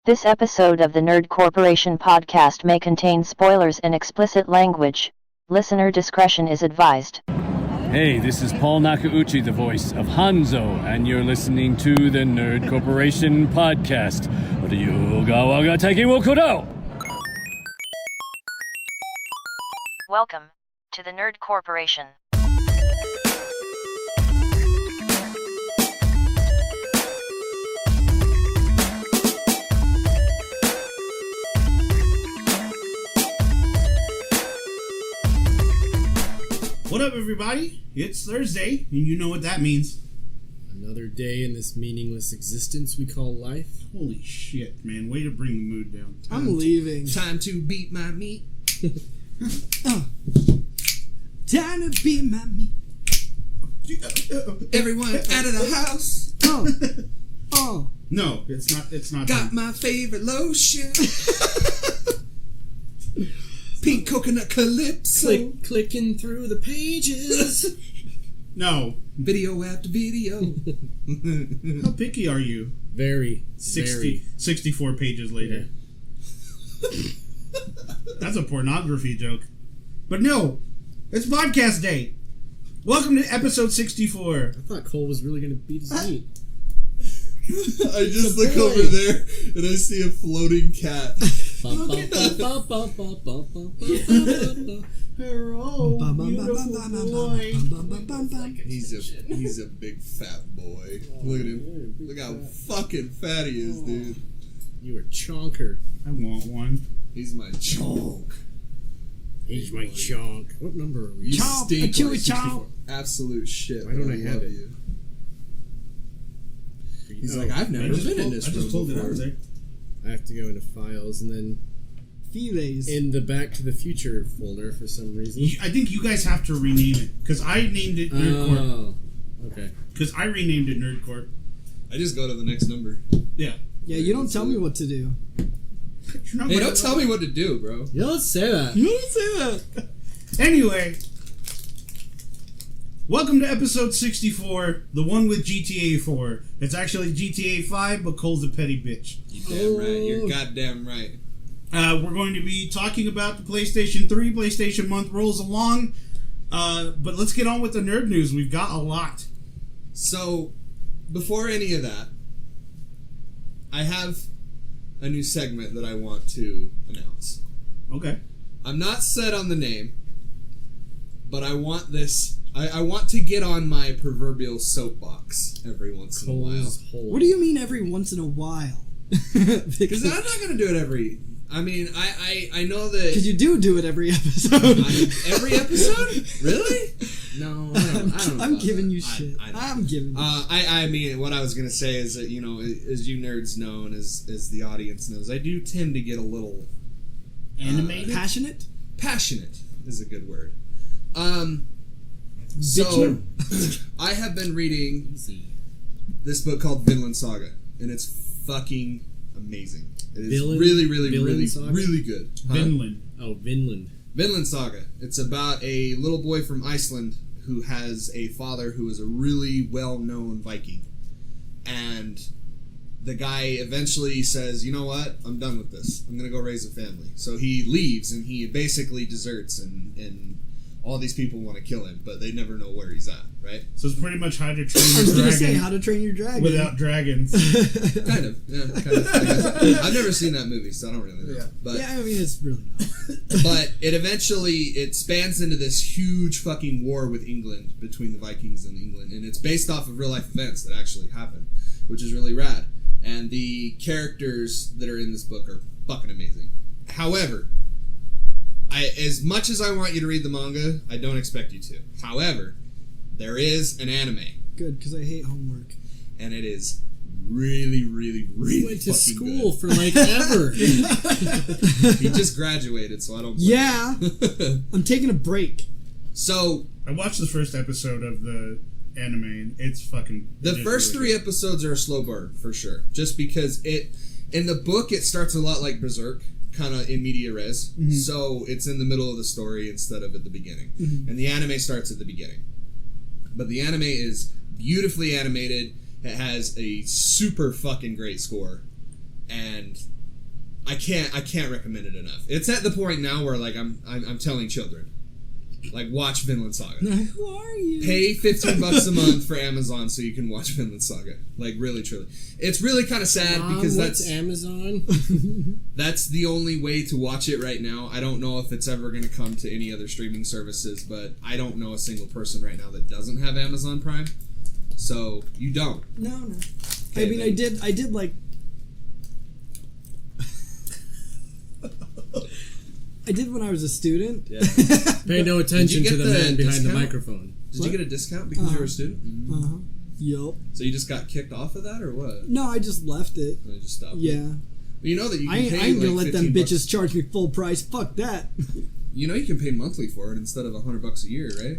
This episode of the Nerd Corporation podcast may contain spoilers and explicit language. Listener discretion is advised. Hey, this is Paul Nakauchi, the voice of Hanzo, and you're listening to the Nerd Corporation podcast. Welcome to the Nerd Corporation. What up, everybody? It's Thursday, and you know what that means. Another day in this meaningless existence we call life. Holy shit, man. Way to bring the mood down. I'm leaving. Time to beat my meat. Time to beat my meat. Everyone out of the house. Oh. No, it's not. Got my favorite lotion. Pink coconut calypso. Clicking through the pages. No. Video after video. How picky are you? Very. 64 pages later. Yeah. That's a pornography joke. But no, it's podcast day. Welcome to episode 64. I thought Cole was really going to beat his meat. I just look over there and I see a floating cat. He's a big fat boy. Look at him. Look how fucking fat he is, dude. You are chonker. I want one. He's my chonk. He's my chonk. What number are we? You Chomp, stink chew like it, chomp. absolute shit. Why don't I have love it? you. He's like, I've never been in this I just room pulled it out before. there. I have to go into files and then Feelings. in the Back to the Future folder for some reason. I think you guys have to rename it, because I named it Nerdcorp. Oh, okay. Because I renamed it Nerdcorp. I just go to the next number. Yeah. Yeah, you don't tell me what to do. Hey, don't tell me what to do, bro. You don't say that. You don't say that. Anyway, welcome to episode 64, the one with GTA 4. It's actually GTA 5, but Cole's a petty bitch. You damn right. You're goddamn right. We're going to be talking about the PlayStation 3. PlayStation month rolls along. But let's get on with the nerd news. We've got a lot. So, before any of that, I have a new segment that I want to announce. Okay. I'm not set on the name, but I want this. I want to get on my proverbial soapbox every once in a while. Cole's hole. What do you mean every once in a while? Because I'm not going to do it every... I mean, I know that... Because you do it every episode. Every episode? Really? No, I don't know I'm about giving that. you shit. I don't. I'm giving you I mean, what I was going to say is that, you know, as you nerds know and as the audience knows, I do tend to get a little... Animated? passionate. Passionate is a good word. So, I have been reading this book called Vinland Saga, and it's fucking amazing. It is really good. Huh? Vinland. Oh, Vinland. Vinland Saga. It's about a little boy from Iceland who has a father who is a really well-known Viking. And the guy eventually says, you know what? I'm done with this. I'm going to go raise a family. So he leaves, and he basically deserts, and all these people want to kill him, but they never know where he's at, right? So it's pretty much How to Train I Your was going to Dragon say How to Train Your Dragon. without dragons. Kind of, yeah. Kind of. I guess. I've never seen that movie, so I don't really know. Yeah. But, yeah, I mean, it's really not. but it spans into this huge fucking war with England, between the Vikings and England, and it's based off of real life events that actually happened, which is really rad. And the characters that are in this book are fucking amazing. However, as much as I want you to read the manga, I don't expect you to. However, there is an anime, Good, because I hate homework. and it is really, really, really Went to fucking school good. for like ever. He just graduated, so I don't. Yeah. I'm taking a break. So I watched the first episode of the anime, and it's fucking... the first really 3 episodes are a slow burn for sure, just because in the book it starts a lot like Berserk, kind of in media res. Mm-hmm. So it's in the middle of the story instead of at the beginning, and the anime starts at the beginning. But the anime is beautifully animated. It has a super fucking great score, and I can't recommend it enough. It's at the point now where like I'm telling children, like, watch Vinland Saga. Who are you? Pay $15 a month for Amazon so you can watch Vinland Saga. Like, really, truly. It's really kind of sad because what's Amazon? that's the only way to watch it right now. I don't know if it's ever going to come to any other streaming services, but I don't know a single person right now that doesn't have Amazon Prime. So, you don't. No. Okay, I mean, then. I did like. I did when I was a student. Yeah. Pay no attention get to the the man behind the discount? microphone. Did you get a discount because you were a student? Uh-huh. Yup. So you just got kicked off of that, or what? No, I just left it. Or you just stopped? Yeah. Well, you know that you I can ain't pay gonna like let them $15 bitches charge me full price. Fuck that. You know you can pay monthly for it instead of $100 a year, right?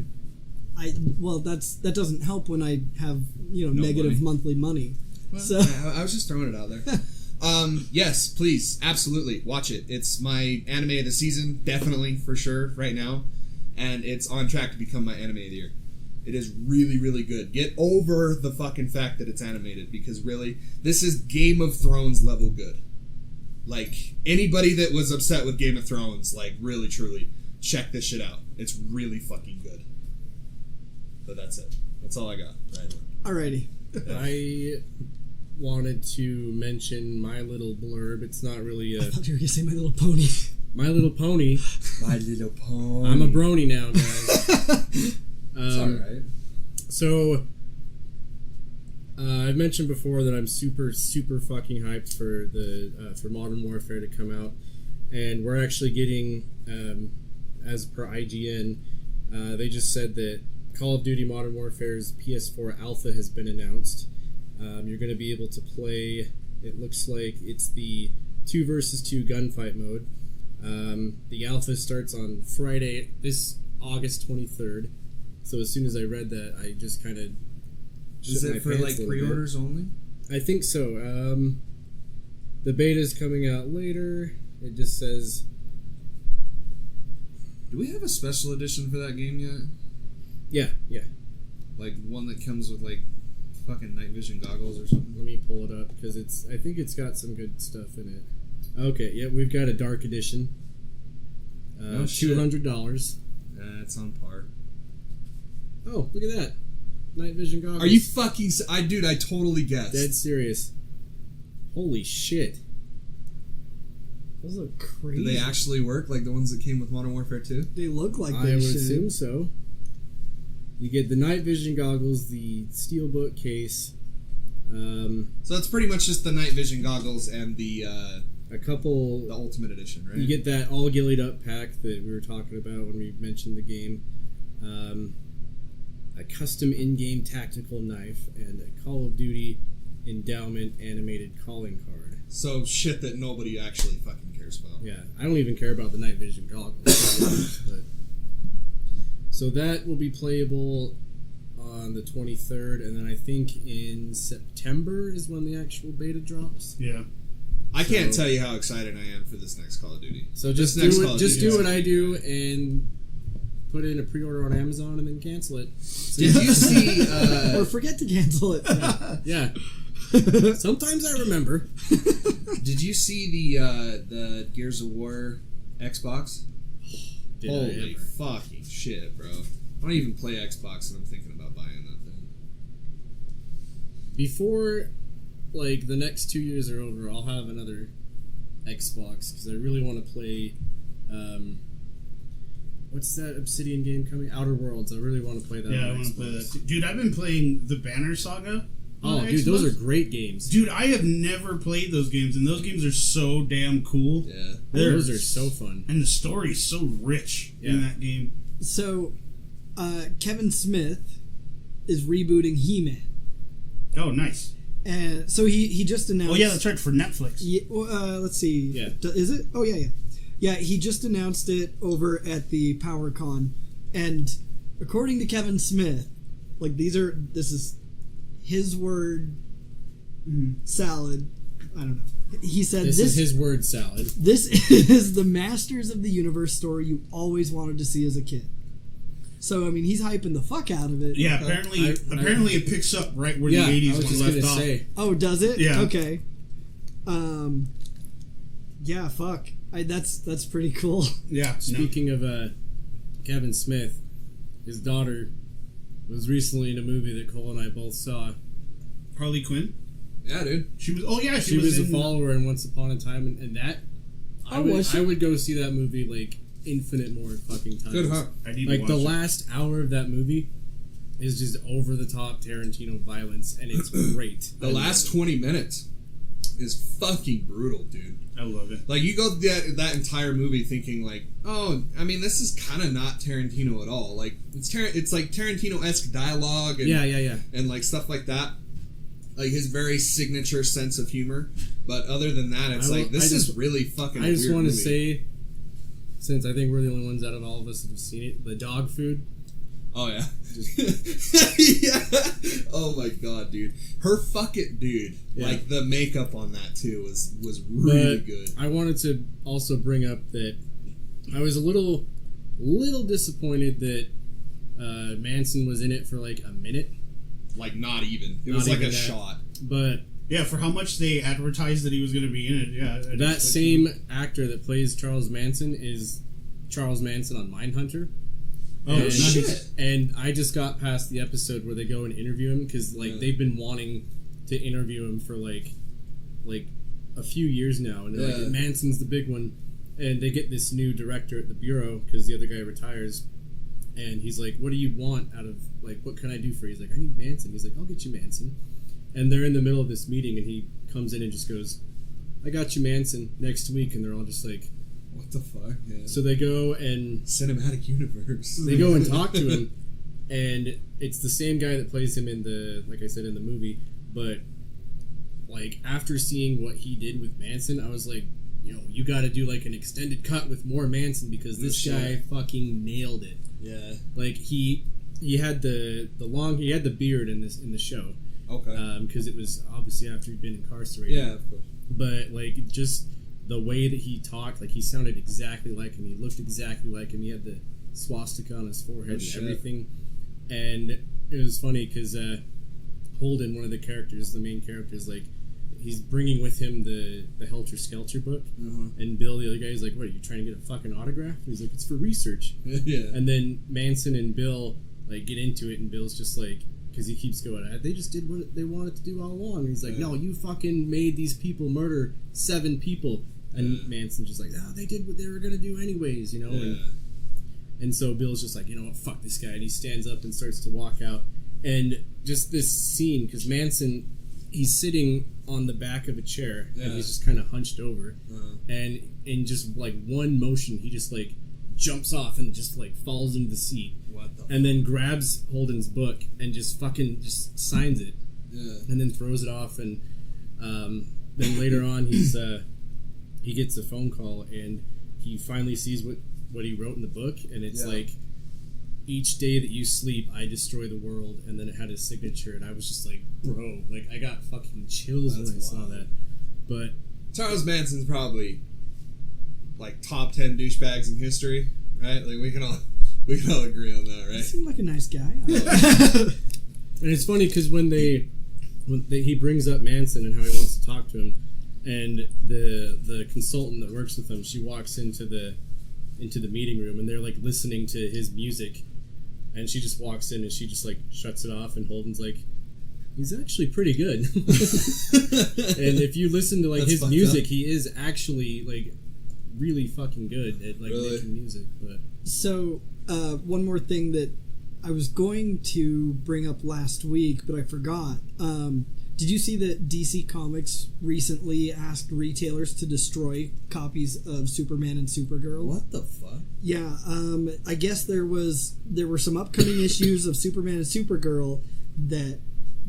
That doesn't help when I have No negative money. monthly money. Well, So I was just throwing it out there. Yes, please, absolutely, watch it. It's my anime of the season, definitely, for sure, right now. And it's on track to become my anime of the year. It is really, really good. Get over the fucking fact that it's animated, because really, this is Game of Thrones level good. Like, anybody that was upset with Game of Thrones, like, really, truly, check this shit out. It's really fucking good. But that's it. That's all I got right now. alrighty. I wanted to mention my little blurb. It's not really I a thought you were gonna say My Little Pony. My Little Pony. My Little Pony. I'm a brony now, guys. It's alright. So, I've mentioned before that I'm super, super fucking hyped for for Modern Warfare to come out, and we're actually getting, as per IGN, they just said that Call of Duty Modern Warfare's PS4 Alpha has been announced. You're going to be able to play. It looks like it's the 2 versus 2 gunfight mode. The alpha starts on Friday, this August 23rd. So as soon as I read that, I just kind of Is it for like pre-orders only? I think so. The beta's coming out later. It just says, Do we have a special edition for that game yet? yeah. Like one that comes with like fucking night vision goggles or something? Let me pull it up because I think it's got some good stuff in it. Okay, yeah, we've got a dark edition. Oh, shit. $200. It's on par. Oh, look at that. Night vision goggles. Are you fucking... I totally guessed. dead serious? Holy shit. Those look crazy. Do they actually work like the ones that came with Modern Warfare 2? They look like I they would should. assume so. You get the night vision goggles, the steelbook case, So it's pretty much just the night vision goggles and the a couple. Ultimate Edition, right? You get that all gillied up pack that we were talking about when we mentioned the game. A custom in-game tactical knife and a Call of Duty endowment animated calling card. So shit that nobody actually fucking cares about. Yeah, I don't even care about the night vision goggles. But so that will be playable on the 23rd, and then I think in September is when the actual beta drops. Yeah. I can't tell you how excited I am for this next Call of Duty. So just This next do Call it. of Just Duty do is- what I do and put in a pre-order on Amazon and then cancel it. Did you see... Or forget to cancel it. Yeah. Sometimes I remember. Did you see the Gears of War Xbox? Did I Holy ever? fucking shit, bro. I don't even play Xbox and I'm thinking about buying that thing. Before, like, the next 2 years are over, I'll have another Xbox because I really want to play. What's that Obsidian game coming? Outer Worlds. I really want to play that. Yeah, I on want to Xbox. play that too. Dude, I've been playing the Banner Saga. Oh, on dude, those Xbox. are great games. Dude, I have never played those games, and those games are so damn cool. Yeah. Those are so fun. And the story is so rich in Yeah. that game. So, Kevin Smith is rebooting He-Man. Oh, nice. And so he just announced... Oh, yeah, that's right, for Netflix. Yeah, let's see. Yeah. Is it? Oh, yeah. Yeah, he just announced it over at the PowerCon. And according to Kevin Smith, like, this is his word salad. I don't know. He said This is his word salad. this is the Masters of the Universe story you always wanted to see as a kid. So, I mean, he's hyping the fuck out of it. Yeah, apparently it picks up right where Yeah, the 80s I was one just left gonna off. say. Oh, does it? Yeah. Okay. Yeah, fuck. That's pretty cool. Yeah. Speaking of Kevin Smith, his daughter was recently in a movie that Cole and I both saw. Harley Quinn. Yeah, dude. She was. Oh yeah, She was a in, follower in Once Upon a Time, and that I was she? would go see that movie like infinite more fucking times. Good, huh? I need Like to the watch it. last hour of that movie is just over the top Tarantino violence, and it's great. The last 20 minutes is fucking brutal, dude. I love it. Like, you go through that entire movie thinking, like, oh, I mean, this is kind of not Tarantino at all. Like, it's like Tarantino-esque dialogue and, Yeah. and, like, stuff like that. Like, his very signature sense of humor. But other than that, it's this is really fucking I just weird want to movie. say, since I think we're the only ones out of all of us that have seen it, the dog food. Oh, yeah. Yeah. Oh, my God, dude. Her fucking dude. Yeah. Like, the makeup on that, too, was really But good. I wanted to also bring up that I was a little disappointed that Manson was in it for like a minute, Like, not even. It Not was like even a that. shot. but Yeah, for how much they advertised that he was going to be in it. Yeah. I that just- same actor that plays Charles Manson is Charles Manson on Mindhunter. Oh and, shit! And I just got past the episode where they go and interview him because like Yeah. they've been wanting to interview him for like a few years now, and they're Yeah. like, Manson's the big one, and they get this new director at the bureau because the other guy retires, and he's like, what do you want out of, like, what can I do for you? He's like, I need Manson. He's like, I'll get you Manson. And they're in the middle of this meeting, and he comes in and just goes, I got you Manson next week, and they're all just like, What the fuck? Yeah. so they go and Cinematic universe. they go and talk to him, and it's the same guy that plays him in the, like I said, in the movie. But like after seeing what he did with Manson, I was like, you got to do like an extended cut with more Manson because this Shit. guy fucking nailed it. Yeah. Like he had the beard in the show Okay. because it was obviously after he'd been incarcerated. Yeah, of course. But like just the way that he talked, like he sounded exactly like him. He looked exactly like him. He had the swastika on his forehead and shit. everything. And it was funny because Holden, one of the characters, the main characters, like he's bringing with him the Helter Skelter book, and Bill, the other guy, is like, "What? Are you trying to get a fucking autograph?" He's like, "It's for research." Yeah. And then Manson and Bill like get into it, and Bill's just like, because he keeps going, they just did what they wanted to do all along. And he's like, Yeah. no, you fucking made these people murder 7 people. And Yeah. Manson's just like, they did what they were going to do anyways, you know? Yeah. And so Bill's just like, you know what, fuck this guy. And he stands up and starts to walk out. And just this scene, because Manson, he's sitting on the back of a chair, and Yeah. he's just kind of hunched over. Uh-huh. And in just like one motion, he just like jumps off and just like falls into the seat. What the? And then grabs Holden's book and just fucking just signs it, Yeah. and then throws it off. And then later on, he gets a phone call, and he finally sees what he wrote in the book, and it's Yeah. like, each day that you sleep, I destroy the world. And then it had his signature, and I was just like, bro, like I got fucking chills when I That's saw wild. that. But Charles Manson's probably like top 10 douchebags in history, right? Like we can all agree on that, He right? seemed like a nice guy. And it's funny because when he brings up Manson and how he wants to talk to him, and the consultant that works with him, she walks into the meeting room, and they're like listening to his music, and she just walks in and she just like shuts it off, and Holden's like, he's actually pretty good. And if you listen to like That's his fucked music, up. he is actually like really fucking good at like Really? making music. But So, one more thing that I was going to bring up last week, but I forgot. Did you see that DC Comics recently asked retailers to destroy copies of Superman and Supergirl? What the fuck? Yeah, I guess there were some upcoming issues of Superman and Supergirl that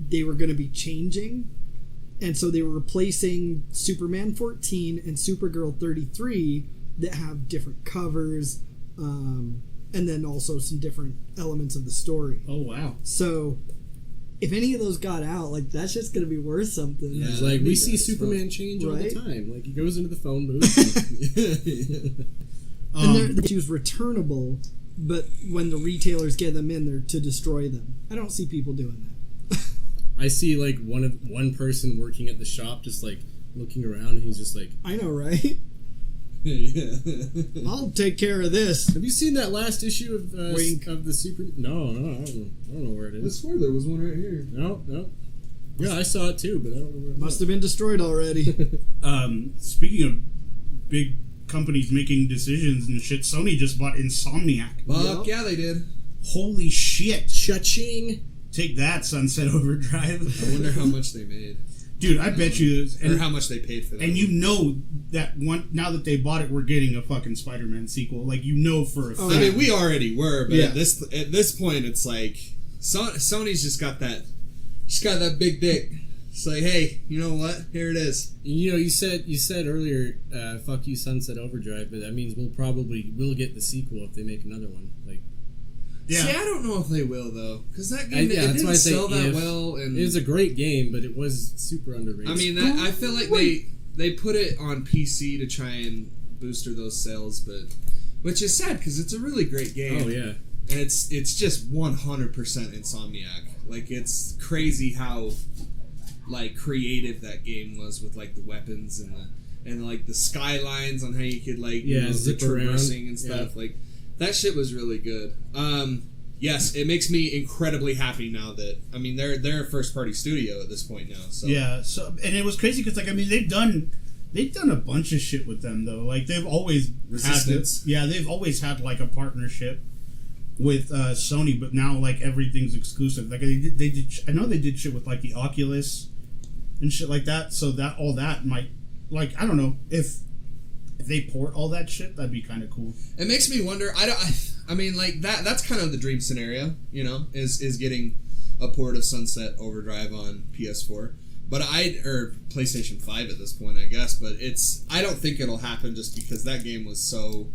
they were going to be changing, and so they were replacing Superman 14 and Supergirl 33 that have different covers, and then also some different elements of the story. Oh wow. So, if any of those got out, like that's just going to be worth something. Yeah. it's that'd like be we see great. Superman change all the Right? time. Like he goes into the phone booth. And they choose returnable, but when the retailers get them in, they're to destroy them. I don't see people doing that. I see like one person working at the shop just like looking around, and he's just like, I know, right? I'll take care of this. Have you seen that last issue of Wink. of the Super? No, I don't know where it I is. swear there was one right here. No. Yeah, I saw it too, but I don't know where it Must have been destroyed already. Speaking of big companies making decisions and shit, Sony just bought Insomniac. Fuck yeah, they did. Holy shit. Cha-ching! Take that, Sunset Overdrive. I wonder how much they made. Dude, I bet you... Or how much they paid for that. And you know that one now that they bought it, we're getting a fucking Spider-Man sequel. Like, you know for a fact. I mean, we already were, but Yeah. at this point, it's like Sony's just got that big dick. It's like, hey, you know what? Here it is. You know, you said earlier, "Fuck you, Sunset Overdrive," but that means we'll get the sequel if they make another one. Like, Yeah. See, I don't know if they will though, because that game yeah, it that's why I didn't say sell that if. well. And it was a great game, but it was super underrated. I mean, I feel like they put it on PC to try and booster those sales, but which is sad because it's a really great game. oh yeah, And it's just 100% Insomniac. Like, it's crazy how like creative that game was with like the weapons and like the skylines on how you could like zip the around. traversing and stuff. Yeah. Like that shit was really good. Yes, it makes me incredibly happy now that they're a first party studio at this point now. So Yeah, so and it was crazy because they've done a bunch of shit with them though. Like they've always Resistance. they've always had like a partnership with Sony, but now like everything's exclusive. Like they did I know they did shit with like the Oculus and shit like that. So that all that might like I don't know if they port all that shit, that'd be kind of cool. it makes me wonder. I mean, like that's kind of the dream scenario, is getting a port of Sunset Overdrive on PS4. But or PlayStation 5 at this point, I guess. But I don't think it'll happen just because that game was so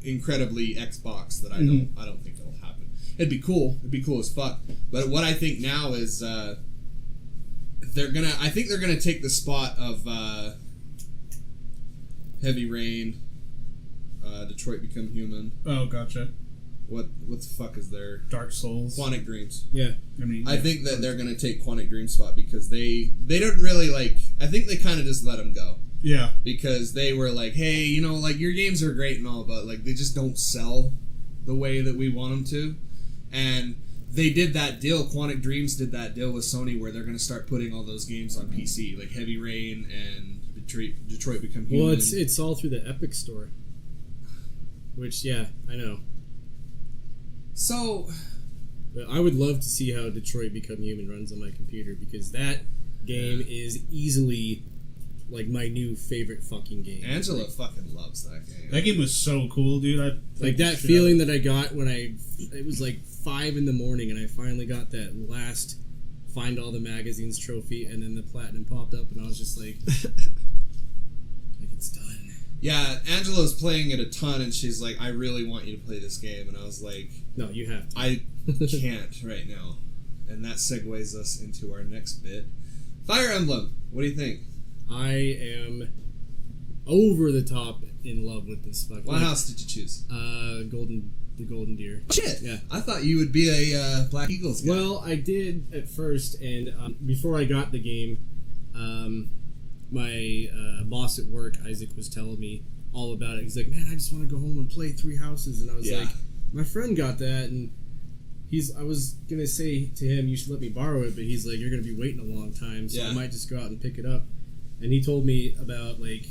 incredibly Xbox that I don't think it'll happen. It'd be cool. It'd be cool as fuck. But what I think now is I think they're gonna take the spot of Heavy Rain, Detroit Become Human. Oh, gotcha. What the fuck is their Dark Souls. Quantic Dreams? yeah. I mean, I think that they're gonna take Quantic Dream's spot because they don't really like. I think they kind of just let them go yeah. because they were like, hey, like your games are great and all, but like they just don't sell the way that we want them to. And they did that deal. Quantic Dreams did that deal with Sony where they're gonna start putting all those games on PC, like Heavy Rain and Detroit Become Human. Well, it's all through the Epic Store. Which, yeah, I know. So But I would love to see how Detroit Become Human runs on my computer because that game is easily like my new favorite fucking game. Angela fucking loves that game. That game was so cool, dude. Like that feeling that I got when it was like 5 a.m. and I finally got that last Find All the Magazines trophy, and then the platinum popped up, and I was just like it's done. Yeah, Angela's playing it a ton, and she's like, I really want you to play this game. And I was like, No, you have to. I can't right now. And that segues us into our next bit. Fire Emblem, what do you think? I am over the top in love with this fucking. What house did you choose? The Golden Deer. Shit! Yeah. I thought you would be a Black Eagles guy. Well, I did at first, and before I got the game, my boss at work, Isaac, was telling me all about it. He's like, man, I just want to go home and play Three Houses. And I was Yeah. like, my friend got that, and I was going to say to him, you should let me borrow it, but he's like, you're going to be waiting a long time, so Yeah. I might just go out and pick it up. And he told me about, like,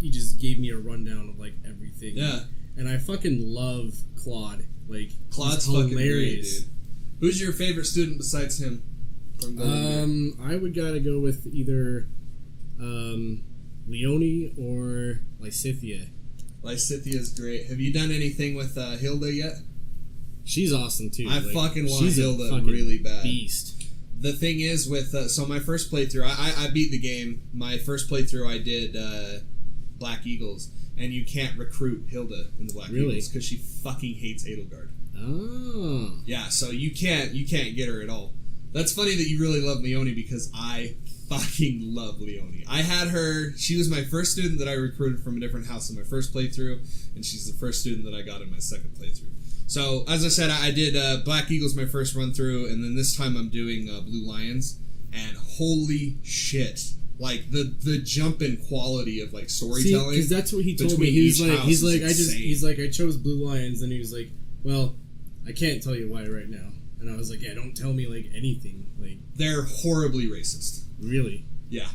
he just gave me a rundown of, like, everything. Yeah. And I fucking love Claude. Like, Claude's he's fucking great, hilarious. dude. Who's your favorite student besides him? From Golden Deer? I would gotta go with either Leonie or Lysithea. Lysithia's great. Have you done anything with Hilda yet? She's awesome too. I fucking want she's a Hilda fucking really bad. Beast. The thing is with so my first playthrough, I beat the game. My first playthrough, I did Black Eagles, and you can't recruit Hilda in the Black Really? Eagles because she fucking hates Edelgard. Oh. Yeah, so you can't get her at all. That's funny that you really love Leonie because I fucking love Leonie. I had her. She was my first student that I recruited from a different house in my first playthrough, and she's the first student that I got in my second playthrough. So, as I said, I did Black Eagles my first run through, and then this time I'm doing Blue Lions, and holy shit, Like the jump in quality of like See, storytelling. because that's what he told me. between He's each like, house he's is like, insane. he's like, I chose Blue Lions, and he was like, well, I can't tell you why right now. And I was like, yeah, don't tell me like anything, like They're horribly racist. really. Yeah.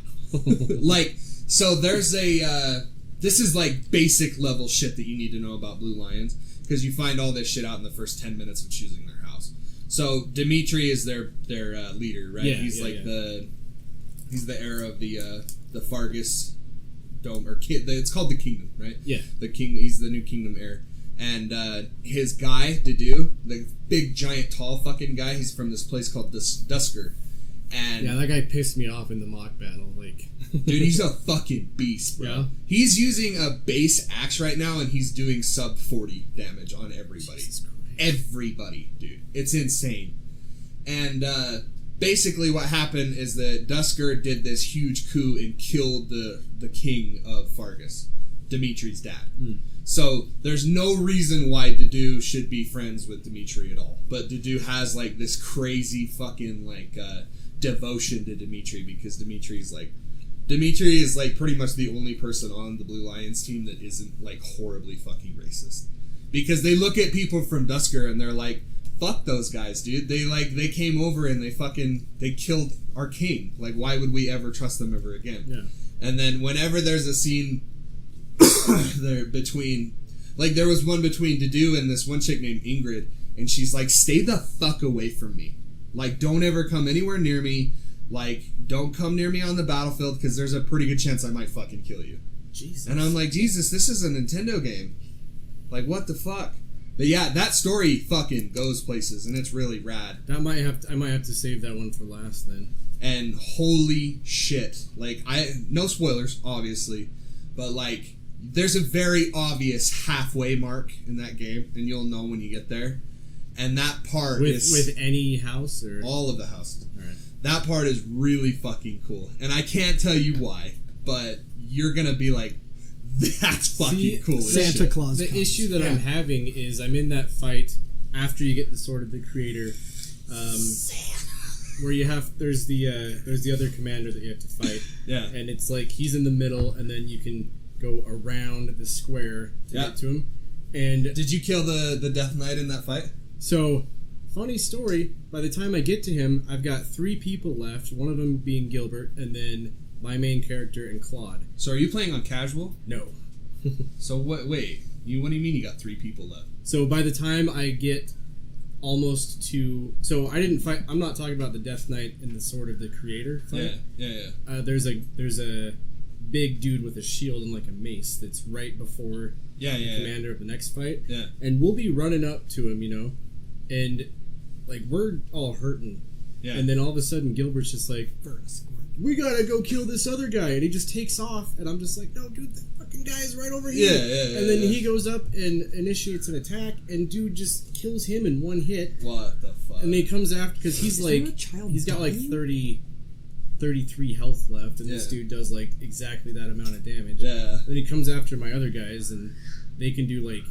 Like, so there's a this is like basic level shit that you need to know about Blue Lions, because you find all this shit out in the first 10 minutes of choosing their house. So Dimitri is their leader, right? Yeah, he's yeah, like yeah. he's the heir of the Fargus dome, or it's called the kingdom, right? Yeah. The king. He's the new kingdom heir. And his guy, Dedu, the big, giant, tall fucking guy, he's from this place called Dusker. And Yeah, that guy pissed me off in the mock battle. Like, dude, he's a fucking beast, bro. Yeah. He's using a base axe right now, and he's doing sub 40 damage on everybody. Jesus Christ. Everybody, dude. It's insane. And basically what happened is that Dusker did this huge coup and killed the king of Fargus, Dimitri's dad. So there's no reason why Dedu should be friends with Dimitri at all. But Dedu has like this crazy fucking like devotion to Dimitri, because Dimitri is like pretty much the only person on the Blue Lions team that isn't like horribly fucking racist. Because they look at people from Dusker and they're like, fuck those guys, dude. They came over and they killed our king. Like, why would we ever trust them ever again? Yeah. And then whenever there's a scene there between, like, there was one between Dedu and this one chick named Ingrid, and she's like, stay the fuck away from me. Like, don't ever come anywhere near me. Like, don't come near me on the battlefield, because there's a pretty good chance I might fucking kill you. Jesus. And I'm like, Jesus, this is a Nintendo game. Like, what the fuck? But yeah, that story fucking goes places, and it's really rad. I might have to save that one for last then. And holy shit. Like, no spoilers, obviously, but like, there's a very obvious halfway mark in that game, and you'll know when you get there. And that part With any house or all of the houses. Alright. That part is really fucking cool. And I can't tell you why, but you're gonna be like, that's fucking See, cool as Santa shit. Claus. The comes. issue that Yeah. I'm having is I'm in that fight after you get the Sword of the Creator, where you have there's the other commander that you have to fight, Yeah. and it's like he's in the middle, and then you can go around the square to Yeah. get to him. And Did you kill the Death Knight in that fight? so, funny story. By the time I get to him, I've got 3 people left. One of them being Gilbert, and then my main character and Claude. So are you playing on casual? No. So what? Wait, what do you mean you got 3 people left? So by the time I get almost to, so I didn't fight. I'm not talking about the Death Knight in the Sword of the Creator fight. Yeah. There's a big dude with a shield and like a mace that's right before Yeah. the commander of the next fight. Yeah. And we'll be running up to him, and like we're all hurting. Yeah. And then all of a sudden Gilbert's just like, we gotta go kill this other guy, and he just takes off, and I'm just like, no, dude, the fucking guy is right over here. Yeah. And then he goes up and initiates an attack, and dude just kills him in one hit. What the fuck? And then he comes after, because he's Is there like, a child he's got like dying? 33 health left, and this Yeah. dude does like exactly that amount of damage. Yeah. Then he comes after my other guys, and they can do like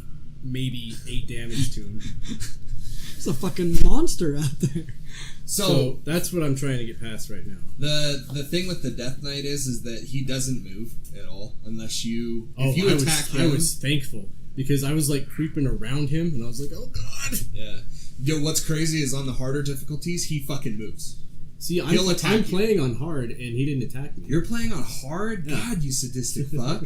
maybe 8 damage to him. There's a fucking monster out there. So that's what I'm trying to get past right now. The thing with the Death Knight is that he doesn't move at all unless you if you attack him. I was thankful because I was like creeping around him, and I was like, oh god. Yeah. Yo, what's crazy is on the harder difficulties, he fucking moves. See, He'll attack I'm you. playing on hard, and he didn't attack me. You're playing on hard? Yeah. God, you sadistic fuck.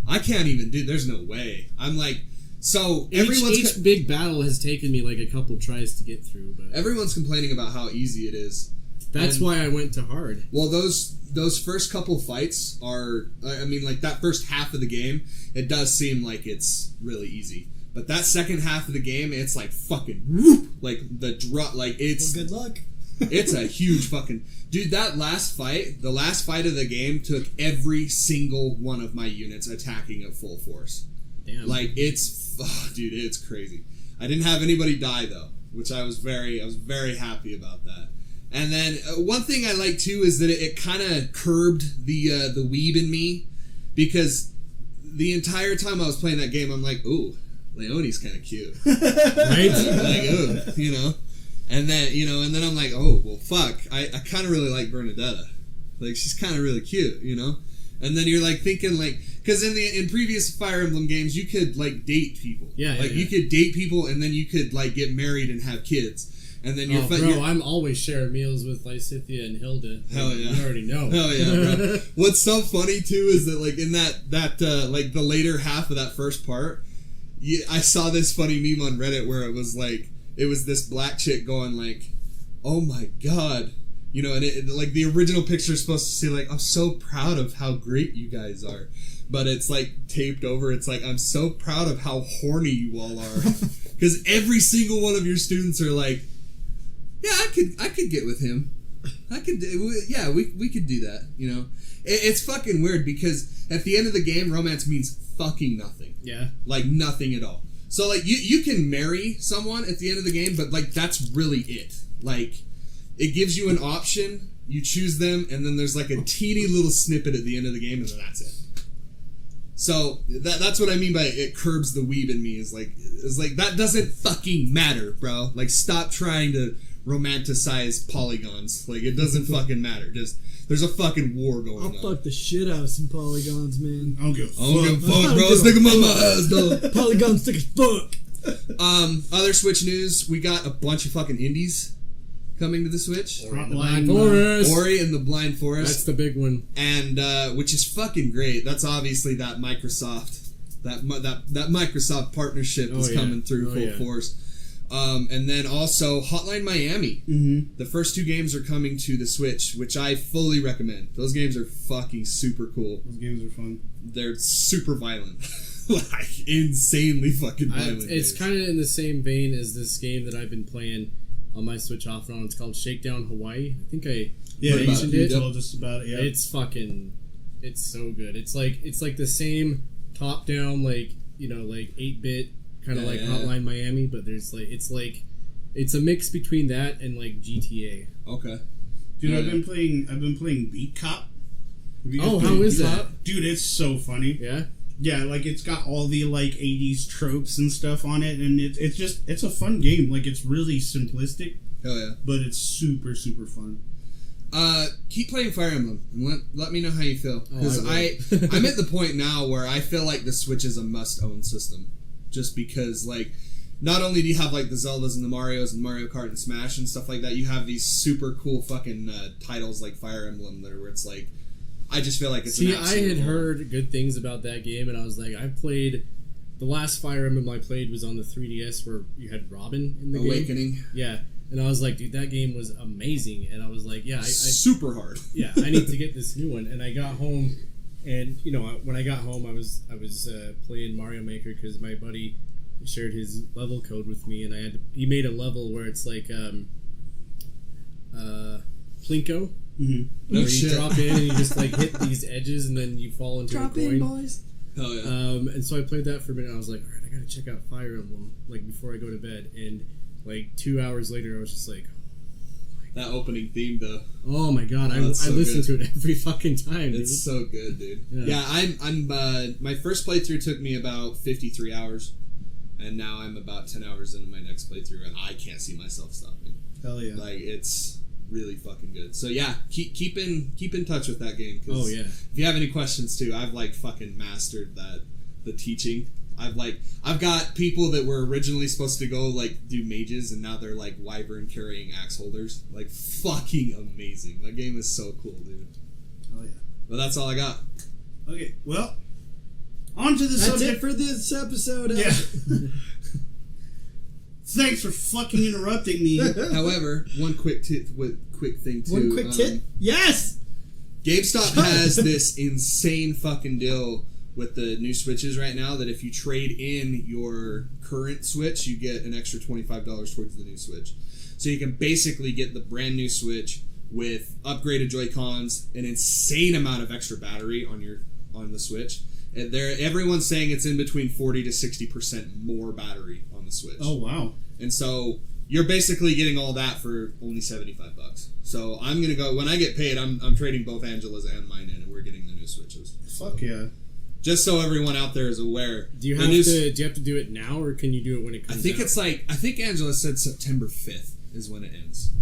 I can't even do. There's no way. I'm like, so Each big battle has taken me like a couple tries to get through, but everyone's complaining about how easy it is. that's and- why I went to hard. Well, those first couple fights are, I mean, like that first half of the game, it does seem like it's really easy. But that second half of the game, it's like fucking whoop, like the drop, like it's Well, good luck. it's a huge fucking dude. That last fight, the last fight of the game, took every single one of my units attacking at full force. Damn. Like dude, it's crazy. I didn't have anybody die though, which I was very happy about that. And then one thing I like too is that it kind of curbed the weeb in me, because the entire time I was playing that game, I'm like, ooh, Leonie's kind of cute, right? like ooh, and then I'm like, oh well, fuck, I kind of really like Bernadetta. Like, she's kind of really cute, you know? And then you're, like, thinking, like... Because in previous Fire Emblem games, you could, like, date people. Yeah, Like, yeah. you could date people, and then you could, like, get married and have kids. And then you're... I'm always sharing meals with Lysithea and Hilda. Hell yeah. You already know. Hell yeah, bro. What's so funny, too, is that, like, in that like, the later half of that first part, I saw this funny meme on Reddit where it was, like, it was this black chick going, like, oh my god. You know, and like, the original picture is supposed to say, like, I'm so proud of how great you guys are. But it's, like, taped over. It's like, I'm so proud of how horny you all are. Because every single one of your students are like, yeah, I could get with him. We could do that, you know? It's fucking weird because at the end of the game, romance means fucking nothing. Yeah. Like, nothing at all. So, like, you can marry someone at the end of the game, but, like, that's really it. Like, it gives you an option, you choose them, and then there's, like, a teeny little snippet at the end of the game, and then that's it. So, that's what I mean by it curbs the weeb in me, is like, that doesn't fucking matter, bro. Like, stop trying to romanticize polygons. Like, it doesn't fucking matter. Just, there's a fucking war going on. I'll fuck the shit out of some polygons, man. I don't give a fuck. I don't give a fuck, bro. Stick them on my ass, dog. Polygons thick as fuck. Other Switch news, we got a bunch of fucking indies coming to the Switch. Frontline Forest. Ori and the Blind Forest. That's the big one. And which is fucking great. That's obviously that Microsoft that Microsoft partnership is coming through full force. And then also Hotline Miami. Mm-hmm. The first 2 games are coming to the Switch, which I fully recommend. Those games are fucking super cool. Those games are fun. They're super violent. Like, insanely fucking violent. It's games. kind of in the same vein as this game that I've been playing on my Switch off and on. It's called Shakedown Hawaii. I think I mentioned you it. told us about it. Yeah, It's so good. It's like the same top down, like, you know, like 8-bit kind of like Hotline Miami, but there's like it's a mix between that and like GTA. Okay. Dude, I've been playing Beat Cop. Oh, how is that? Dude, it's so funny. Yeah. Yeah, like, it's got all the, like, 80s tropes and stuff on it, and it's a fun game. Like, it's really simplistic, Hell yeah. but it's super, super fun. Keep playing Fire Emblem and let me know how you feel. Because Oh, I'm at the point now where I feel like the Switch is a must-own system. Just because, like, not only do you have, like, the Zeldas and the Marios and Mario Kart and Smash and stuff like that, you have these super cool fucking titles like Fire Emblem that are where it's like, I just feel like it's an See, I absolute had home. heard good things about that game, and I was like, I've played. The last Fire Emblem I played was on the 3DS, where you had Robin in the game. Awakening. Yeah, and I was like, dude, that game was amazing, and I was like, yeah, I Super hard. I need to get this new one. And I got home, and you know, when I got home, I was playing Mario Maker because my buddy shared his level code with me, and he made a level where it's like Plinko. Mm-hmm. No Where shit. you drop in and you just like hit these edges and then you fall into Drop a in, coin. boys. Hell yeah. And so I played that for a minute. And I was like, all right, I gotta check out Fire Emblem like before I go to bed. And like 2 hours later, I was just like, That opening theme, though. oh my god, I that's so listen good. to it every fucking time, dude. It's so good, dude. Yeah. Yeah, I'm my first playthrough took me about 53 hours, and now I'm about 10 hours into my next playthrough, and I can't see myself stopping. Hell yeah. Like, it's really fucking good. So yeah, keep in touch with that game. 'Cause Oh yeah. if you have any questions too, I've like fucking mastered the teaching. I've got people that were originally supposed to go like do mages, and now they're like wyvern carrying axe holders. Like, fucking amazing. That game is so cool, dude. Oh yeah. But that's all I got. Okay, well, on to the That's subject. it for this episode. Yeah. Thanks for fucking interrupting me. However, one quick thing too. One quick tip. Yes. GameStop has this insane fucking deal with the new Switches right now that if you trade in your current Switch, you get an extra $25 towards the new Switch. So you can basically get the brand new Switch with upgraded Joy-Cons, an insane amount of extra battery on the Switch. And everyone's saying it's in between 40 to 60% more battery on the Switch. Oh wow. And so you're basically getting all that for only $75. So I'm gonna go when I get paid. I'm trading both Angela's and mine in, and we're getting the new Switches. Fuck yeah. Just so everyone out there is aware. Do you have to do it now, or can you do it when it I comes think out? I think Angela said September 5th is when it ends.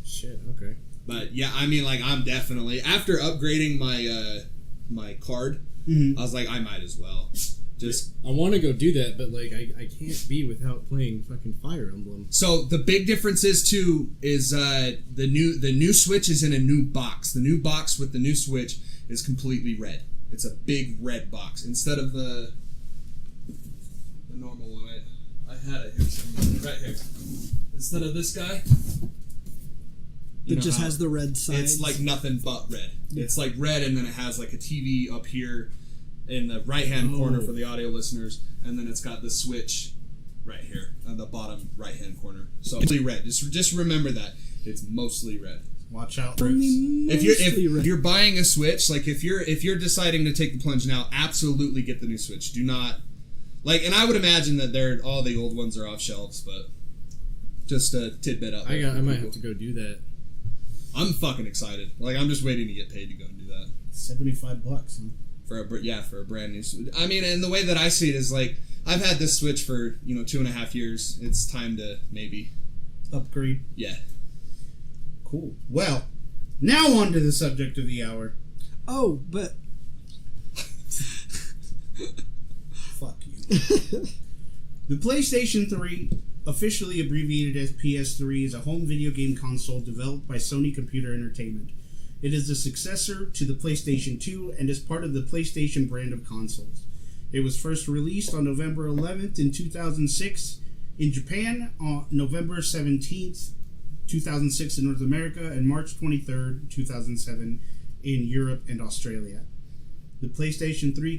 Shit, okay. But yeah, I mean, like, I'm definitely after upgrading my my card. Mhm. I was like, I might as well. Just I want to go do that, but like I can't be without playing fucking Fire Emblem. so the big difference is too is the new Switch is in a new box. The new box with the new Switch is completely red. It's a big red box instead of the normal one. I had it here somewhere, right here. Instead of this guy, you It know just how has the red sides. it's like nothing but red. It's like red, and then it has like a TV up here in the right-hand corner for the audio listeners, and then it's got the Switch right here on the bottom right-hand corner. So mostly red. Just remember that it's mostly red. Watch out, Bruce. only If mostly if red. you're buying a Switch, like if you're deciding to take the plunge now, absolutely get the new Switch. Do not like, and I would imagine that all the old ones are off shelves, but just a tidbit out there. I might have to go do that. I'm fucking excited. Like, I'm just waiting to get paid to go and do that. $75, huh? For a brand new Switch. I mean, and the way that I see it is like, I've had this Switch for 2.5 years. It's time to maybe Upgrade. yeah. Cool. Well, now on to the subject of the hour. Oh, but Fuck you. The PlayStation 3, officially abbreviated as PS3, is a home video game console developed by Sony Computer Entertainment. It is the successor to the PlayStation 2 and is part of the PlayStation brand of consoles. It was first released on November 11th in 2006 in Japan, on November 17th, 2006 in North America, and March 23rd, 2007 in Europe and Australia. The PlayStation 3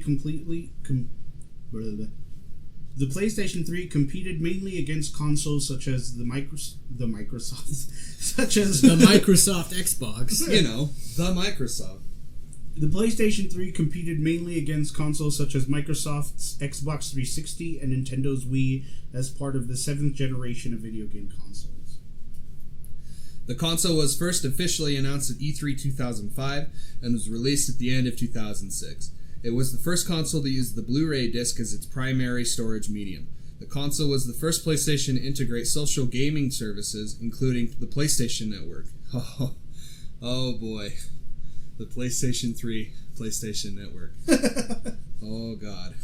The PlayStation 3 competed mainly against consoles such as the Microsoft, such as The Microsoft Xbox. The Microsoft. The PlayStation 3 competed mainly against consoles such as Microsoft's Xbox 360 and Nintendo's Wii as part of the 7th generation of video game consoles. The console was first officially announced at E3 2005 and was released at the end of 2006. It was the first console to use the Blu-ray disc as its primary storage medium. The console was the first PlayStation to integrate social gaming services, including the PlayStation Network. Oh boy. The PlayStation 3 PlayStation Network. Oh god.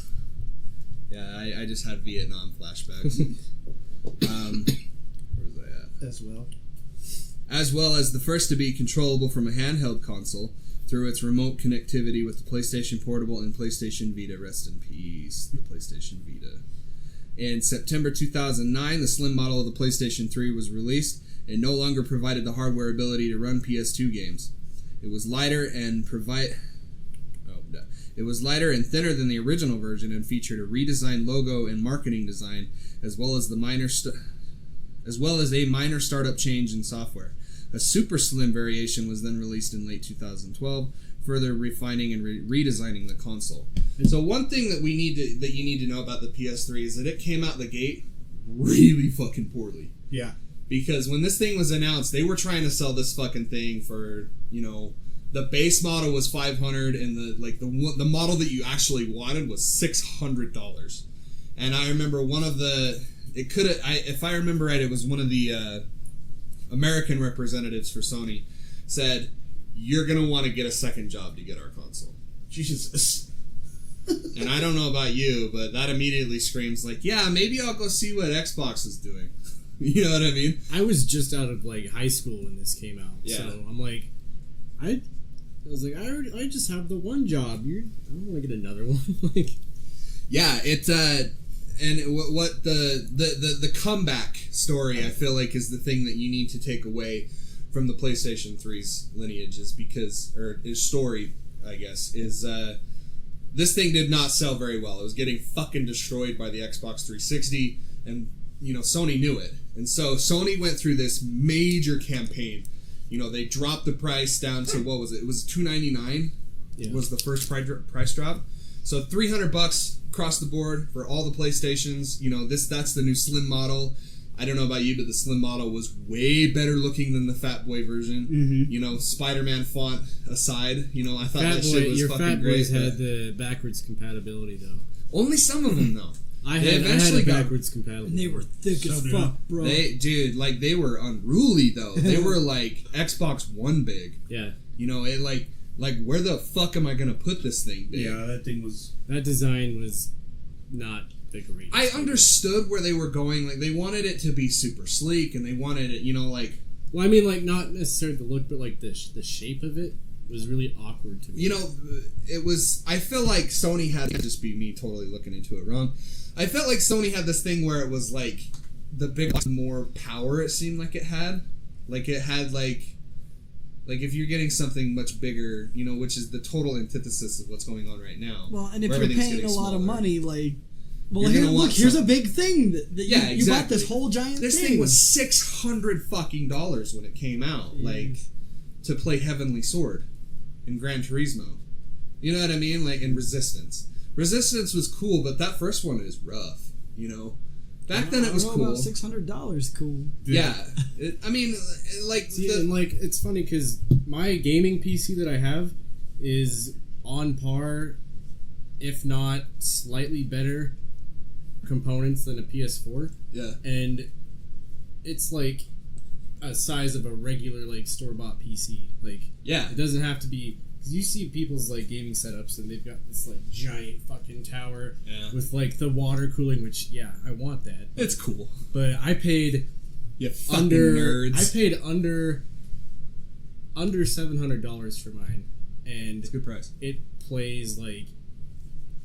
Yeah, I just had Vietnam flashbacks. Where's that at? As well as the first to be controllable from a handheld console through its remote connectivity with the PlayStation Portable and PlayStation Vita. Rest in peace, the PlayStation Vita. In September 2009, the slim model of the PlayStation 3 was released and no longer provided the hardware ability to run PS2 games. It was lighter and thinner than the original version and featured a redesigned logo and marketing design, as well as a minor startup change in software. A super slim variation was then released in late 2012, further refining and redesigning the console. So one thing that you need to know about the PS3 is that it came out the gate really fucking poorly. Yeah. Because when this thing was announced, they were trying to sell this fucking thing for, the base model was $500 and the model that you actually wanted was $600. And I remember if I remember right, it was one of the American representatives for Sony said, "You're gonna want to get a second job to get our console." Jesus. And I don't know about you, but that immediately screams like, yeah, maybe I'll go see what Xbox is doing. You know what I mean? I was just out of high school when this came out, Yeah. so I'm like, I was like, I just have the one job. I don't want to get another one. Yeah, and what the comeback story I feel like is the thing that you need to take away from the PlayStation 3's lineage is story, I guess, is this thing did not sell very well. It was getting fucking destroyed by the Xbox 360, and Sony knew it. And so Sony went through this major campaign. They dropped the price down to, what was it? It was $299 was the first price drop. So $300 across the board for all the PlayStations. That's the new slim model. I don't know about you, but the slim model was way better looking than the Fat Boy version. Mm-hmm. Spider-Man font aside, I thought that shit was fucking great. Fat Boys had the backwards compatibility, though. Only some of them, though. I They had eventually a got- backwards compatible. And they were thick So as did fuck, bro. They were unruly though. They were like Xbox One big. Yeah, You know, it like where the fuck am I gonna put this thing big? Yeah, that thing was. that design was not the greatest. I understood where they were going. Like they wanted it to be super sleek, and they wanted it, like. Well, I mean, like not necessarily the look, but like the shape of it was really awkward to me. It was. I feel like Sony had to just be me totally looking into it wrong. I felt like Sony had this thing where it was like the big more power. It seemed like it had, like if you're getting something much bigger, which is the total antithesis of what's going on right now. Well, and if where you're everything's paying a getting lot of smaller. money, like, well, You're gonna want here's some- a big thing that Yeah, you bought exactly. this whole giant This thing. thing was $600 fucking when it came out, like to play Heavenly Sword in Gran Turismo. You know what I mean? Like in Resistance. Resistance was cool, but that first one is rough. Back then it was I don't cool. know about $600 cool. Yeah, See, and like it's funny because my gaming PC that I have is on par, if not slightly better, components than a PS4, yeah. and it's like a size of a regular like store bought PC. Like Yeah. it doesn't have to be. Cause you see people's like gaming setups and they've got this like giant fucking tower Yeah. with like the water cooling, which I want that. It's cool. But I paid You fucking under nerds. I paid under $700 for mine, and It's a good price. it plays like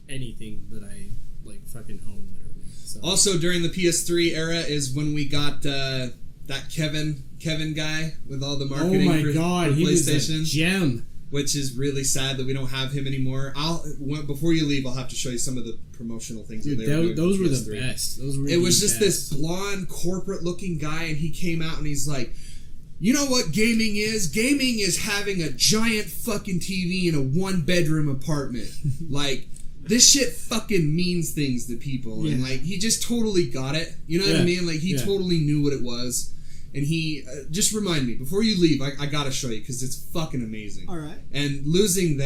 anything that I like fucking own literally. So Also, during the PS3 era is when we got that Kevin guy with all the oh marketing my for, god, for he was PlayStation. a gem. Which is really sad that we don't have him anymore. Before you leave, I'll have to show you some of the promotional things Dude, that they were doing. those for were the PS3. best. Those were It was the just best. this blonde, corporate-looking guy, and he came out and he's like, "You know what gaming is? Gaming is having a giant fucking TV in a one-bedroom apartment. Like, this shit fucking means things to people." And Yeah. like, he just totally got it. You know what I Yeah. mean? Like, he Yeah. totally knew what it was. And he just remind me before you leave. I gotta show you because it's fucking amazing. All right. And losing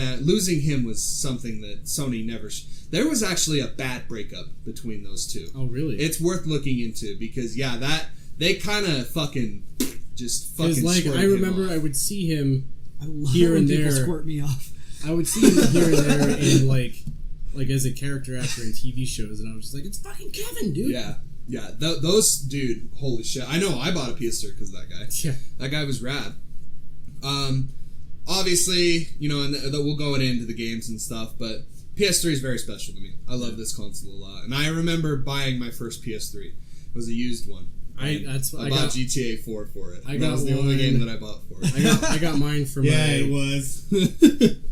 him was something that Sony never. There was actually a bad breakup between those two. Oh really? It's worth looking into because that they kind of fucking just fucking. Because like squirted I him remember off. I would see him I love Here when and people there. squirt me off. I would see him here and there in like as a character actor in TV shows, and I was just like, it's fucking Kevin, dude. Yeah. Those dude, holy shit! I know. I bought a PS3 because of that guy. Yeah. That guy was rad. Obviously, and we'll go into the games and stuff, but PS3 is very special to me. I love this console a lot, and I remember buying my first PS3. It was a used one. I bought got GTA 4 for it. I That got was the only one- game that I bought for it. I got mine for Yeah, my it was.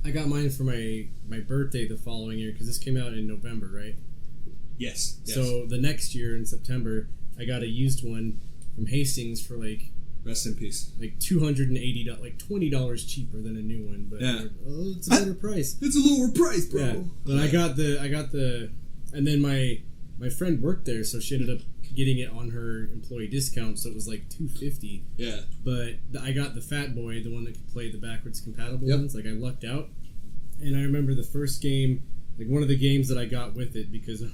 I got mine for my birthday the following year because this came out in November, right? Yes. So the next year in September, I got a used one from Hastings for like Rest in peace. $280, like $20 cheaper than a new one. But Yeah. it's a better price. It's a lower price, bro. Yeah, but I got the, and then my friend worked there, so she ended up getting it on her employee discount, so it was like $250. Yeah. But I got the Fat Boy, the one that could play the backwards compatible Yep. ones. Like I lucked out, and I remember the first game, like one of the games that I got with it because I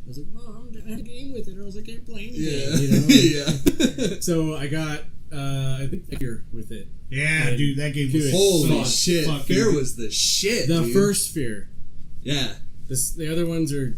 was like, Mom, I had a game with it, or else I can't play any Yeah. game. You know? Yeah. So I got I think Fear with it. Yeah, And dude, that game was dude, Holy so shit. fucking Fear good. was the shit, The dude. first Fear. Yeah. The other ones are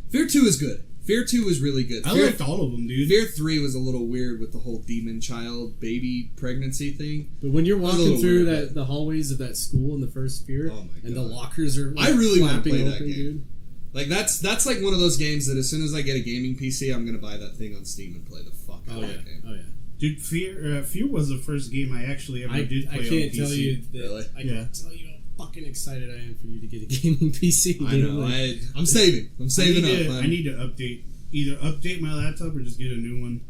Fear 2 is good. Fear 2 was really good. I Fear, liked all of them, dude. Fear 3 was a little weird with the whole demon child baby pregnancy thing. But when you're was a walking little through weird, the hallways of that school in the first Fear, Oh my and the God. lockers are I really wanna flapping play that open, game. dude. Like that's like one of those games that as soon as I get a gaming PC, I'm gonna buy that thing on Steam and play the fuck out Oh of yeah, that game. oh yeah. Dude, Fear was the first game I actually ever did play I can't on PC. tell you that. Really? I Yeah. can't tell you how fucking excited I am for you to get a gaming PC. I dude. know. Like, I'm saving. I'm saving up. I need to either update my laptop or just get a new one.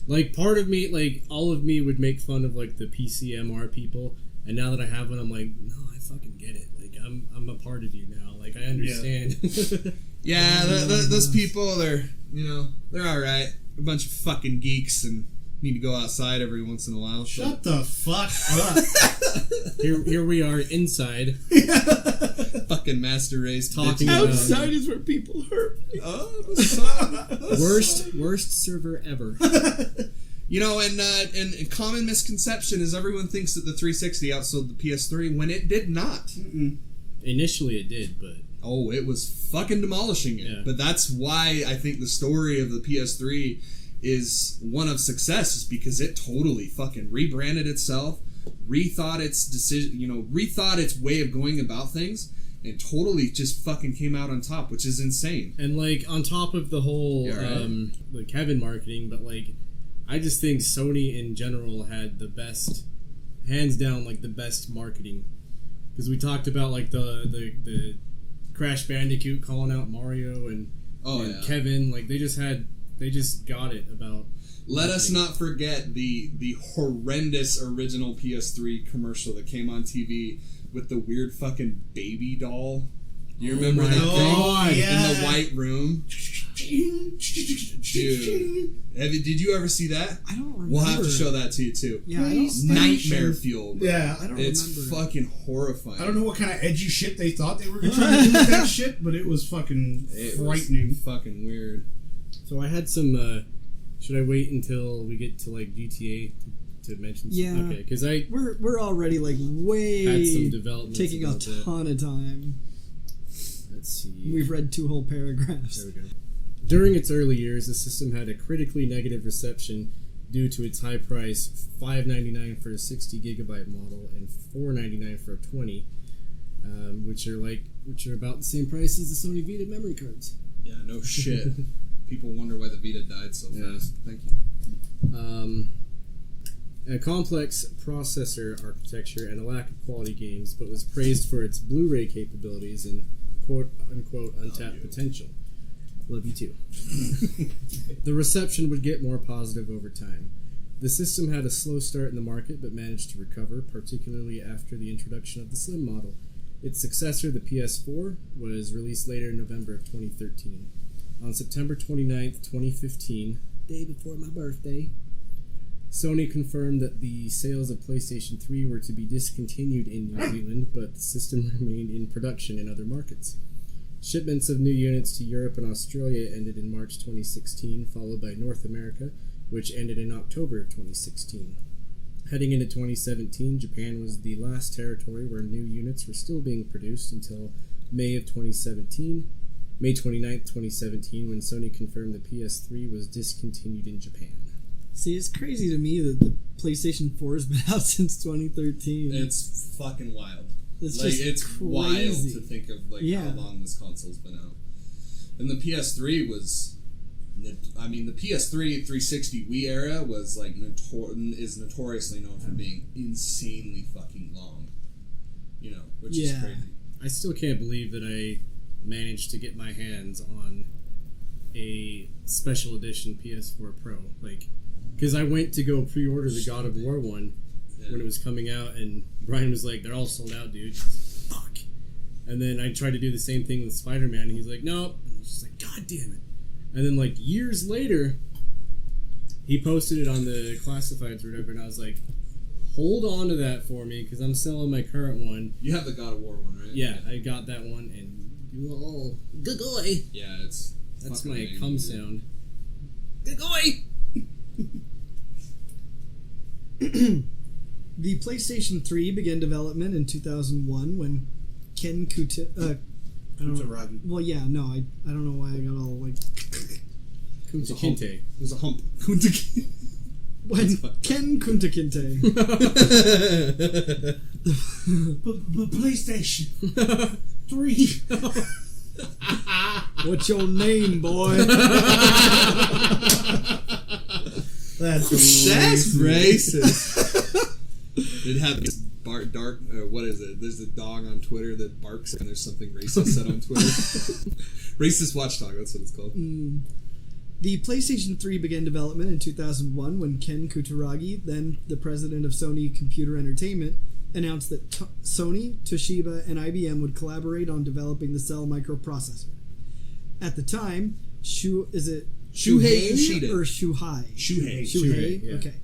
like part of me, like all of me, would make fun of like the PCMR people, and now that I have one, I'm like, no, I fucking get it. Like I'm a part of you now. Like I understand. Yeah, those people, they're all right. A bunch of fucking geeks and need to go outside every once in a while. Shut the fuck up. Here we are inside. Fucking Master Race Talking bitches. about- Outside is where people hurt me. Oh, the sun. Worst server ever. You know, and common misconception is everyone thinks that the 360 outsold the PS3 when it did not. Initially it did, but Oh, it was fucking demolishing it. Yeah. But that's why I think the story of the PS3 is one of success, is because it totally fucking rebranded itself, rethought its decision, rethought its way of going about things, and totally just fucking came out on top, which is insane. and like on top of the whole Yeah, right. like Kevin marketing, but like I just think Sony in general had the best, hands down, like the best marketing, because we talked about like the Crash Bandicoot calling out Mario and Kevin, like they just got it about. Let us not forget the horrendous original PS3 commercial that came on TV with the weird fucking baby doll. Do you remember my that God. thing Yeah. in the white room? Dude, did you ever see that? I don't remember. We'll have to show that to you too. Yeah, I don't. Nightmare fuel. Bro. Yeah. I don't It's remember. fucking horrifying. I don't know what kind of edgy shit they thought they were going to try to do with that shit, but it was fucking It was frightening. fucking weird. So I had some. Should I wait until we get to like GTA to mention? Yeah. Okay, because I We're already like way had some developments taking a about that. ton of time. Let's see. We've read 2 whole paragraphs. There we go. During its early years, the system had a critically negative reception due to its high price, $5.99 for a 60 gigabyte model and $4.99 for a 20, which are about the same price as the Sony Vita memory cards. Yeah, no shit. People wonder why the Vita died so Yeah. fast. Thank you. A complex processor architecture and a lack of quality games, but was praised for its Blu-ray capabilities and quote-unquote untapped potential. Love you too. The reception would get more positive over time. The system had a slow start in the market, but managed to recover, particularly after the introduction of the Slim model. Its successor, the PS4, was released later in November of 2013. On September 29th, 2015, day before my birthday, Sony confirmed that the sales of PlayStation 3 were to be discontinued in New Zealand, but the system remained in production in other markets. Shipments of new units to Europe and Australia ended in March 2016, followed by North America, which ended in October of 2016. Heading into 2017, Japan was the last territory where new units were still being produced until May of 2017, May 29th, 2017, when Sony confirmed the PS3 was discontinued in Japan. See, it's crazy to me that the PlayStation 4 has been out since 2013. It's fucking wild. It's Like, just it's crazy. wild to think of Yeah. how long this console's been out. And the PS3 was, I mean, the PS3 360 Wii era was like is notoriously known for being insanely fucking long. Which is Yeah. crazy. I still can't believe that I managed to get my hands on a special edition PS4 Pro. Like, because I went to go pre-order the God of War one when it was coming out, and Brian was like, "They're all sold out, dude." Fuck. And then I tried to do the same thing with Spider-Man, and he's like, "Nope." And I was just like, "God damn it!" And then like years later, he posted it on the classifieds or whatever, and I was like, "Hold on to that for me, because I'm selling my current one." You have the God of War one, right? Yeah, I got that one, and good boy. Yeah, it's That's fucking my amazing, cum dude. sound. Good boy. The PlayStation 3 began development in 2001 when Ken Kutaragi. Well, yeah, no, I don't know why I got all like a hump. Kinte. It was a hump. when Ken Kuntakinte. PlayStation 3. What's your name, boy? That's racist. It had this what is it? There's a dog on Twitter that barks and there's something racist said on Twitter. Racist watchdog, that's what it's called. The PlayStation 3 began development in 2001 when Ken Kutaragi, then the president of Sony Computer Entertainment, announced that Sony, Toshiba, and IBM would collaborate on developing the Cell microprocessor. At the time, Shuhei Yoshida. or Shuhei? Shuhei. yeah. Okay.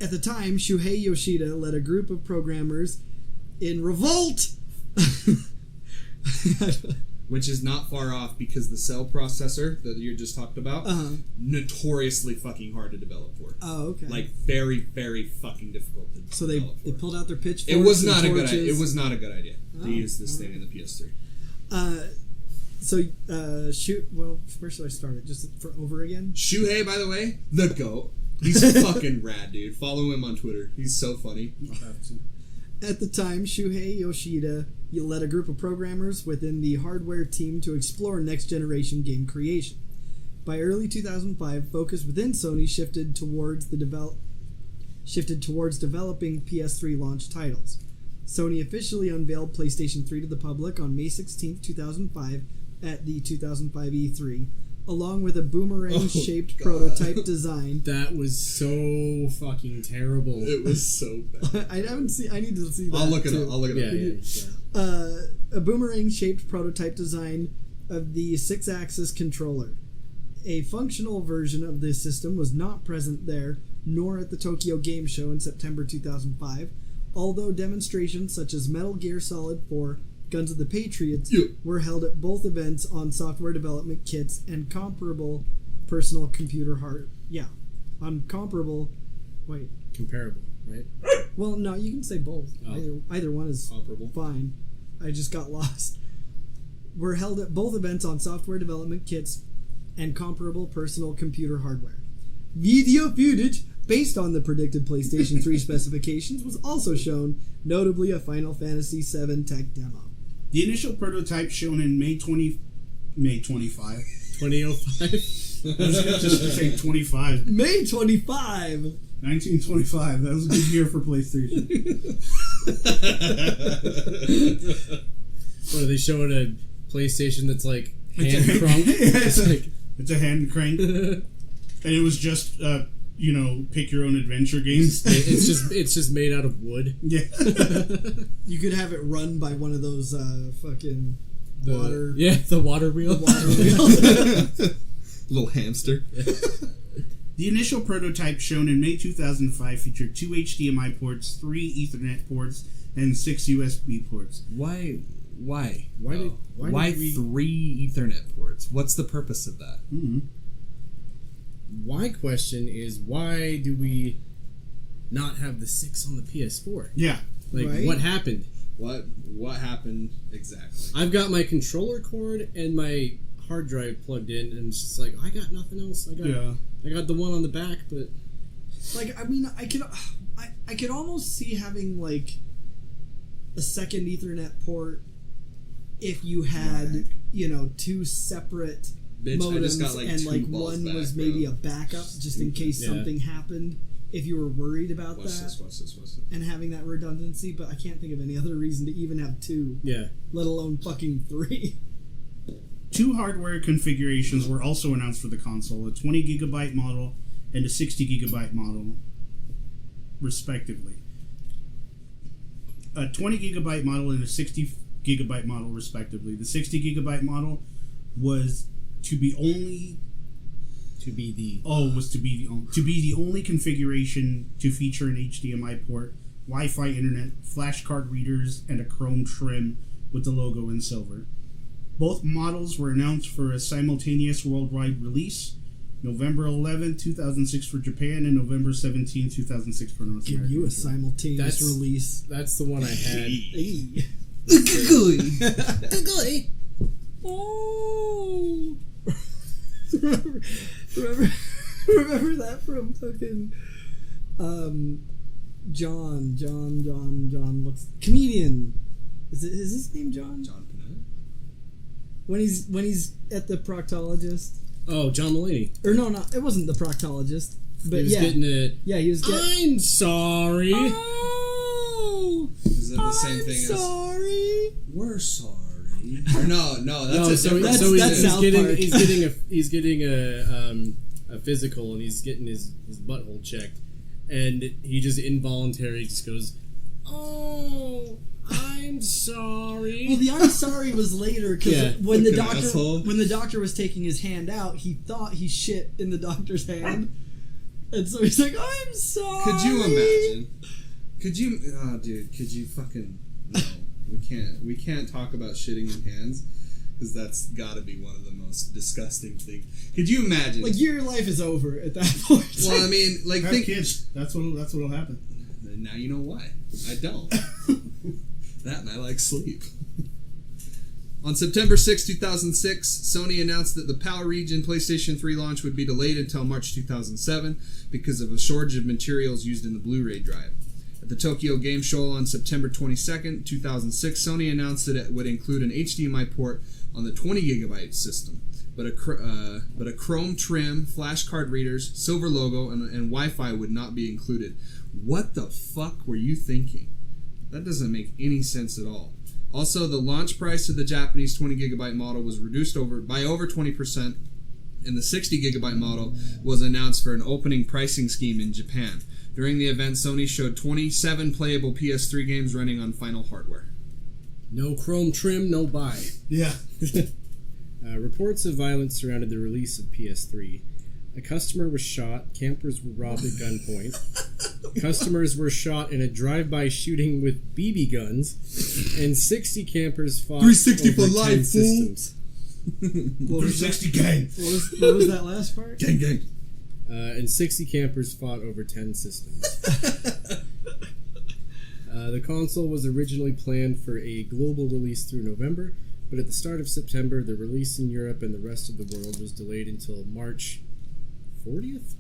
At the time, Shuhei Yoshida led a group of programmers in revolt Which is not far off because the cell processor that you just talked about, notoriously fucking hard to develop for. Oh, okay. Like very, very fucking difficult to so develop they for. pulled out their pitchforks. It was not and a good. torches. It was not a good idea to use this thing in the PS3. Where should I start it? Just for over again? Shuhei, by the way, the GOAT. He's fucking rad, dude. Follow him on Twitter. He's so funny. At the time, Shuhei Yoshida led a group of programmers within the hardware team to explore next-generation game creation. By early 2005, focus within Sony shifted towards developing PS3 launch titles. Sony officially unveiled PlayStation 3 to the public on May 16, 2005 at the 2005 E3, along with a boomerang-shaped prototype design. That was so fucking terrible. It was so bad. I haven't seen. I need to see that. I'll look it too. up. I'll look it up. Yeah. A boomerang-shaped prototype design of the 6-axis controller. A functional version of this system was not present there, nor at the Tokyo Game Show in September 2005, although demonstrations such as Metal Gear Solid 4, Guns of the Patriots were held at both events on software development kits and comparable personal computer hardware. Yeah, on comparable. Wait. Comparable, right? Well, no, you can say both. Oh. Either one is Comparable. fine. I just got lost. Were held at both events on software development kits and comparable personal computer hardware. Video footage based on the predicted PlayStation 3 specifications was also shown, notably a Final Fantasy VII tech demo. The initial prototype shown in May 25. 2005. I was just to say 25. May 25! 1925. That was a good year for PlayStation. What are they showing a PlayStation that's like hand crank? It's a hand crank. And it was just, pick your own adventure games. It's just made out of wood. Yeah. You could have it run by one of those fucking water... Yeah, the water wheel. water wheel. Little hamster. The initial prototype shown in May 2005 featured 2 HDMI ports, 3 Ethernet ports, and 6 USB ports. Why Why did we- 3 Ethernet ports? What's the purpose of that? Mm-hmm. My question is, why do we not have the 6 on the PS4? Yeah. Like, Right? what happened? What happened exactly? I've got my controller cord and my hard drive plugged in, and it's just like, I got nothing else. I got the one on the back, but Like, I mean, I could almost see having like a second Ethernet port if you had, 2 separate Bitch, I modems just got, like, and 2 like balls one back, was maybe bro. a backup just in case Yeah. something happened if you were worried about Watch that this. and having that redundancy, but I can't think of any other reason to even have 2, yeah. let alone fucking 3. 2 hardware configurations were also announced for the console, a 20 gigabyte model and a 60 gigabyte model, respectively. A 20 gigabyte model and a 60 gigabyte model, respectively. The 60 gigabyte model was to be the only configuration to feature an HDMI port, Wi-Fi internet, flash card readers, and a chrome trim with the logo in silver. Both models were announced for a simultaneous worldwide release, November 11, 2006 for Japan and November 17, 2006 for North Give America. you a simultaneous That's- release. That's the one I had. Hey. Oh. remember that from fucking John what's comedian? Is his name John? John Panetta? When he's at the proctologist. Oh, John Mulaney. Or no, it wasn't the proctologist. But He was yeah. getting it. Yeah, he was getting I'm sorry. Oh, Is it the same thing as sorry. we're sorry? Or no, that's a so different. that's South Park. he's getting a physical, and he's getting his butthole checked, and he just involuntarily just goes, "Oh, I'm sorry." Well, the I'm sorry was later because Yeah. when the Fucking asshole. doctor was taking his hand out, he thought he shit in the doctor's hand, and so he's like, "I'm sorry." Could you imagine? Could you fucking no? We can't talk about shitting in cans because that's got to be one of the most disgusting things. Could you imagine? Like, your life is over at that point. Well, I mean, like, Have think. kids. That's what'll happen. Now you know why. I don't. That and I like sleep. On September 6, 2006, Sony announced that the PAL region PlayStation 3 launch would be delayed until March 2007 because of a shortage of materials used in the Blu-ray drive. At the Tokyo Game Show on September 22, 2006, Sony announced that it would include an HDMI port on the 20GB system, but a chrome trim, flash card readers, silver logo, and Wi-Fi would not be included. What the fuck were you thinking? That doesn't make any sense at all. Also, the launch price of the Japanese 20GB model was reduced by over 20%, and the 60GB model was announced for an opening pricing scheme in Japan. During the event, Sony showed 27 playable PS3 games running on final hardware. No chrome trim, no buy. Yeah. Reports of violence surrounded the release of PS3. A customer was shot, campers were robbed at gunpoint, customers were shot in a drive-by shooting with BB guns, and 60 campers fought 360 over for 10 life, systems. What was 360 gang. what was that last part? Gang, gang. And 60 campers fought over 10 systems. The console was originally planned for a global release through November, but at the start of September, the release in Europe and the rest of the world was delayed until March 40th?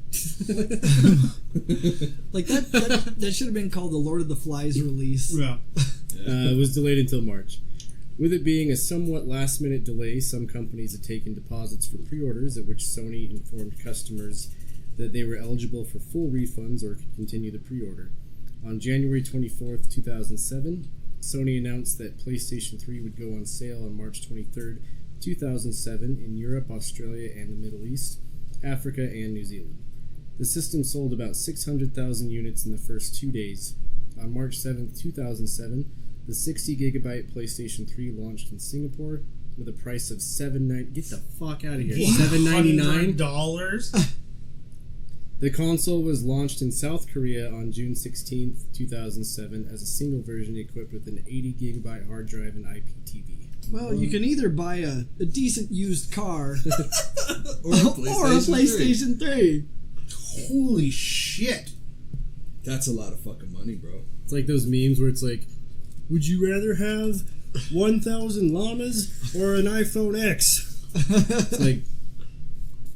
Like, that should have been called the Lord of the Flies release. Yeah. It was delayed until March. With it being a somewhat last-minute delay, some companies had taken deposits for pre-orders, at which Sony informed customers that they were eligible for full refunds or could continue the pre-order. On January 24th, 2007, Sony announced that PlayStation 3 would go on sale on March 23rd, 2007 in Europe, Australia, and the Middle East, Africa, and New Zealand. The system sold about 600,000 units in the first 2 days. On March 7th, 2007, the 60GB PlayStation 3 launched in Singapore with a price of $7.99. Get the fuck out of here! $7.99. $100. The console was launched in South Korea on June 16th, 2007 as a single version equipped with an 80GB hard drive and IPTV. Well, you can either buy a decent used car Or or a PlayStation 3. Holy shit. That's a lot of fucking money, bro. It's like those memes where it's like, would you rather have 1,000 llamas or an iPhone X? It's like,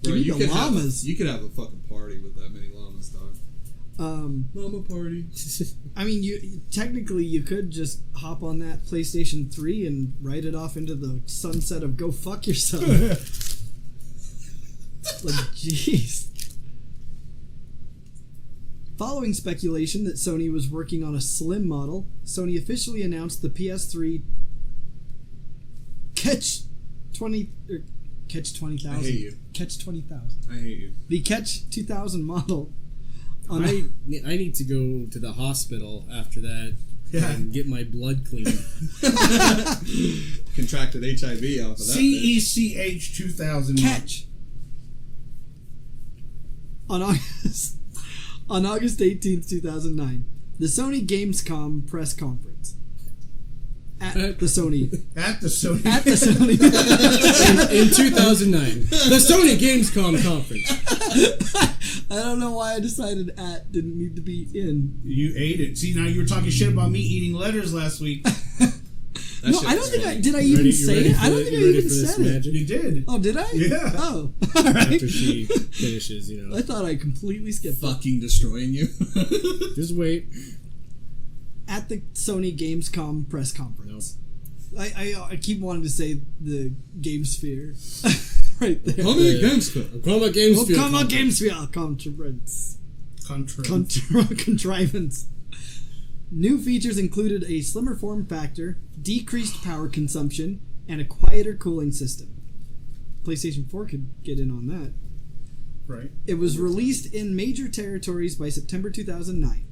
Give me the could llamas. You could have a fucking party with that many llamas, dog. Llama party. I mean, you could just hop on that PlayStation 3 and write it off into the sunset of go fuck yourself. Like, jeez. Following speculation that Sony was working on a slim model, Sony officially announced the PS3 Catch 20,000. I hate you. Catch 20,000. I hate you. The Catch 2000 model. I need to go to the hospital after that and get my blood cleaned. Contracted HIV off of that. CECH 2000. Catch. On August 18th, 2009, the Sony Gamescom press conference. At the Sony. At the Sony. in 2009. The Sony Gamescom conference. I don't know why I decided at didn't need to be in. You ate it. See, now you were talking shit about me eating letters last week. No, I don't think I... Did I even say it? I don't think I even said it. You did. Oh, did I? Yeah. Oh, all right. After she finishes, you know. I thought I completely skipped it. Fucking destroying you. Just wait. At the Sony Gamescom press conference. I keep wanting to say the GameSphere. Right there. Come here, Gamescom. Come on, Gamesphere. Come on, GameSphere contrivance. New features included a slimmer form factor, decreased power consumption, and a quieter cooling system. PlayStation 4 could get in on that. Right. It was released in major territories by September 2009.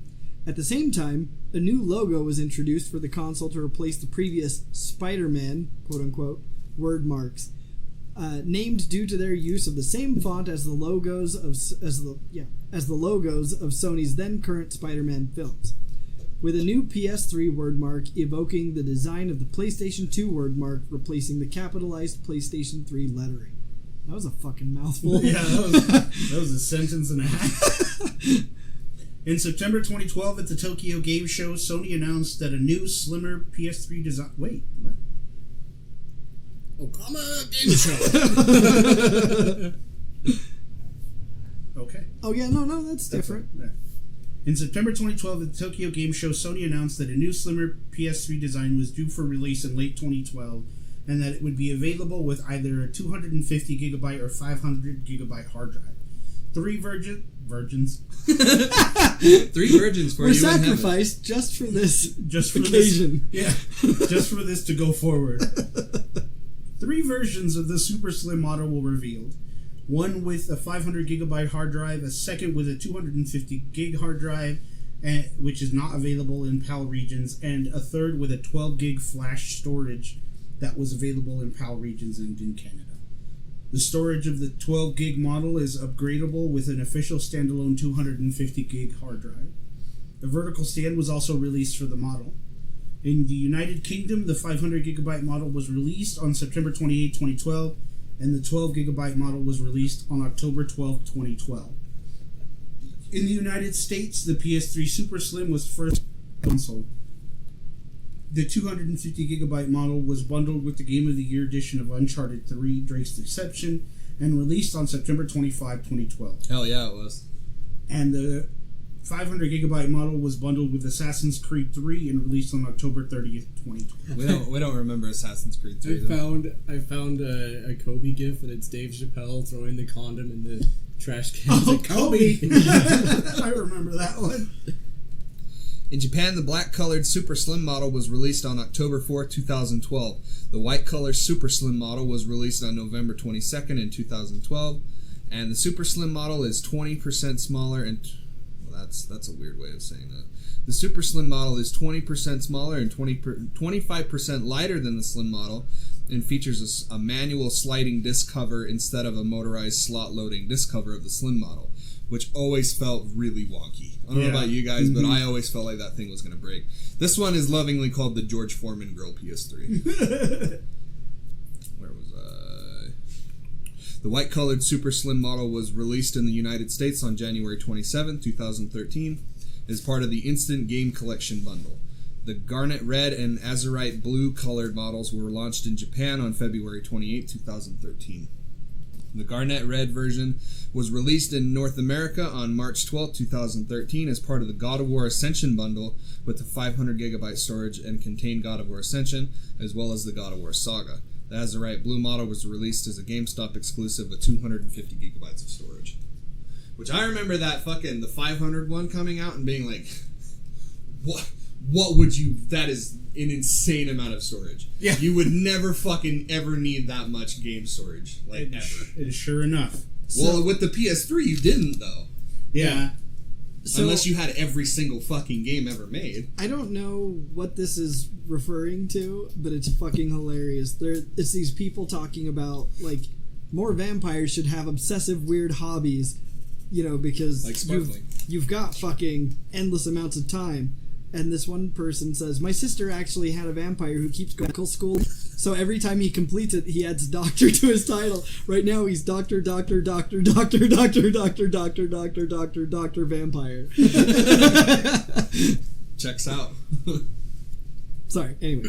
At the same time, a new logo was introduced for the console to replace the previous Spider-Man, quote-unquote, word marks, named due to their use of the same font as the logos of Sony's then current Spider-Man films. with a new PS3 wordmark evoking the design of the PlayStation 2 wordmark, replacing the capitalized PlayStation 3 lettering. That was a fucking mouthful. Yeah, that was a sentence and a half. In September 2012, at the Tokyo Game Show, Sony announced that a new, slimmer PS3 design... Wait, what? Okama Game Show. Okay. Oh, yeah, no, that's different. Yeah. In September 2012, at the Tokyo Game Show, Sony announced that a new, slimmer PS3 design was due for release in late 2012, and that it would be available with either a 250GB or 500GB hard drive. Three virgins. 3 virgins for We're you in heaven. sacrificed just for this Just for occasion. This, yeah, just for this to go forward. 3 versions of the Super Slim model were revealed. One with a 500GB hard drive, a second with a 250GB hard drive, which is not available in PAL regions, and a third with a 12GB flash storage that was available in PAL regions and in Canada. The storage of the 12GB model is upgradable with an official standalone 250GB hard drive. The vertical stand was also released for the model. In the United Kingdom, the 500GB model was released on September 28, 2012, and the 12GB model was released on October 12, 2012. In the United States, the PS3 Super Slim was first console. The 250GB model was bundled with the Game of the Year edition of Uncharted 3: Drake's Deception and released on September 25, 2012. Hell yeah, it was. And the 500GB model was bundled with Assassin's Creed 3 and released on October 30th, 2012. We don't remember Assassin's Creed 3. I found a Kobe gif, and it's Dave Chappelle throwing the condom in the trash can. It's Oh, like, Kobe! I remember that one. In Japan, the black-colored Super Slim model was released on October 4, 2012. The white-colored Super Slim model was released on November 22nd in 2012. And the Super Slim model is 20% smaller and... Well, that's a weird way of saying that. The Super Slim model is 20% smaller and 25% lighter than the Slim model and features a manual sliding disc cover instead of a motorized slot-loading disc cover of the Slim model, which always felt really wonky. I don't know about you guys, but I always felt like that thing was going to break. This one is lovingly called the George Foreman Grill PS3. Where was I? The white-colored Super Slim model was released in the United States on January 27, 2013, as part of the Instant Game Collection bundle. The Garnet Red and Azurite Blue colored models were launched in Japan on February 28, 2013. The Garnet Red version was released in North America on March 12, 2013 as part of the God of War Ascension bundle with the 500GB storage and contained God of War Ascension as well as the God of War Saga. The Azurite Blue model was released as a GameStop exclusive with 250GB of storage. Which I remember that fucking the 500 one coming out and being like, what would you, that is an insane amount of storage. Yeah. You would never fucking ever need that much game storage. Like, ever. It is sure enough. Well, with the PS3, you didn't, though. Yeah. So, Unless you had every single fucking game ever made. I don't know what this is referring to, but it's fucking hilarious. It's these people talking about, like, more vampires should have obsessive weird hobbies, you know, because Like sparkling. you've got fucking endless amounts of time. And this one person says, my sister actually had a vampire who keeps going to school. So every time he completes it, he adds doctor to his title. Right now, he's doctor vampire. Checks out. Sorry, anyway.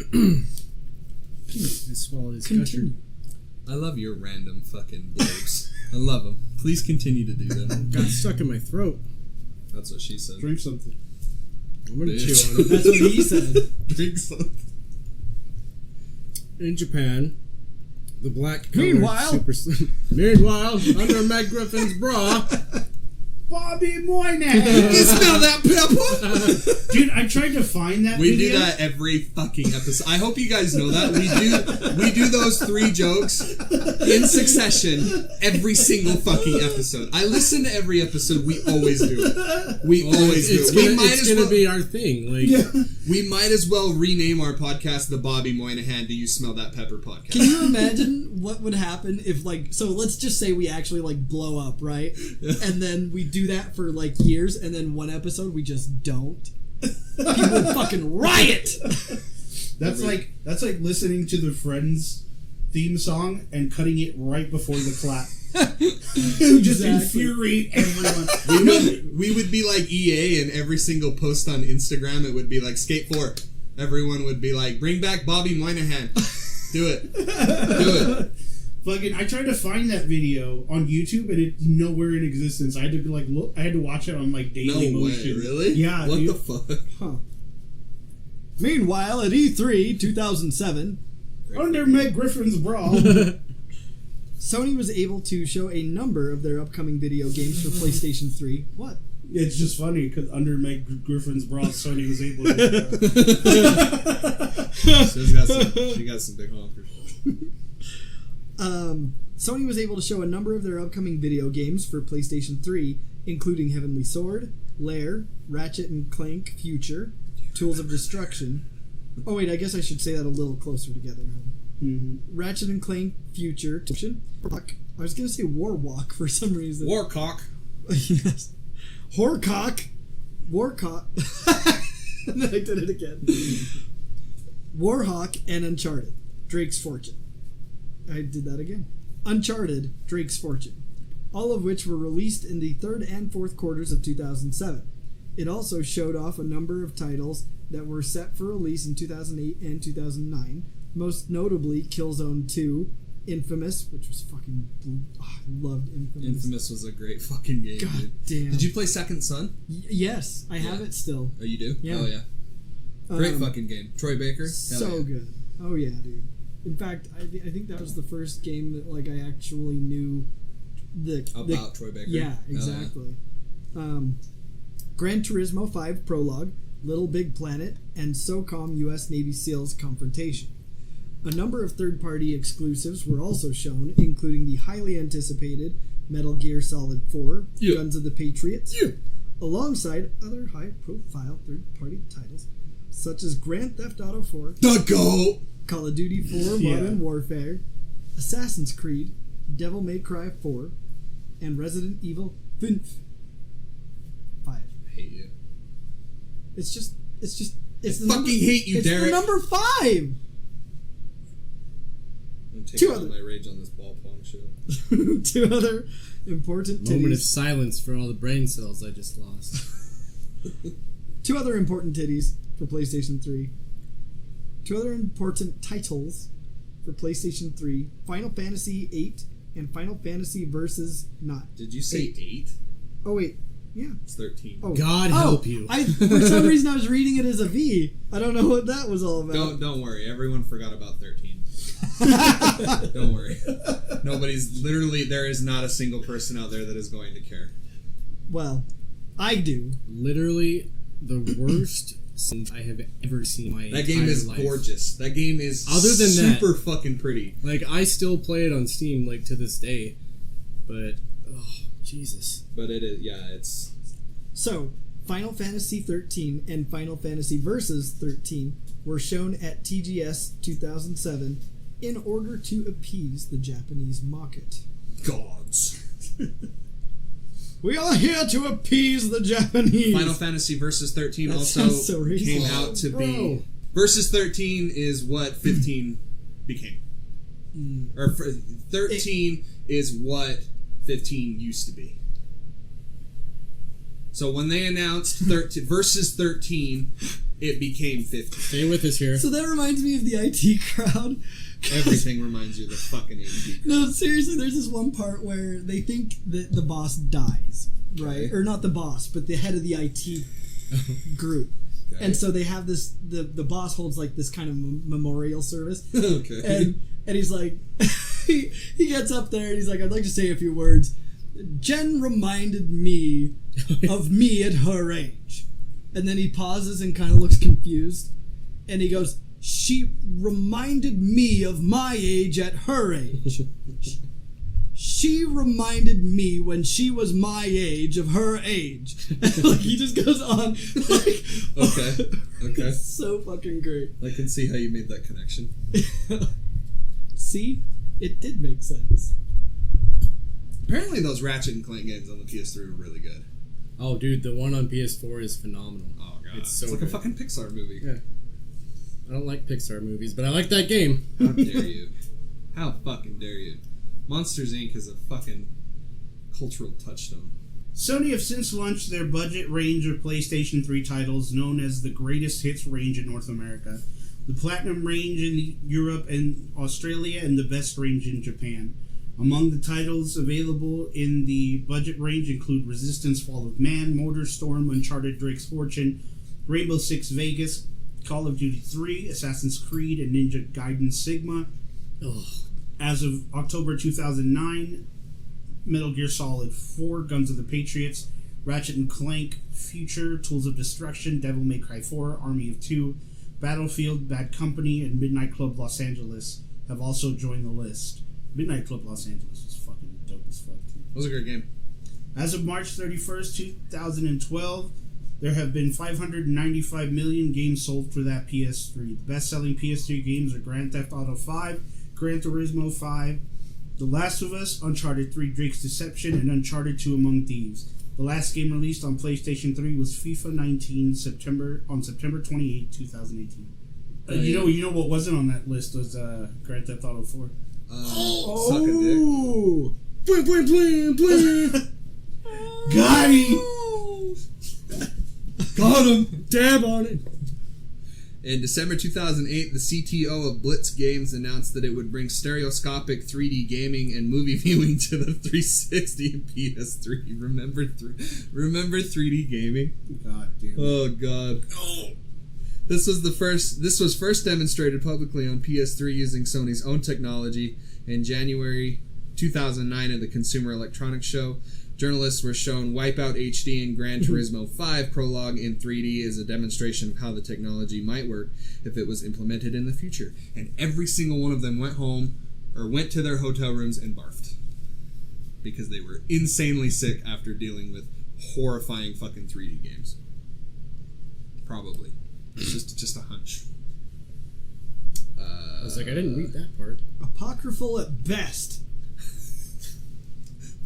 I swallowed his Continue. I love your random fucking blurbs. I love them. Please continue to do them. got stuck in my throat. That's what she said. Drink something. I'm gonna Bitch. chew on it. That's what he said. Drink something. In Japan, the black Meanwhile- Super Slim. Meanwhile, under Meg Griffin's bra. Bobby Moynihan! You smell that pepper? Dude, I tried to find that We video. do that every fucking episode. I hope you guys know that. We do those 3 jokes in succession every single fucking episode. I listen to every episode. We always do it. We always do It's it. We gonna, might it's as gonna well be our thing. Like, we might as well rename our podcast the Bobby Moynihan Do You Smell That Pepper podcast. Can you imagine what would happen if, like, so let's just say we actually, like, blow up, right? And then we do that for, like, years, and then one episode we just don't. People would fucking riot. That's like listening to the Friends theme song and cutting it right before the clap. It would just infuriate everyone. We would be like EA, and every single post on Instagram, it would be like Skate 4. Everyone would be like, bring back Bobby Moynihan. Do it. Do it. Fucking, I tried to find that video on YouTube and it's nowhere in existence. I had to like look. I had to watch it on like Daily No way, Motion. really? Yeah. What dude. the fuck? Huh. Meanwhile, at E3 2007, Under Meg Griffin's bra. Sony was able to show a number of their upcoming video games for PlayStation 3. What? It's just funny because under Meg Griffin's bra, Sony was able to. She got some big honkers. Sony was able to show a number of their upcoming video games for PlayStation 3, including Heavenly Sword, Lair, Ratchet and Clank Future, Tools of Destruction. Oh wait, I guess I should say that a little closer together. Mm-hmm. Ratchet and Clank Future. I was gonna say Warwalk for some reason. Warcock. Yes. Horcock. Warcock. And then I did it again. Warhawk and Uncharted. Drake's Fortune. I did that again. Uncharted, Drake's Fortune. All of which were released in the third and fourth quarters of 2007. It also showed off a number of titles that were set for release in 2008 and 2009. Most notably, Killzone 2, Infamous, which was fucking... Oh, I loved Infamous. Infamous was a great fucking game, God dude. damn. Did you play Second Son? Yes, I have it still. Oh, you do? Yeah. Oh, yeah. Great Um, fucking game. Troy Baker? Hell So yeah. good. Oh yeah, dude. In fact, I think that was the first game that like I actually knew About Troy Baker? Yeah, Hell exactly. Gran Turismo 5 Prologue, Little Big Planet, and SOCOM U.S. Navy SEALs Confrontation. A number of third-party exclusives were also shown, including the highly anticipated Metal Gear Solid 4, Yeah. Guns of the Patriots, Yeah. alongside other high-profile third-party titles, such as Grand Theft Auto 4, The GOAT! Call of Duty 4 Yeah. Modern Warfare, Assassin's Creed, Devil May Cry 4, and Resident Evil 5. I hate you. It's I the fucking number, hate you, it's Derek. the number 5. I'm Two taking all other- my rage on this ball pong shit. 2 other important Moment of titties. silence for all the brain cells I just lost. 2 other important titties for PlayStation 3. 2 other important titles for PlayStation 3: Final Fantasy VIII and Final Fantasy Versus Not. Did you say 8? Oh wait, yeah. It's 13. Oh, God help you. For some reason, I was reading it as a V. I don't know what that was all about. Don't worry. Everyone forgot about 13. Don't worry. There is not a single person out there that is going to care. Well, I do. Literally the worst since I have ever seen in my That game entire is life. gorgeous. That game is Other than that- super fucking pretty. Like, I still play it on Steam, like, to this day. But, oh, Jesus. But it is, yeah, it's... So, Final Fantasy 13 and Final Fantasy Versus 13 were shown at TGS 2007 in order to appease the Japanese market. gods. We are here to appease the Japanese. Final Fantasy Versus 13 That also sounds so came racist. out to Bro. be... Versus 13 is what 15 became. Or 13 is what 15 used to be. So when they announced Versus 13, it became 15. Stay with us here. So that reminds me of the IT crowd. Everything reminds you of the fucking AD. No, seriously, there's this one part where they think that the boss dies, right? Okay. Or not the boss, but the head of the IT group. Okay. And so they have this, the boss holds like this kind of memorial service. Okay. And he's like, he gets up there and he's like, I'd like to say a few words. Jen reminded me of me at her age. And then he pauses and kind of looks confused. And he goes, she reminded me of my age at her age. She reminded me when she was my age of her age. Like, he just goes on. Like, Okay. It's so fucking great. I can see how you made that connection. See? It did make sense. Apparently those Ratchet and Clank games on the PS3 were really good. Oh, dude, the one on PS4 is phenomenal. Oh god, It's so like good. a fucking Pixar movie. Yeah. I don't like Pixar movies, but I like that game. How dare you? How fucking dare you? Monsters Inc. is a fucking cultural touchstone. Sony have since launched their budget range of PlayStation 3 titles known as the Greatest Hits range in North America, the Platinum range in Europe and Australia, and the Best range in Japan. Among the titles available in the budget range include Resistance: Fall of Man, MotorStorm, Uncharted: Drake's Fortune, Rainbow Six Vegas, Call of Duty 3, Assassin's Creed, and Ninja Gaiden Sigma. Ugh. As of October 2009, Metal Gear Solid 4, Guns of the Patriots, Ratchet & Clank, Future, Tools of Destruction, Devil May Cry 4, Army of Two, Battlefield, Bad Company, and Midnight Club Los Angeles have also joined the list. Midnight Club Los Angeles was fucking dope as fuck. It was a great game. As of March 31st, 2012, there have been 595 million games sold for that PS3. The best-selling PS3 games are Grand Theft Auto 5, Gran Turismo 5, The Last of Us, Uncharted 3 Drake's Deception, and Uncharted 2 Among Thieves. The last game released on PlayStation 3 was FIFA 19 on September 28, 2018. You know what wasn't on that list was Grand Theft Auto 4. Suck a dick. Bling, bling, bling, bling. Got him! Got him! Dab on it. In December 2008, the CTO of Blitz Games announced that it would bring stereoscopic 3D gaming and movie viewing to the 360 and PS3. Remember 3D gaming? God damn it. Oh god. Oh. This was first demonstrated publicly on PS3 using Sony's own technology in January 2009 at the Consumer Electronics Show. Journalists were shown Wipeout HD and Gran Turismo 5 Prologue in 3D as a demonstration of how the technology might work if it was implemented in the future. And every single one of them went to their hotel rooms and barfed. Because they were insanely sick after dealing with horrifying fucking 3D games. Probably. It's just a hunch. I was like, I didn't read that part. Apocryphal at best.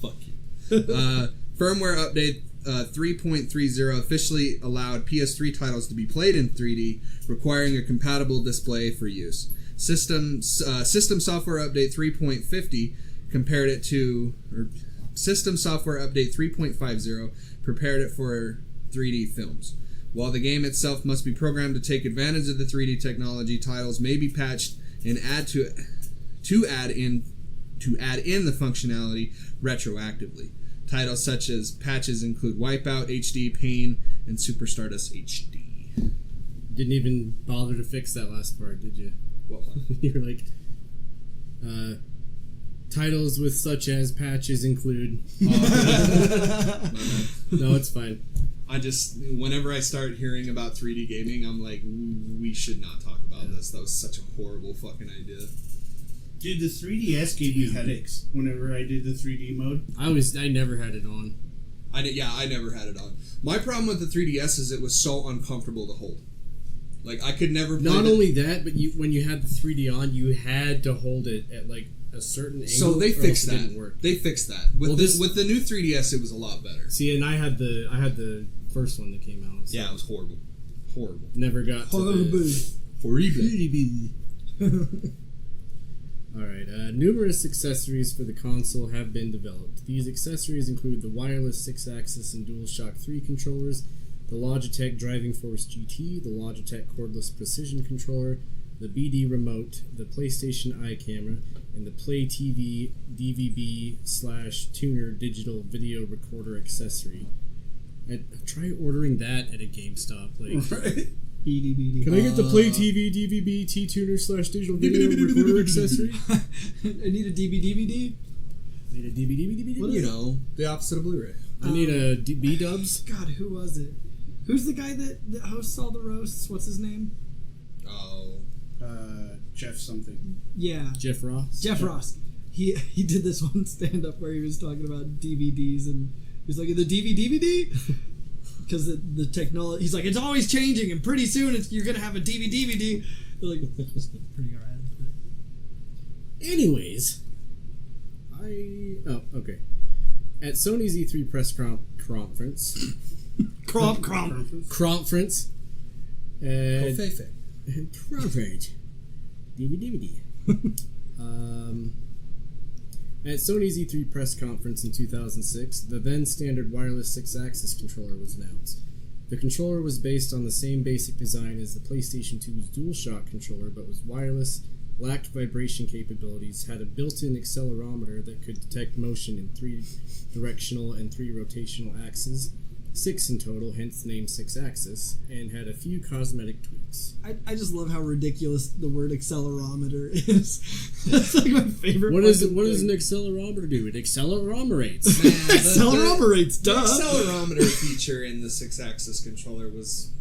Fuck you. Firmware update 3.30 officially allowed PS3 titles to be played in 3D, requiring a compatible display for use. System software update 3.50 compared it to, or System software update 3.50 prepared it for 3D films. While the game itself must be programmed to take advantage of the 3D technology, titles may be patched and add in the functionality retroactively. Titles such as patches include Wipeout HD, Pain, and Super Stardust HD. Didn't even bother to fix that last part, did you? What one? You're like, titles with such as patches include. No. No, it's fine. Whenever I start hearing about 3D gaming, I'm like, we should not talk about this. That was such a horrible fucking idea. Dude, the 3DS gave me headaches whenever I did the 3D mode. I never had it on. I never had it on. My problem with the 3DS is it was so uncomfortable to hold. Like, I could never play Not only that, but when you had the 3D on, you had to hold it at like a certain angle. So they fixed or else it that. didn't work. They fixed that. With the new 3DS, it was a lot better. See, and I had the first one that came out. So Yeah, it was horrible. Horrible. never got to the Horrible. Alright, numerous accessories for the console have been developed. These accessories include the wireless 6-axis and DualShock 3 controllers, the Logitech Driving Force GT, the Logitech Cordless Precision Controller, the BD Remote, the PlayStation Eye Camera, and the Play TV DVB/tuner digital video recorder accessory. Try ordering that at a GameStop. Like, Right? BD. can I get the Play TV DVB T-tuner/digital video recorder accessory? I need a DVD. Need a DVD. What You is it? know, the opposite of Blu-ray. I need a B-dubs. God, who was it? Who's the guy that hosts all the roasts? What's his name? Oh. Jeff something. Yeah, Jeff Ross. Jeff Ross. He did this one stand-up where he was talking about DVDs and he was like, the DVD? Because the technology, he's like, it's always changing and pretty soon you're going to have a DVD. They're like, it's pretty alright. Anyways, okay. At Sony's E3 press conference, conference, Feifei. DVD. At Sony's E3 press conference in 2006, the then standard wireless 6-axis controller was announced. The controller was based on the same basic design as the PlayStation 2's DualShock controller, but was wireless, lacked vibration capabilities, had a built-in accelerometer that could detect motion in 3 directional and 3 rotational axes, 6 in total, hence the name 6-axis, and had a few cosmetic tweaks. I just love how ridiculous the word accelerometer is. That's like my favorite. What does an accelerometer do? It acceleromerates. Man, Acceleromerates, the duh. accelerometer feature in the 6-axis controller was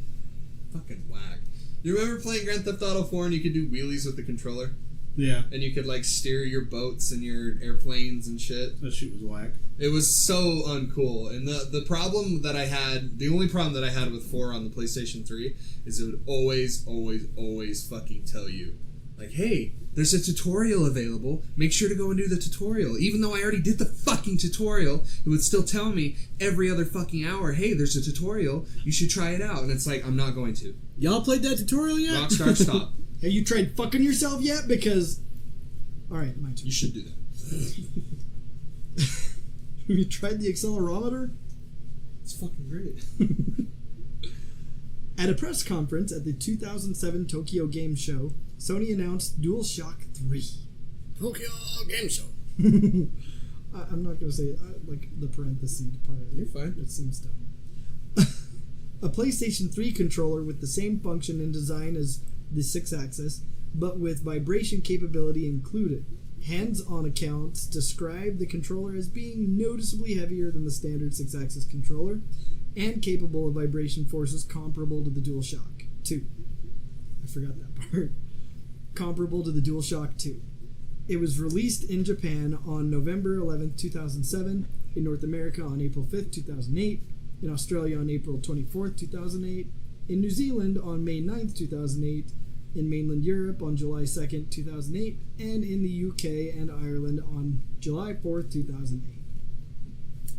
fucking whack. You remember playing Grand Theft Auto 4 and you could do wheelies with the controller? Yeah. And you could like steer your boats and your airplanes and shit. That shit was whack. It was so uncool. And the problem that I had, the only problem that I had with 4 on the PlayStation 3 is it would always fucking tell you, like, hey, there's a tutorial available. Make sure to go and do the tutorial. Even though I already did the fucking tutorial, it would still tell me every other fucking hour, hey, there's a tutorial. You should try it out. And it's like, I'm not going to. Y'all played that tutorial yet? Rockstar, stop. Have you tried fucking yourself yet? Because, all right, my turn. You should do that. Have you tried the accelerometer? It's fucking great. At a press conference at the 2007 Tokyo Game Show, Sony announced DualShock 3. Tokyo Game Show. I'm not going to say it, like the parenthesis part of it. You're fine. It seems dumb. A PlayStation 3 controller with the same function and design as the 6-axis, but with vibration capability included. Hands-on accounts describe the controller as being noticeably heavier than the standard 6-axis controller and capable of vibration forces comparable to the DualShock 2. I forgot that part. Comparable to the DualShock 2. It was released in Japan on November 11, 2007, in North America on April 5, 2008, in Australia on April 24, 2008, in New Zealand on May 9, 2008, in mainland Europe on July 2, 2008, and in the UK and Ireland on July 4, 2008.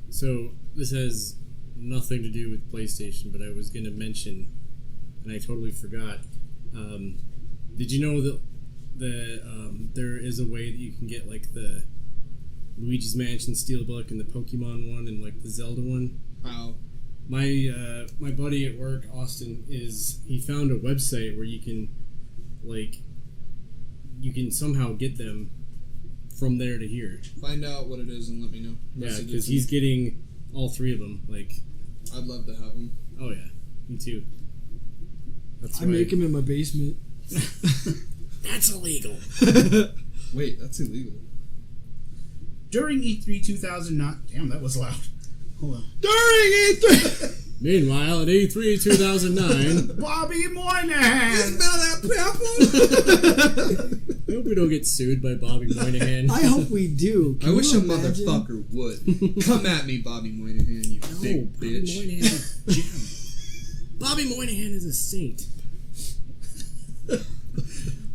So, this has nothing to do with PlayStation, but I was going to mention, and I totally forgot. Did you know that there is a way that you can get like the Luigi's Mansion Steelbook and the Pokemon one and like the Zelda one? Wow. My buddy at work, Austin, he found a website where you can somehow get them from there to here. Find out what it is and let me know. Yeah, because he's getting all 3 of them. Like, I'd love to have them. oh yeah, me too. That's I make them in my basement. That's illegal. Wait, that's illegal. During E3 2009... Damn, that was loud. Hold on. During E3! Meanwhile, at E3 2009, Bobby Moynihan! Smell that pepper? I hope we don't get sued by Bobby Moynihan. I hope we do. I Can wish you a imagine? motherfucker would. Come at me, Bobby Moynihan, you big Bobby bitch. Moynihan is a gem. Bobby Moynihan is a saint.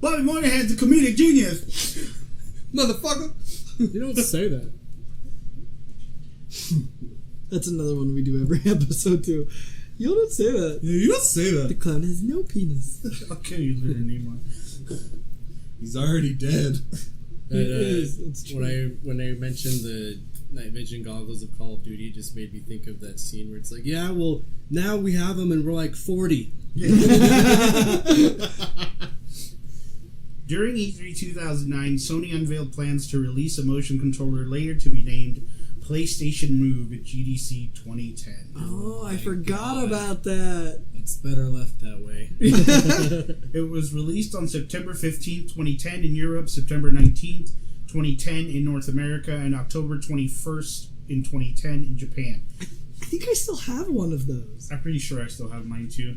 Bobby Moynihan's a comedic genius! Motherfucker! You don't say that. That's another one we do every episode too. You don't say that. Yeah, you don't say The that. clown has no penis. I'll kill you, little Nemo. He's already dead. It's true. When I mentioned the night vision goggles of Call of Duty, it just made me think of that scene where it's like, yeah, well, now we have them and we're like 40. During E3 2009, Sony unveiled plans to release a motion controller later to be named PlayStation Move at GDC 2010. Oh, I forgot about that. It's better left that way. It was released on September 15th, 2010 in Europe, September 19th, 2010 in North America, and October 21st in 2010 in Japan. I think I still have one of those. I'm pretty sure I still have mine too.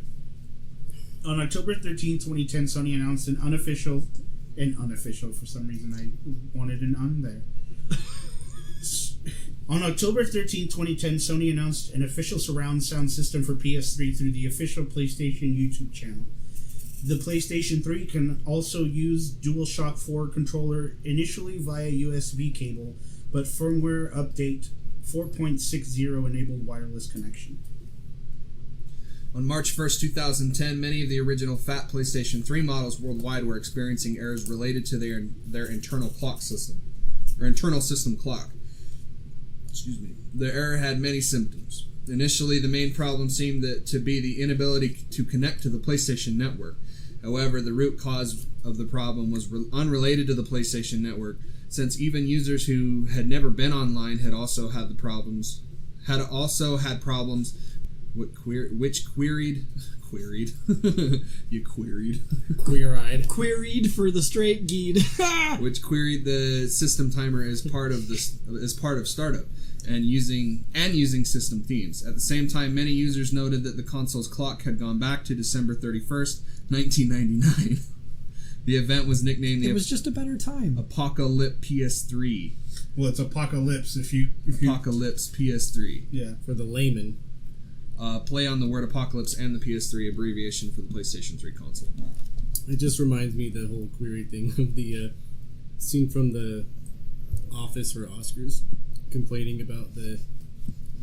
On October 13th, 2010, Sony announced an unofficial, for some reason I wanted an un there. On October 13, 2010, Sony announced an official surround sound system for PS3 through the official PlayStation YouTube channel. The PlayStation 3 can also use DualShock 4 controller initially via USB cable, but firmware update 4.60 enabled wireless connection. On March 1st, 2010, many of the original fat PlayStation 3 models worldwide were experiencing errors related to their internal clock system, or internal system clock. Excuse me. The error had many symptoms. Initially, the main problem seemed to be the inability to connect to the PlayStation Network. However, the root cause of the problem was unrelated to the PlayStation Network, since even users who had never been online had also had problems which queried you queried Queer-eyed. Queried for the straight geed. which queried the system timer as part of startup and using system themes. At the same time, many users noted that the console's clock had gone back to December 31st, 1999. The event was nicknamed It was just a better time. Apocalypse PS3. Well, it's Apocalypse if you Apocalypse PS3. yeah. For the layman. Play on the word Apocalypse and the PS3 abbreviation for the PlayStation 3 console. It just reminds me of the whole query thing of the scene from The Office or Oscars complaining about the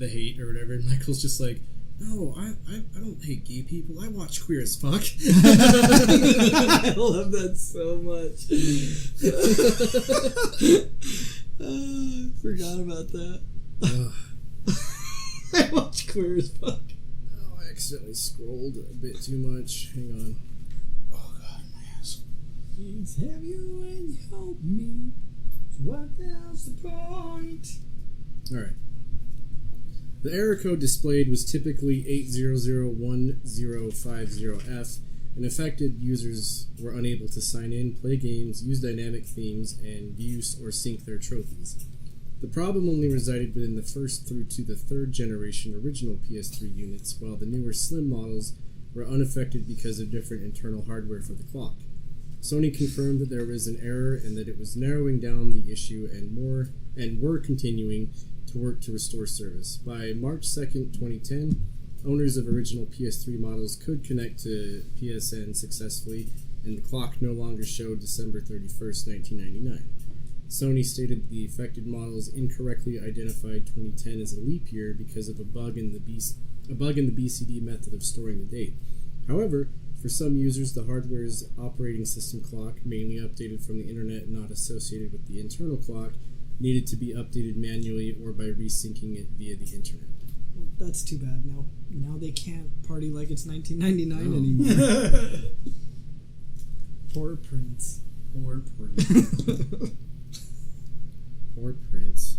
hate or whatever, and Michael's just like, no, I don't hate gay people. I watch Queer as Fuck. I love that so much. Forgot about that. I watch Queer as Fuck. Oh, I accidentally scrolled a bit too much. Hang on. Oh god, my ass. Please have you and help me. What else the point? Alright. The error code displayed was typically 8001050F, and affected users were unable to sign in, play games, use dynamic themes, and view or sync their trophies. The problem only resided within the first through to the third generation original PS3 units, while the newer Slim models were unaffected because of different internal hardware for the clock. Sony confirmed that there was an error and that it was narrowing down the issue and were continuing to work to restore service. By March 2nd, 2010, owners of original PS3 models could connect to PSN successfully, and the clock no longer showed December 31st, 1999. Sony stated the affected models incorrectly identified 2010 as a leap year because of a bug in the BCD method of storing the date. However, for some users, the hardware's operating system clock, mainly updated from the internet and not associated with the internal clock, needed to be updated manually or by resyncing it via the internet. Well, that's too bad. Now they can't party like it's 1999 anymore. Poor Prince. Poor Prince. Poor Prince.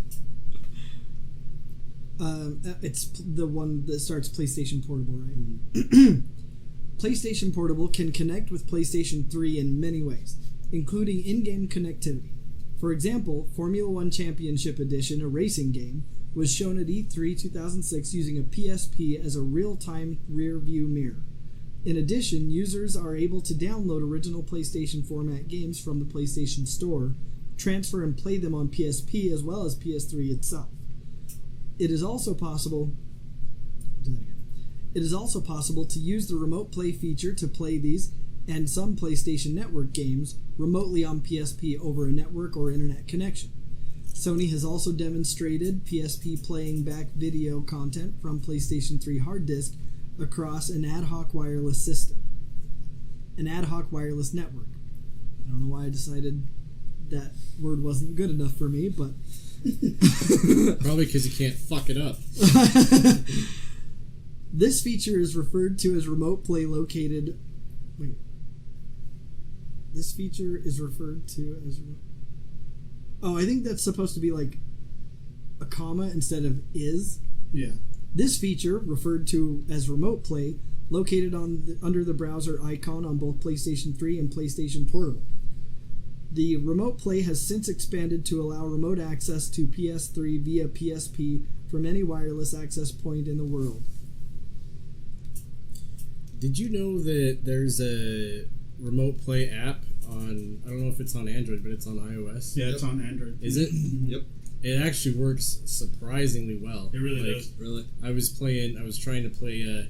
It's the one that starts PlayStation Portable, right? PlayStation Portable can connect with PlayStation 3 in many ways, including in-game connectivity. For example, Formula 1 Championship Edition, a racing game, was shown at E3 2006 using a PSP as a real-time rear-view mirror. In addition, users are able to download original PlayStation format games from the PlayStation Store, transfer and play them on PSP as well as PS3 itself. It is also possible to use the Remote Play feature to play these and some PlayStation Network games remotely on PSP over a network or internet connection. Sony has also demonstrated PSP playing back video content from PlayStation 3 hard disk across an ad hoc wireless system. An ad hoc wireless network. I don't know why I decided that word wasn't good enough for me, but... Probably because you can't fuck it up. This feature is referred to as Remote Play located... Wait. This feature is referred to as... Oh, I think that's supposed to be like a comma instead of is. Yeah. This feature, referred to as Remote Play, located under the browser icon on both PlayStation 3 and PlayStation Portable. The Remote Play has since expanded to allow remote access to PS3 via PSP from any wireless access point in the world. Did you know that there's a Remote Play app on, I don't know if it's on Android, but it's on iOS? Yeah, it's on Android. Is it? Yep. It actually works surprisingly well. It really does. Really? I was trying to play, the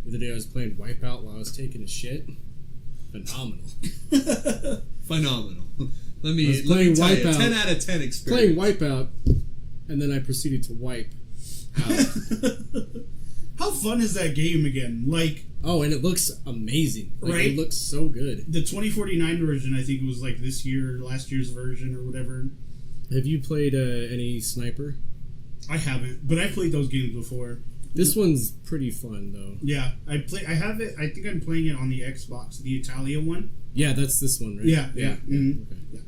other day I was playing Wipeout while I was taking a shit. Phenomenal. Phenomenal. Let I me was playing tell you, Wipeout. 10 out of 10 experience. Playing Wipeout, and then I proceeded to wipe out. How fun is that game again? Like, Oh, and it looks amazing. Like, Right? It looks so good. the 2049 version, I think it was like this year, last year's version or whatever. Have you played any Sniper? I haven't, but I played those games before. This one's pretty fun, though. Yeah, I have it. I think I'm playing it on the Xbox, the Italia one. Yeah, that's this one, right? Yeah, yeah. Mhm. Okay.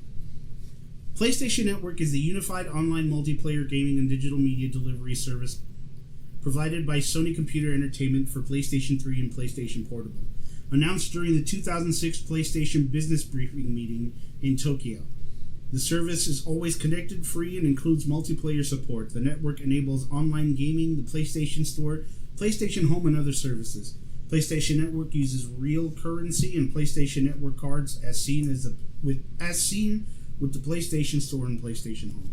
PlayStation Network is the unified online multiplayer gaming and digital media delivery service provided by Sony Computer Entertainment for PlayStation 3 and PlayStation Portable. Announced during the 2006 PlayStation Business Briefing meeting in Tokyo. The service is always connected, free, and includes multiplayer support. The network enables online gaming, the PlayStation Store, PlayStation Home, and other services. PlayStation Network uses real currency and PlayStation Network cards as seen with the PlayStation Store and PlayStation Home.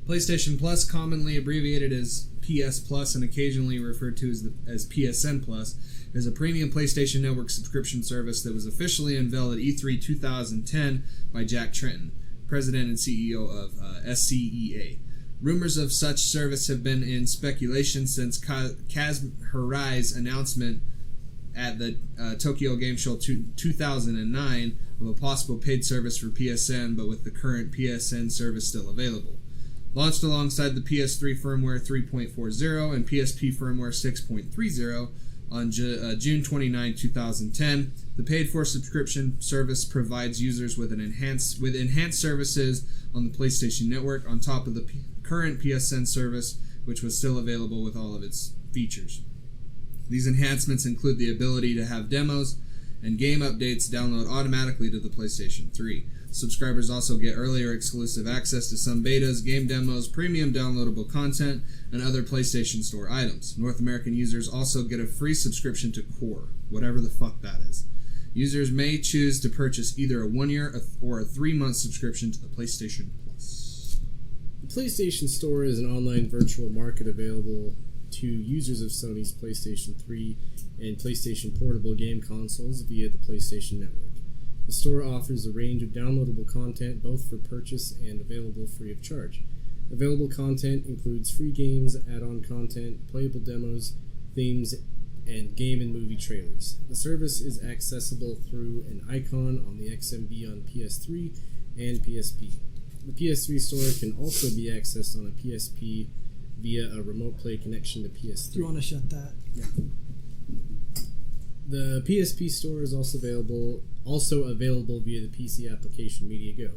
PlayStation Plus, commonly abbreviated as PS Plus and occasionally referred to as PSN Plus, is a premium PlayStation Network subscription service that was officially unveiled at E3 2010 by Jack Tretton, president and CEO of SCEA. Rumors of such service have been in speculation since Kaz Hirai's announcement at the Tokyo Game Show 2009 of a possible paid service for PSN, but with the current PSN service still available. Launched alongside the PS3 firmware 3.40 and PSP firmware 6.30 on June 29, 2010, the paid-for subscription service provides users with enhanced services on the PlayStation Network on top of the current PSN service, which was still available with all of its features. These enhancements include the ability to have demos and game updates download automatically to the PlayStation 3. Subscribers also get earlier exclusive access to some betas, game demos, premium downloadable content, and other PlayStation Store items. North American users also get a free subscription to Core, whatever the fuck that is. Users may choose to purchase either a 1-year or a 3-month subscription to the PlayStation Plus. The PlayStation Store is an online virtual market available to users of Sony's PlayStation 3 and PlayStation Portable game consoles via the PlayStation Network. The store offers a range of downloadable content both for purchase and available free of charge. Available content includes free games, add-on content, playable demos, themes, and game and movie trailers. The service is accessible through an icon on the XMB on PS3 and PSP. The PS3 store can also be accessed on a PSP via a remote play connection to PS3. Do you want to shut that? Yeah. The PSP store is also available via the PC application MediaGo.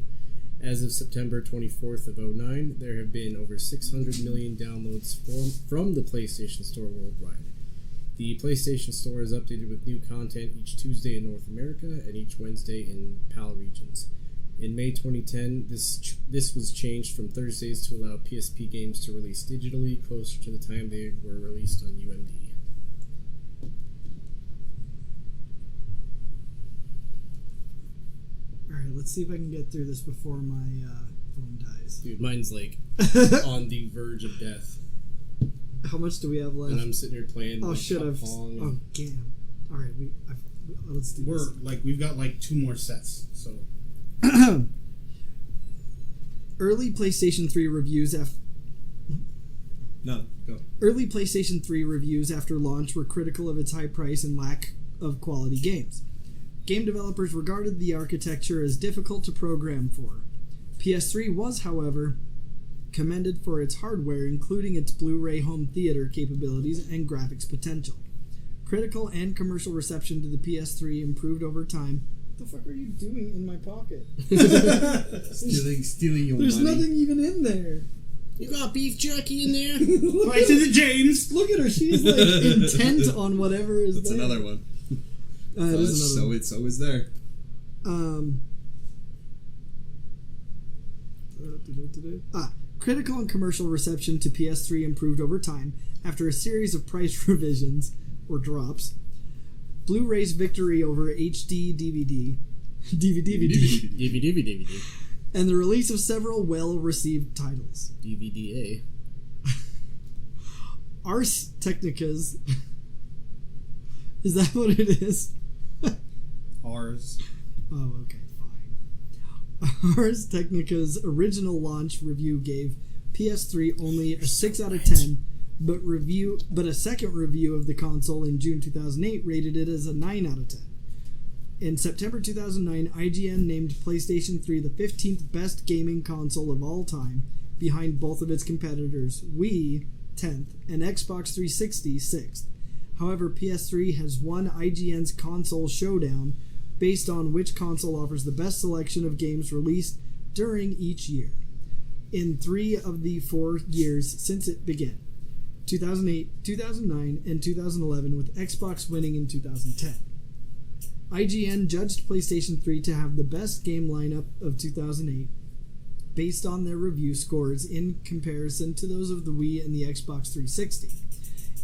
As of September 24th of 2009, there have been over 600 million downloads from the PlayStation Store worldwide. The PlayStation Store is updated with new content each Tuesday in North America and each Wednesday in PAL regions. In May 2010, this was changed from Thursdays to allow PSP games to release digitally closer to the time they were released on UMD. Alright, let's see if I can get through this before my phone dies. Dude, mine's like on the verge of death. How much do we have left? And I'm sitting here playing. Oh like, shit! Pong Oh and- damn! All right, let's do this. We've got like 2 more sets, so Early PlayStation 3 reviews No, go. Early PlayStation 3 reviews after launch were critical of its high price and lack of quality games. Game developers regarded the architecture as difficult to program for. PS3 was, however, commended for its hardware, including its Blu-ray home theater capabilities and graphics potential. Critical and commercial reception to the PS3 improved over time. What the fuck are you doing in my pocket? Stealing your There's money. nothing even in there. You got beef jerky in there? right to the James. Look at her. She's like intent on whatever is That's there. another one. It is another one. It's always there. Critical and commercial reception to PS3 improved over time after a series of price revisions, or drops. Blu-ray's victory over HD DVD, DVD. and the release of several well-received titles. DVDA. Ars Technica's... Is that what it is? Ours. Oh, okay, fine. Ars Technica's original launch review gave PS3 only a 6 out of 10, but a second review of the console in June 2008 rated it as a 9 out of 10. In September 2009, IGN named PlayStation 3 the 15th best gaming console of all time, behind both of its competitors, Wii 10th and Xbox 360 6th. However, PS3 has won IGN's console showdown based on which console offers the best selection of games released during each year. In 3 of the 4 years since it began, 2008, 2009, and 2011, with Xbox winning in 2010. IGN judged PlayStation 3 to have the best game lineup of 2008 based on their review scores in comparison to those of the Wii and the Xbox 360.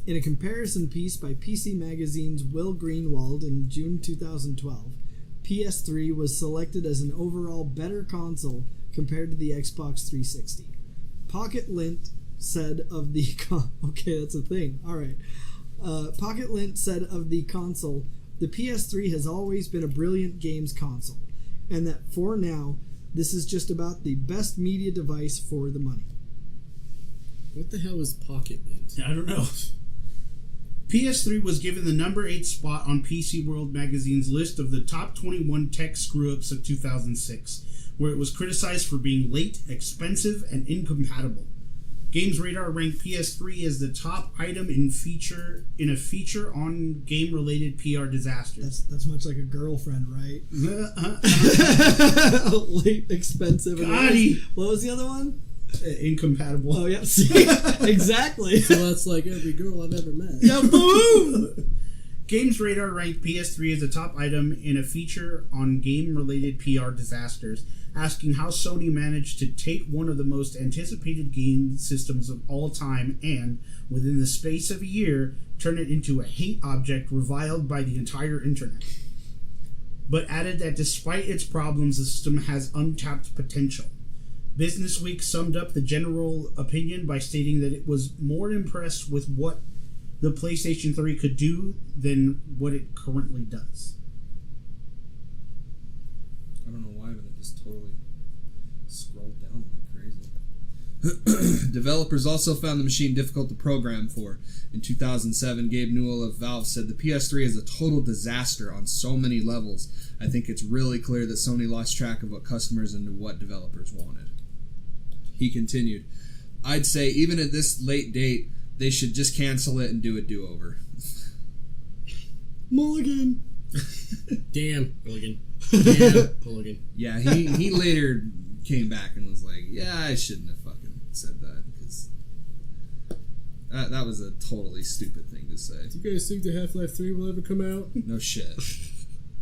In a comparison piece by PC Magazine's Will Greenwald in June 2012, PS3 was selected as an overall better console compared to the Xbox 360. Pocket Lint said of the okay, that's a thing. All right. Pocket Lint said of the console, the PS3 has always been a brilliant games console, and that for now, this is just about the best media device for the money. What the hell is Pocket Lint? I don't know. PS3 was given the number 8 spot on PC World magazine's list of the top 21 tech screw-ups of 2006, where it was criticized for being late, expensive, and incompatible. Games Radar ranked PS3 as the top item in a feature on game-related PR disasters. That's much like a girlfriend, right? Late, expensive. And what was the other one? Incompatible. Oh, yeah. See? Exactly. So that's like every girl I've ever met. Yeah, boom! Games Radar ranked PS3 as a top item in a feature on game-related PR disasters, asking how Sony managed to take one of the most anticipated game systems of all time and, within the space of a year, turn it into a hate object reviled by the entire internet. But added that despite its problems, the system has untapped potential. Business Week summed up the general opinion by stating that it was more impressed with what the PlayStation 3 could do than what it currently does. I don't know why, but it just totally scrolled down like crazy. Developers also found the machine difficult to program for. In 2007, Gabe Newell of Valve said the PS3 is a total disaster on so many levels. I think it's really clear that Sony lost track of what customers and what developers wanted. He continued, I'd say even at this late date, they should just cancel it and do a do-over. Mulligan. Damn, Mulligan. Damn, Mulligan. Yeah, he later came back and was like, yeah, I shouldn't have fucking said that, because that was a totally stupid thing to say. Do you guys think the Half-Life 3 will ever come out? No shit.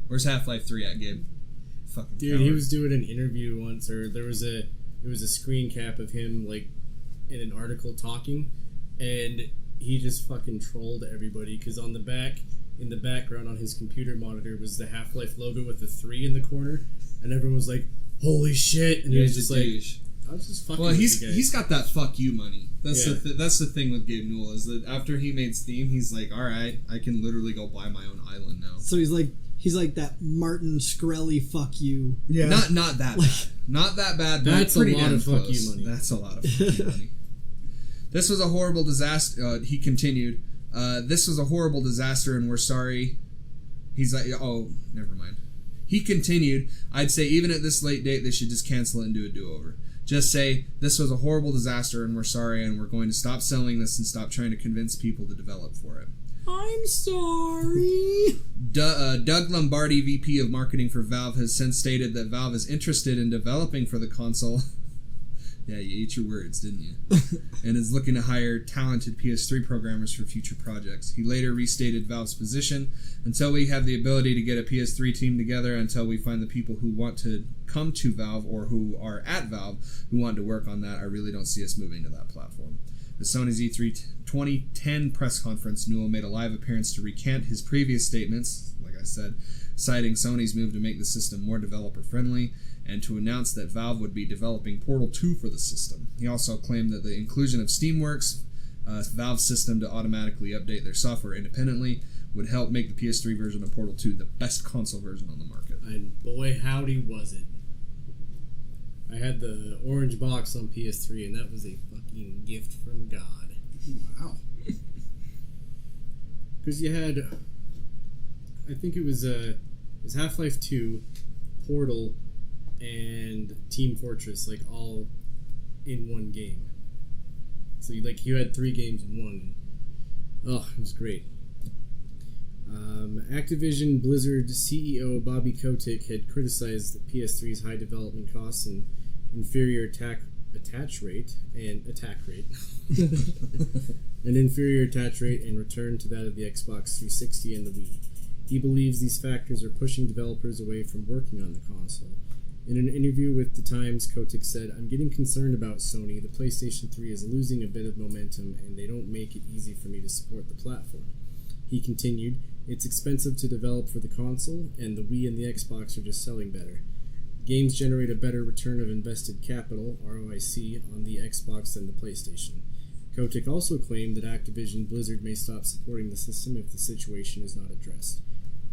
Where's Half-Life 3 at, Gabe? Fucking dude, coward. He was doing an interview once, or there was a screen cap of him, like, in an article talking, and he just fucking trolled everybody, because on the back, in the background on his computer monitor was the Half-Life logo with the 3 in the corner, and everyone was like, holy shit, and he was just like, I was just fucking with you guys. He's got that fuck you money. That's that's the thing with Gabe Newell, is that after he made Steam, he's like, alright, I can literally go buy my own island now. So he's like that Martin Shkreli fuck you. Yeah. Not that bad. Not that bad, but that's pretty a lot damn of close. fuck you money. That's a lot of fuck you money. This was a horrible disaster. He continued, this was a horrible disaster and we're sorry. He's like, oh, never mind. He continued, I'd say even at this late date, they should just cancel it and do a do-over. Just say, this was a horrible disaster and we're sorry and we're going to stop selling this and stop trying to convince people to develop for it. I'm sorry. Doug Lombardi, VP of Marketing for Valve, has since stated that Valve is interested in developing for the console. Yeah, you ate your words, didn't you? And is looking to hire talented PS3 programmers for future projects. He later restated Valve's position. Until we have the ability to get a PS3 team together, until we find the people who want to come to Valve or who are at Valve who want to work on that, I really don't see us moving to that platform. At Sony's E3 2010 press conference, Newell made a live appearance to recant his previous statements, like I said, citing Sony's move to make the system more developer-friendly and to announce that Valve would be developing Portal 2 for the system. He also claimed that the inclusion of Steamworks, Valve's system to automatically update their software independently, would help make the PS3 version of Portal 2 the best console version on the market. And boy, howdy was it. I had the orange box on PS3, and that was a fucking gift from God. Wow. Because you had, I think it was Half-Life 2, Portal, and Team Fortress, like all in one game. So you had 3 games in one. Oh, it was great. Activision Blizzard CEO Bobby Kotick had criticized the PS3's high development costs and inferior attack rate, an inferior attach rate and return to that of the Xbox 360 and the Wii. He believes these factors are pushing developers away from working on the console. In an interview with The Times, Kotick said, "I'm getting concerned about Sony. The PlayStation 3 is losing a bit of momentum, and they don't make it easy for me to support the platform." He continued, "It's expensive to develop for the console, and the Wii and the Xbox are just selling better. Games generate a better return of invested capital, ROIC, on the Xbox than the PlayStation." Kotick also claimed that Activision Blizzard may stop supporting the system if the situation is not addressed.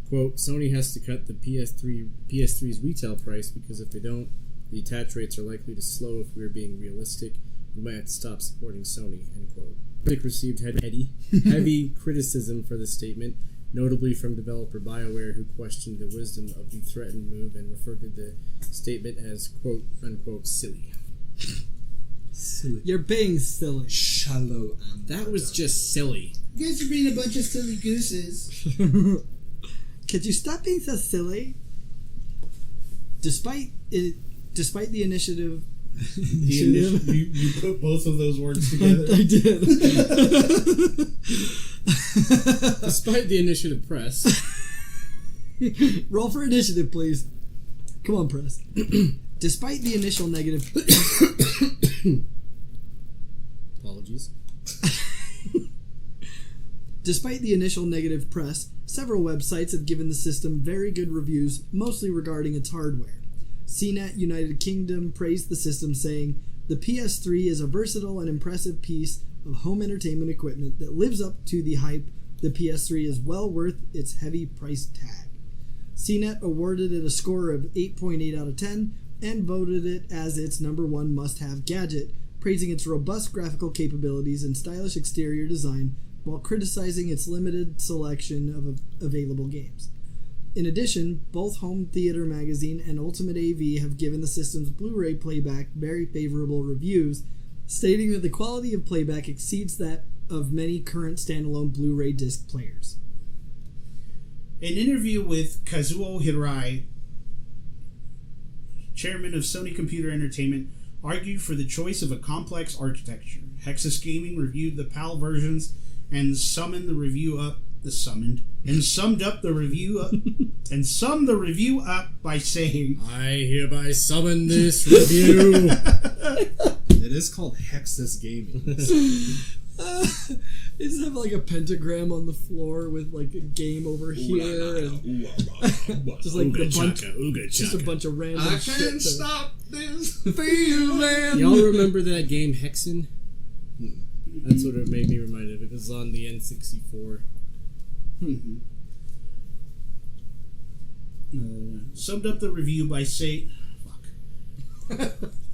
Quote, "Sony has to cut the PS3's retail price because if they don't, the attach rates are likely to slow. If we're being realistic, we might have to stop supporting Sony," end quote. Kotick received heavy criticism for the statement, notably from developer BioWare, who questioned the wisdom of the threatened move and referred to the statement as quote unquote silly. Silly. You're being silly. Shallow and That was just silly. You guys are being a bunch of silly gooses. Could you stop being so silly? Despite the initiative. You put both of those words together. I did. Despite the initiative press. Roll for initiative, please. Come on, press. Despite the initial negative. Apologies. Despite the initial negative press, several websites have given the system very good reviews, mostly regarding its hardware. CNET United Kingdom praised the system, saying, "The PS3 is a versatile and impressive piece of home entertainment equipment that lives up to the hype. The PS3 is well worth its heavy price tag." CNET awarded it a score of 8.8 out of 10 and voted it as its #1 must-have gadget, praising its robust graphical capabilities and stylish exterior design while criticizing its limited selection of available games. In addition, both Home Theater Magazine and Ultimate AV have given the system's Blu-ray playback very favorable reviews, stating that the quality of playback exceeds that of many current standalone Blu-ray disc players. An interview with Kazuo Hirai, chairman of Sony Computer Entertainment, argued for the choice of a complex architecture. Hexus Gaming reviewed the PAL versions and summed the review up by saying, "I hereby summon this review." It is called Hexus Gaming. They just have like a pentagram on the floor with like a game over here, and just like just a bunch of random I shit. can't stop this feeling. Y'all remember that game Hexen? That's what it made me remind of. It was on the N64. Summed up the review by saying,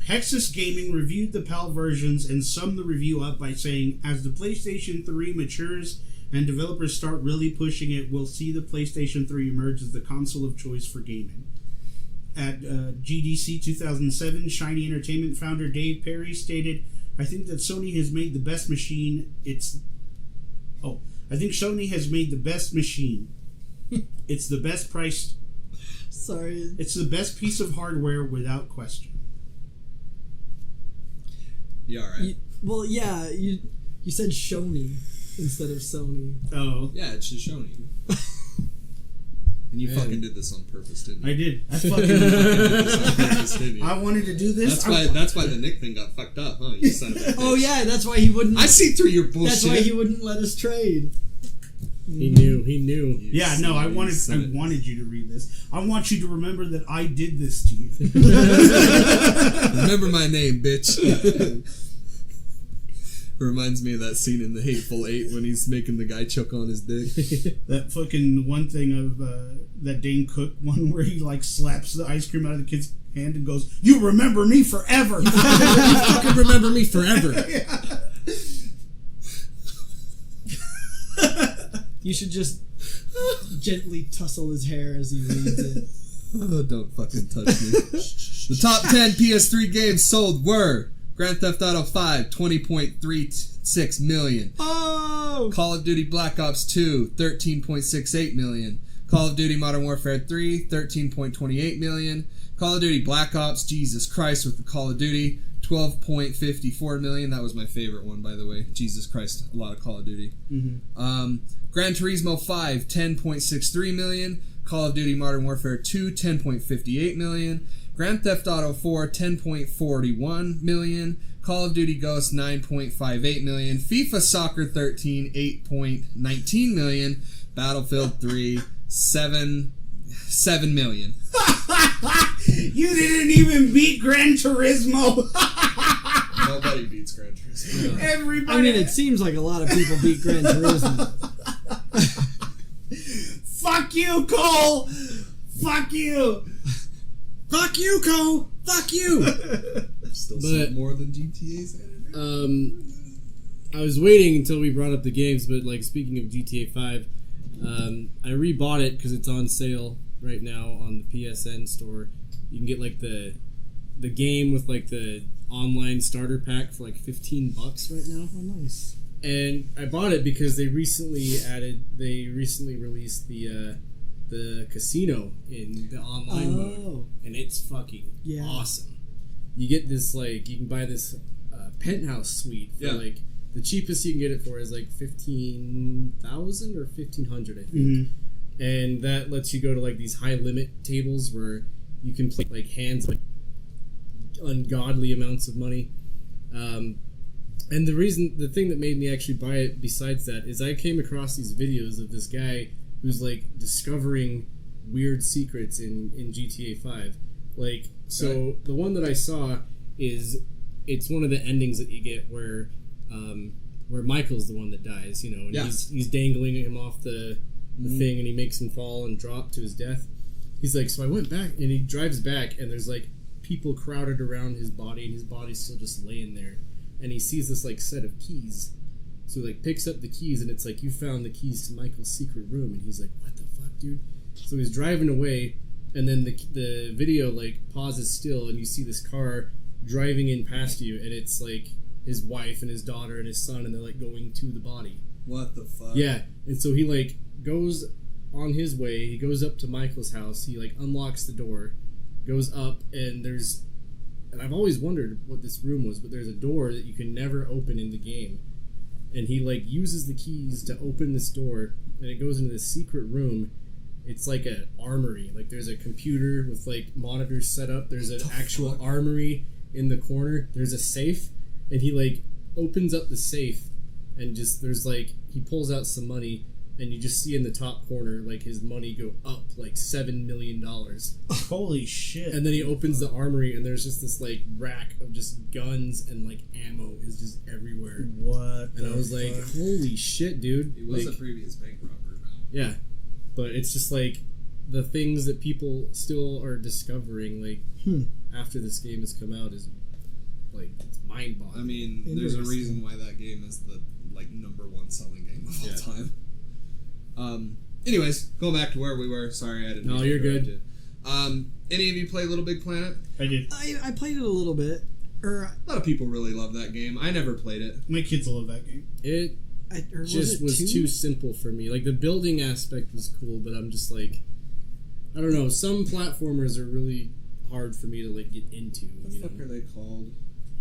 Hexus Gaming reviewed the PAL versions and summed the review up by saying, "As the PlayStation 3 matures and developers start really pushing it, we'll see the PlayStation 3 emerge as the console of choice for gaming." At GDC 2007, Shiny Entertainment founder Dave Perry stated, "I think that Sony has made the best machine. I think Sony has made the best machine. It's the best price. Sorry. It's the best piece of hardware without question." Yeah, alright. You said Shony instead of Sony. Oh, Yeah, it's just Sony. And you fucking did this on purpose, didn't you? I did. I I wanted to do this. That's why the Nick thing got fucked up, huh? You son of a bitch. Oh yeah, that's why he wouldn't. I see through your bullshit. That's why he wouldn't let us trade. He knew. Yeah, no, I wanted you to read this. I want you to remember that I did this to you. Remember my name, bitch. Reminds me of that scene in The Hateful Eight when he's making the guy choke on his dick. That fucking one thing of that Dane Cook one where he like slaps the ice cream out of the kid's hand and goes, "You remember me forever." You fucking remember me forever. You should just gently tussle his hair as he reads it. Oh, don't fucking touch me. The top 10 PS3 games sold were Grand Theft Auto 5, 20.36 million. Oh! Call of Duty Black Ops 2, 13.68 million. Call of Duty Modern Warfare 3, 13.28 million. Call of Duty Black Ops, Jesus Christ, with the Call of Duty, 12.54 million. That was my favorite one, by the way. Jesus Christ, a lot of Call of Duty. Gran Turismo 5, 10.63 million. Call of Duty Modern Warfare 2, 10.58 million. Grand Theft Auto 4, 10.41 million. Call of Duty Ghosts, 9.58 million. FIFA Soccer 13, 8.19 million. Battlefield 3, 7 million. You didn't even beat Gran Turismo. Nobody beats Gran Turismo. Everybody. I mean, it seems like a lot of people beat Gran Turismo. Fuck you, Cole. Fuck you. Fuck you, Cole. Fuck you. Still But- more than GTA's editor. I was waiting until we brought up the games, but like speaking of GTA 5, I rebought it because it's on sale right now on the PSN store. You can get like the game with like the online starter pack for like $15 right now. Oh, nice. And I bought it because they recently released the casino in the online mode, and it's fucking awesome. You get this like, you can buy this penthouse suite for like, the cheapest you can get it for is like 15,000 or 1,500, I think. And that lets you go to like these high limit tables where you can play like hands like ungodly amounts of money. And the thing that made me actually buy it besides that is I came across these videos of this guy who's like discovering weird secrets in GTA 5. Like, so the one that I saw is, it's one of the endings that you get where Michael's the one that dies, you know, and he's dangling him off the thing, and he makes him fall and drop to his death. He's like, so I went back, and he drives back, and there's like people crowded around his body, and his body's still just laying there, and he sees this like set of keys. So he like picks up the keys, and it's like, you found the keys to Michael's secret room, and he's like, what the fuck, dude? So he's driving away, and then the video like pauses still, and you see this car driving in past you, and it's like his wife and his daughter and his son, and they're like going to the body. What the fuck? Yeah, and so he like goes on his way. He goes up to Michael's house. He like unlocks the door, goes up, and I've always wondered what this room was, but there's a door that you can never open in the game, and he like uses the keys to open this door, and it goes into this secret room. It's like an armory. Like there's a computer with like monitors set up. There's an actual armory in the corner. There's a safe, and he like opens up the safe, and just there's like, he pulls out some money, and you just see in the top corner like his money go up like $7 million. Holy shit. And then he opens the armory, and there's just this like rack of just guns and like ammo is just everywhere. What? And I was like, holy shit, dude. He was like, a previous bank robber. yeah. But it's just like the things that people still are discovering like after this game has come out is like, it's mind-boggling. I mean, there's a reason why that game is the like #1 selling game of all time. Anyways, going back to where we were. Sorry, I didn't. No, mean to you're interrupt good. you. Any of you play Little Big Planet? I did. I played it a little bit. A lot of people really love that game. I never played it. My kids love that game. It just was too simple for me. Like the building aspect was cool, but I'm just like, I don't know. Some platformers are really hard for me to like get into. What the fuck are they called?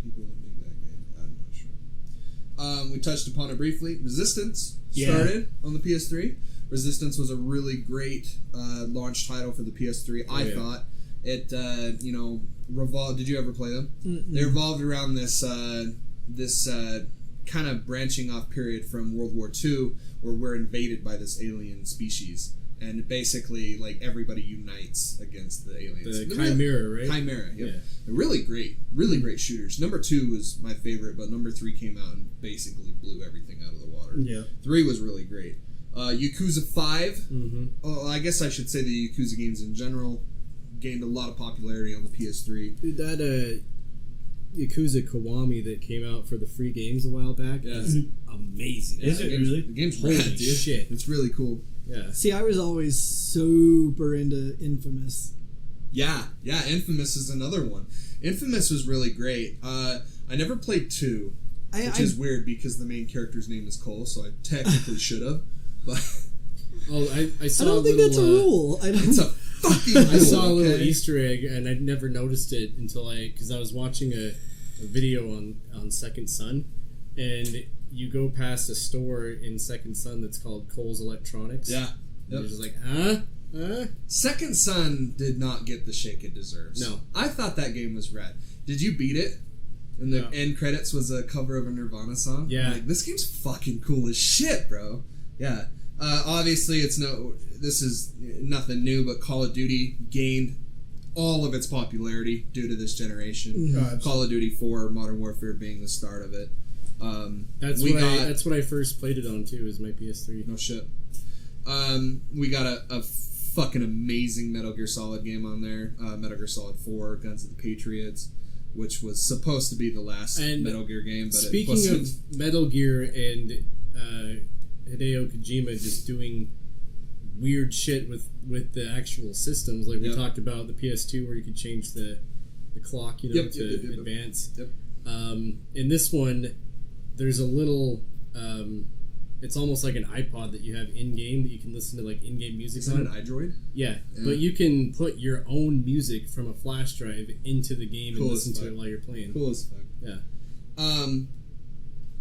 People that make that game. I'm not sure. We touched upon it briefly. Resistance started on the PS3. Resistance was a really great launch title for the PS3. I thought it. Revolved. Did you ever play them? Mm-mm. They revolved around this kind of branching off period from World War II, where we're invaded by this alien species and basically like everybody unites against the aliens. The Chimera, right? Chimera, yep. Yeah. They're really great shooters. Number 2 was my favorite, but number 3 came out and basically blew everything out of the water. Yeah. 3 was really great. Yakuza 5, Mm-hmm. I guess I should say the Yakuza games in general gained a lot of popularity on the PS3. Dude, that Yakuza Kiwami that came out for the free games a while back is amazing. Is it really? The game's Holy rad, dude. shit. It's really cool. Yeah. See, I was always super into Infamous. Yeah, Infamous is another one. Infamous was really great. I never played 2, which is weird because the main character's name is Cole, so I technically should have. But Oh, I saw I don't think that's a rule. it's a fucking rule, I saw a little okay? Easter egg, and I'd never noticed it until because I was watching a video on Second Son, and you go past a store in Second Son that's called Cole's Electronics. Yeah. And Yep. you're just like, huh? Second Son did not get the shake it deserves. No. I thought that game was rad. Did you beat it? And the No. end credits was a cover of a Nirvana song. Yeah. Like, this game's fucking cool as shit, bro. Yeah. Obviously, this is nothing new, but Call of Duty gained all of its popularity due to this generation. Call of Duty 4, Modern Warfare being the start of it. That's what I first played it on too. Is my PS3. No shit. We got a fucking amazing Metal Gear Solid game on there. Metal Gear Solid 4, Guns of the Patriots, which was supposed to be the last And Metal Gear game, but speaking it wasn't. of Metal Gear and Hideo Kojima just doing weird shit with the actual systems, like we Yep. talked about the PS2 where you could change the clock, to Yep. advance. Yep. In this one, there's a little. It's almost like an iPod that you have in game that you can listen to like in game music Is that on. an iDroid? Yeah, Yeah. but you can put your own music from a flash drive into the game Cool and as listen to fuck. it while you're playing. Cool as fuck. Yeah.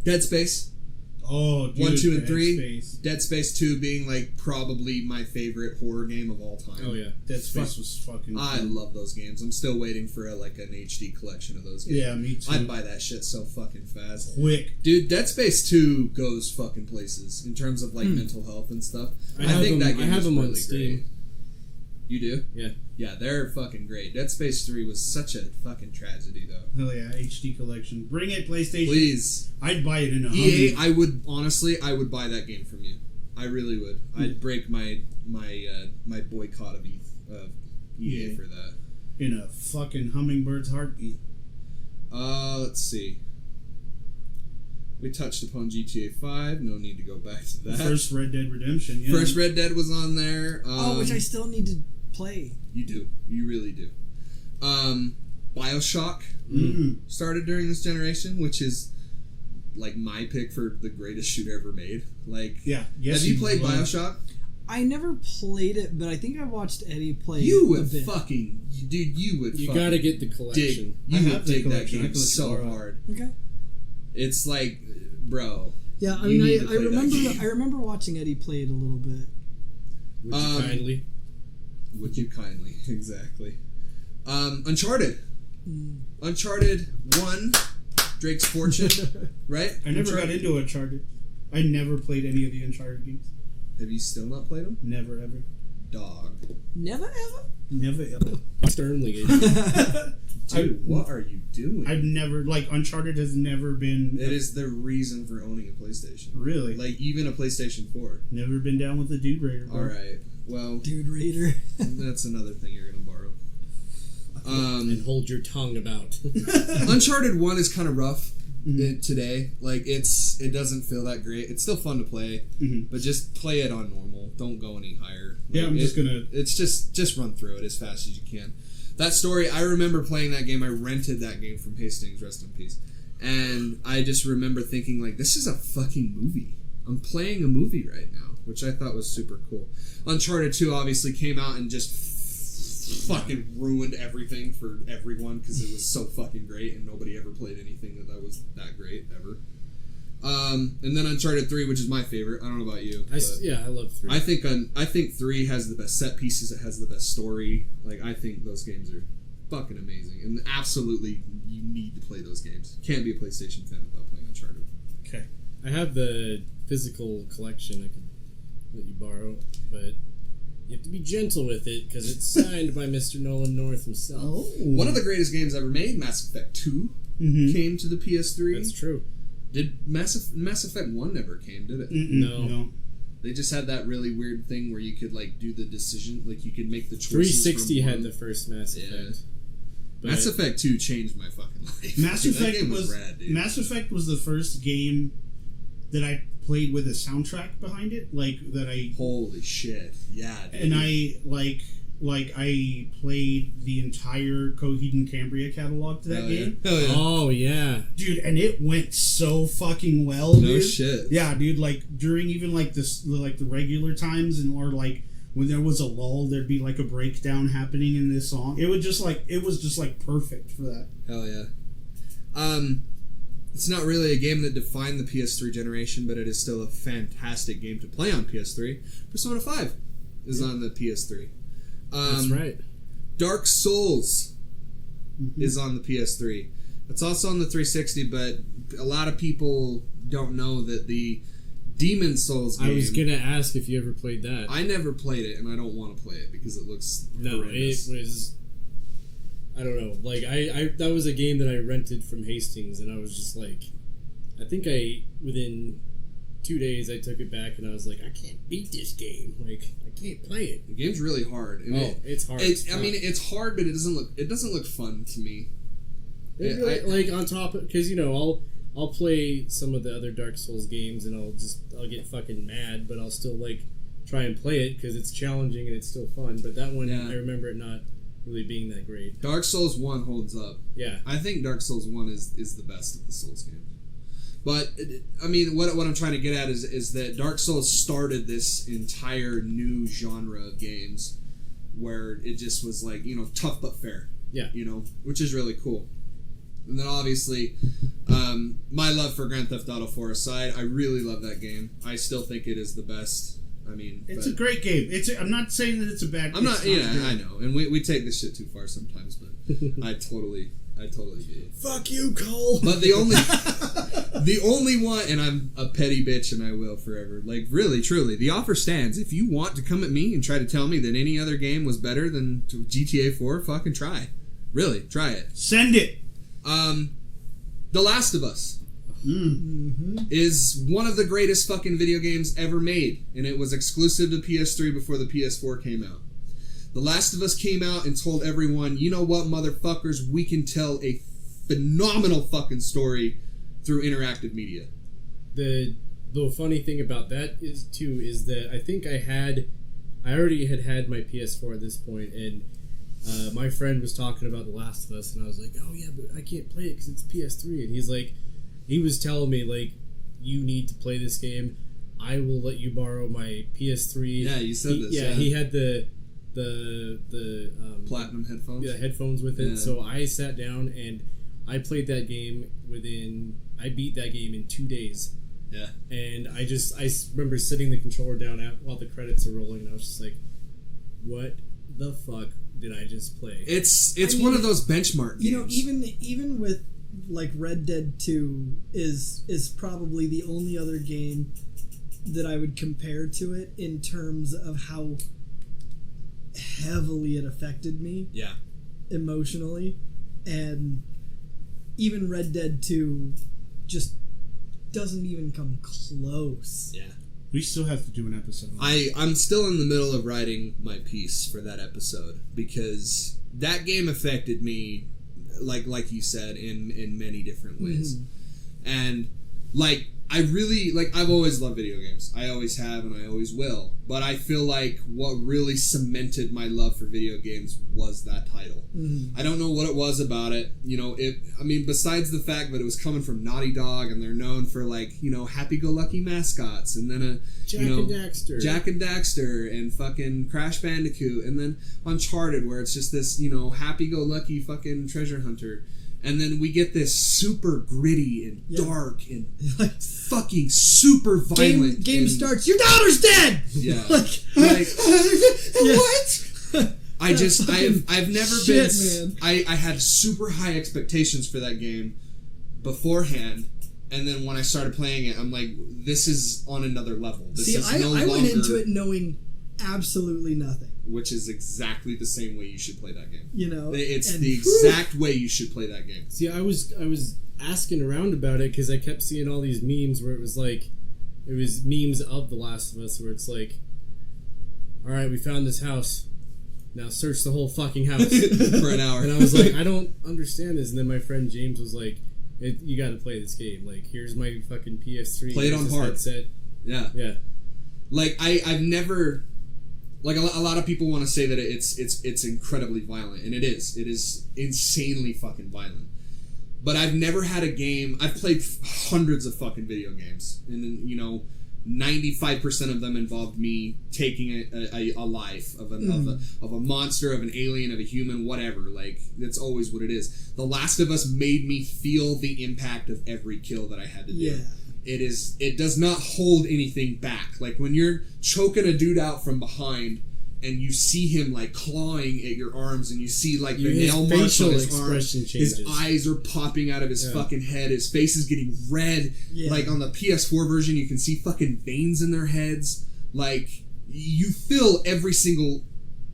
Dead Space. Oh, dude, 1, 2, and Dead 3. Space. Dead Space 2 being like probably my favorite horror game of all time. Oh yeah. Dead Space was fucking. I cool. love those games. I'm still waiting for an HD collection of those games. Yeah, me too. I'd buy that shit so fucking fast. Quick. Dude, Dead Space 2 goes fucking places in terms of like mental health and stuff. I have them- that I game have is them on really Steam. great. You do? Yeah. Yeah, they're fucking great. Dead Space 3 was such a fucking tragedy though. Hell yeah, HD collection. Bring it, PlayStation. Please. I'd buy it in a EA, Humvee. I would buy that game from you. I really would. I'd break my boycott of EA Yeah. for that. In a fucking hummingbird's heartbeat. Let's see. We touched upon GTA 5. No need to go back to that. First Red Dead Redemption. Yeah. First Red Dead was on there. Which I still need to play. You do. You really do. BioShock Mm. started during this generation, which is like my pick for the greatest shooter ever made. Like, Yeah. Yes, have you played will. BioShock? I never played it, but I think I watched Eddie play You it a would bit. fucking, dude. You would. You fucking gotta get the dig. collection. You I would have the dig that collection. I game can let you so borrow it. hard. Okay. It's like, bro. Yeah, I You mean, need to I play that remember. game. I remember watching Eddie play it a little bit. Would you kindly? Would you kindly? Exactly. Uncharted. Mm. Uncharted 1, Drake's Fortune, right? I never got into Uncharted. I never played any of the Uncharted games. Have you still not played them? Never ever. Dog. Never ever. Never ever. Sternly. Dude, what are you doing? I've never, like, Uncharted has never been. It is the reason for owning a PlayStation. Really? Like, even a PlayStation 4. Never been down with the Dude Raider. bro. Alright, well, Dude Raider. that's another thing you're going to borrow. And hold your tongue about. Uncharted 1 is kind of rough today. Like, it doesn't feel that great. It's still fun to play, but just play it on normal. Don't go any higher. Like, Yeah, I'm just gonna. It's just run through it as fast as you can. That story, I remember playing that game. I rented that game from Hastings, rest in peace. And I just remember thinking, like, this is a fucking movie. I'm playing a movie right now, which I thought was super cool. Uncharted 2 obviously came out and just fucking ruined everything for everyone because it was so fucking great and nobody ever played anything that was that great ever. And then Uncharted 3, which is my favorite. I don't know about you. I but love 3. I think 3 has the best set pieces. It has the best story. Like, I think those games are fucking amazing. And absolutely, you need to play those games. Can't be a PlayStation fan without playing Uncharted. Okay. I have the physical collection I could let you borrow, but You have to be gentle with it because it's signed by Mr. Nolan North himself. Oh. One of the greatest games ever made, Mass Effect 2, came to the PS3. That's true. Did Mass Effect 1 never came, did it? No. They just had that really weird thing where you could like do the decision, like you could make the choices. 360 from had one. the first Mass Effect. But Mass Effect 2 changed my fucking life. Mass That Effect game was rad, dude. Mass Effect was the first game that I played with a soundtrack behind it, like that I Holy shit! Yeah, dude. and I I played the entire Coheed and Cambria catalog to that Hell game, Yeah. Hell yeah. Oh, yeah. dude, and it went so fucking well, No dude. shit. Yeah, dude. Like during even like this, like the regular times, and or like when there was a lull, there'd be like a breakdown happening in this song. It was just like perfect for that. Hell yeah. It's not really a game that defined the PS3 generation, but it is still a fantastic game to play on PS3. Persona 5 is on the PS3. That's right. Dark Souls is on the PS3. It's also on the 360, but a lot of people don't know that the Demon Souls game... I was going to ask if you ever played that. I never played it, and I don't want to play it because it looks No, horrendous. it was... I don't know. Like, I that was a game that I rented from Hastings, and I was just like... I think within 2 days, I took it back, and I was like, I can't beat this game. Like, I can't play it. The game's really hard. And It's hard. I mean, it's hard, but it doesn't look fun to me. Like, on top of... Because, you know, I'll play some of the other Dark Souls games, and I'll get fucking mad, but I'll still, like, try and play it, because it's challenging and it's still fun. But that one, Yeah. I remember it not really being that great. Dark Souls 1 holds up. Yeah. I think Dark Souls 1 is the best of the Souls games. But, I mean, what I'm trying to get at is that Dark Souls started this entire new genre of games where it just was like, you know, tough but fair. Yeah. You know, which is really cool. And then obviously, my love for Grand Theft Auto 4 aside, I really love that game. I still think it is the best. I mean, It's a great game. I'm not saying that it's a bad. I'm not. it's Yeah, good. I know, and we take this shit too far sometimes, but I totally get it. Fuck you, Cole! But the only one, and I'm a petty bitch, and I will forever. Like, really, truly, the offer stands. If you want to come at me and try to tell me that any other game was better than GTA 4, fucking try. Really, try it. Send it. The Last of Us is one of the greatest fucking video games ever made, and it was exclusive to PS3 before the PS4 came out. The Last of Us came out and told everyone, you know what, motherfuckers, we can tell a phenomenal fucking story through interactive media. The funny thing about that is that I think I already had my PS4 at this point, and my friend was talking about The Last of Us, and I was like, oh yeah, but I can't play it because it's PS3, and he was telling me, like, you need to play this game. I will let you borrow my PS3. Yeah, you said this. Yeah, he had the Platinum headphones. Yeah, headphones with it. Yeah. So I sat down and I played that game I beat that game in 2 days. Yeah. And I remember sitting the controller down while the credits are rolling, and I was just like, what the fuck did I just play? It's I mean, one of those benchmark games. You know, even with like Red Dead 2 is probably the only other game that I would compare to it in terms of how heavily it affected me Yeah. emotionally, and even Red Dead 2 just doesn't even come close. Yeah. We still have to do an episode. On that. I'm still in the middle of writing my piece for that episode because that game affected me, like you said, in many different ways. And like I really I've always loved video games. I always have and I always will. But I feel like what really cemented my love for video games was that title. I don't know what it was about it. You know, besides the fact that it was coming from Naughty Dog and they're known for happy-go-lucky mascots, and then Jack and Daxter and fucking Crash Bandicoot, and then Uncharted where it's just this, happy-go-lucky fucking treasure hunter. And then we get this super gritty and dark and fucking super violent. Game starts. Your daughter's dead. Yeah. What? I've never Shit, been. man. I had super high expectations for that game beforehand, and then when I started playing it, I'm like, this is on another level. This See, is I no went longer- into it knowing absolutely nothing. Which is exactly the same way you should play that game. You know, It's and the exact way you should play that game. See, I was asking around about it because I kept seeing all these memes where it was memes of The Last of Us where it's like, all right, we found this house. Now search the whole fucking house For an hour. And I was like, I don't understand this. And then my friend James was like, you got to play this game. Like, here's my fucking PS3. Play it on here's this hard. headset. Yeah. Like I've never, like a lot of people want to say that it's incredibly violent, and it is. It is insanely fucking violent. But I've never had a game. I've played hundreds of fucking video games, and 95% of them involved me taking a life of a monster, of an alien, of a human, whatever. Like, that's always what it is. The Last of Us made me feel the impact of every kill that I had to do. Yeah. It does not hold anything back. Like, when you're choking a dude out from behind and you see him like clawing at your arms, and you see like the His nail marks on facial his arm, expression his changes. eyes are popping out of his fucking head, his face is getting red. Yeah. Like on the PS4 version, you can see fucking veins in their heads. Like, you feel every single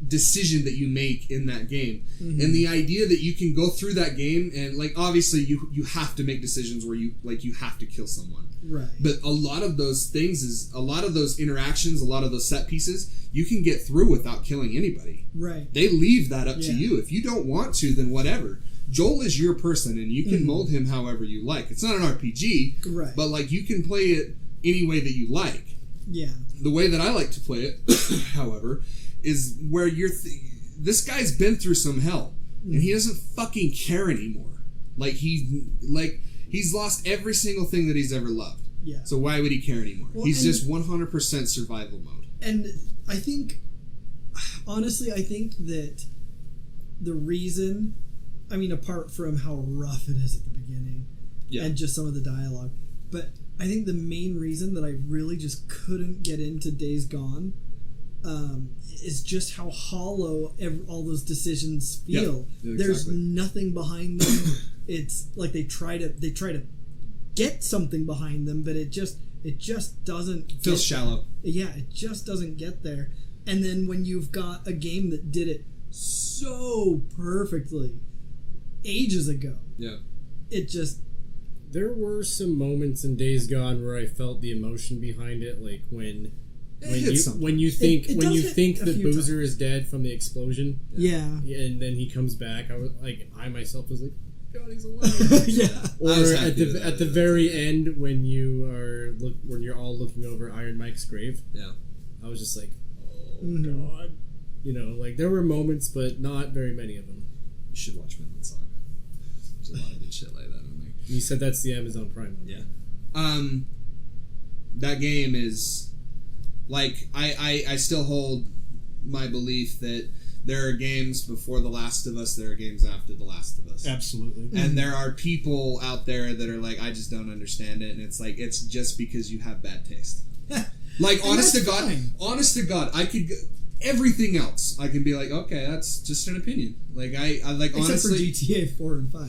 decision that you make in that game. And the idea that you can go through that game and, like, obviously you have to make decisions where you have to kill someone. Right. But a lot of those things a lot of those interactions, a lot of those set pieces, you can get through without killing anybody. Right. They leave that up to Yeah. you. If you don't want to, then whatever. Joel is your person, and you can mold him however you like. It's not an RPG, Right. but like, you can play it any way that you like. Yeah. The way that I like to play it, however, is where this guy's been through some hell, and he doesn't fucking care anymore. Like, he's lost every single thing that he's ever loved. Yeah. So why would he care anymore? Well, He's and- just 100% survival mode. And I think, honestly, I think that the reason, I mean, apart from how rough it is at the beginning, Yeah. and just some of the dialogue, but I think the main reason that I really just couldn't get into Days Gone is just how hollow all those decisions feel. Yeah, There's exactly. nothing behind them. It's like they try to get something behind them, but it just doesn't Feels get- shallow. Yeah, it just doesn't get there. And then when you've got a game that did it so perfectly ages ago, Yeah. it just There were some moments in Days Gone where I felt the emotion behind it, like when hits something. you think It when does you hit think a that few Boozer is dead from the explosion, yeah. and then he comes back. I myself was like, God, he's alive. Yeah. Or I was at happy with the that. very end when you're all looking over Iron Mike's grave, Yeah. I was just like, oh Mhm. God, like there were moments, but not very many of them. You should watch Vinland Saga. There's a lot of good shit like that in there. You said that's the Amazon Prime one. Yeah. That game is, like, I still hold my belief that there are games before The Last of Us, there are games after The Last of Us. Absolutely. And there are people out there that are like, I just don't understand it, and it's like, it's just because you have bad taste. Like, And honest to that's God, fine. I could everything else I can be like, okay, that's just an opinion. Like, I like, Except honestly, for GTA 4 and 5.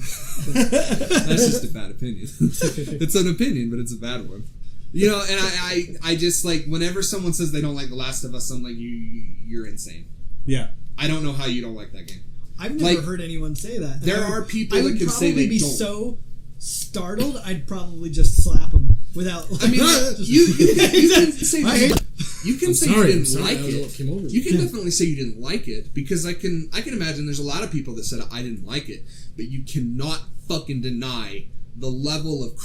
that's just a bad opinion. It's an opinion, but it's a bad one. You know, and I just, like, whenever someone says they don't like The Last of Us, I'm like, you're insane. Yeah. I don't know how you don't like that game. I've never Like, heard anyone say that. there I would- are people I that would can say probably they be don't. so startled, I'd probably just slap them without. I mean, you can say I hate- you can I'm say sorry, you I'm didn't sorry, like I don't know what it. came over me. You can definitely say you didn't like it, because I can imagine there's a lot of people that said I didn't like it, but you cannot fucking deny the level of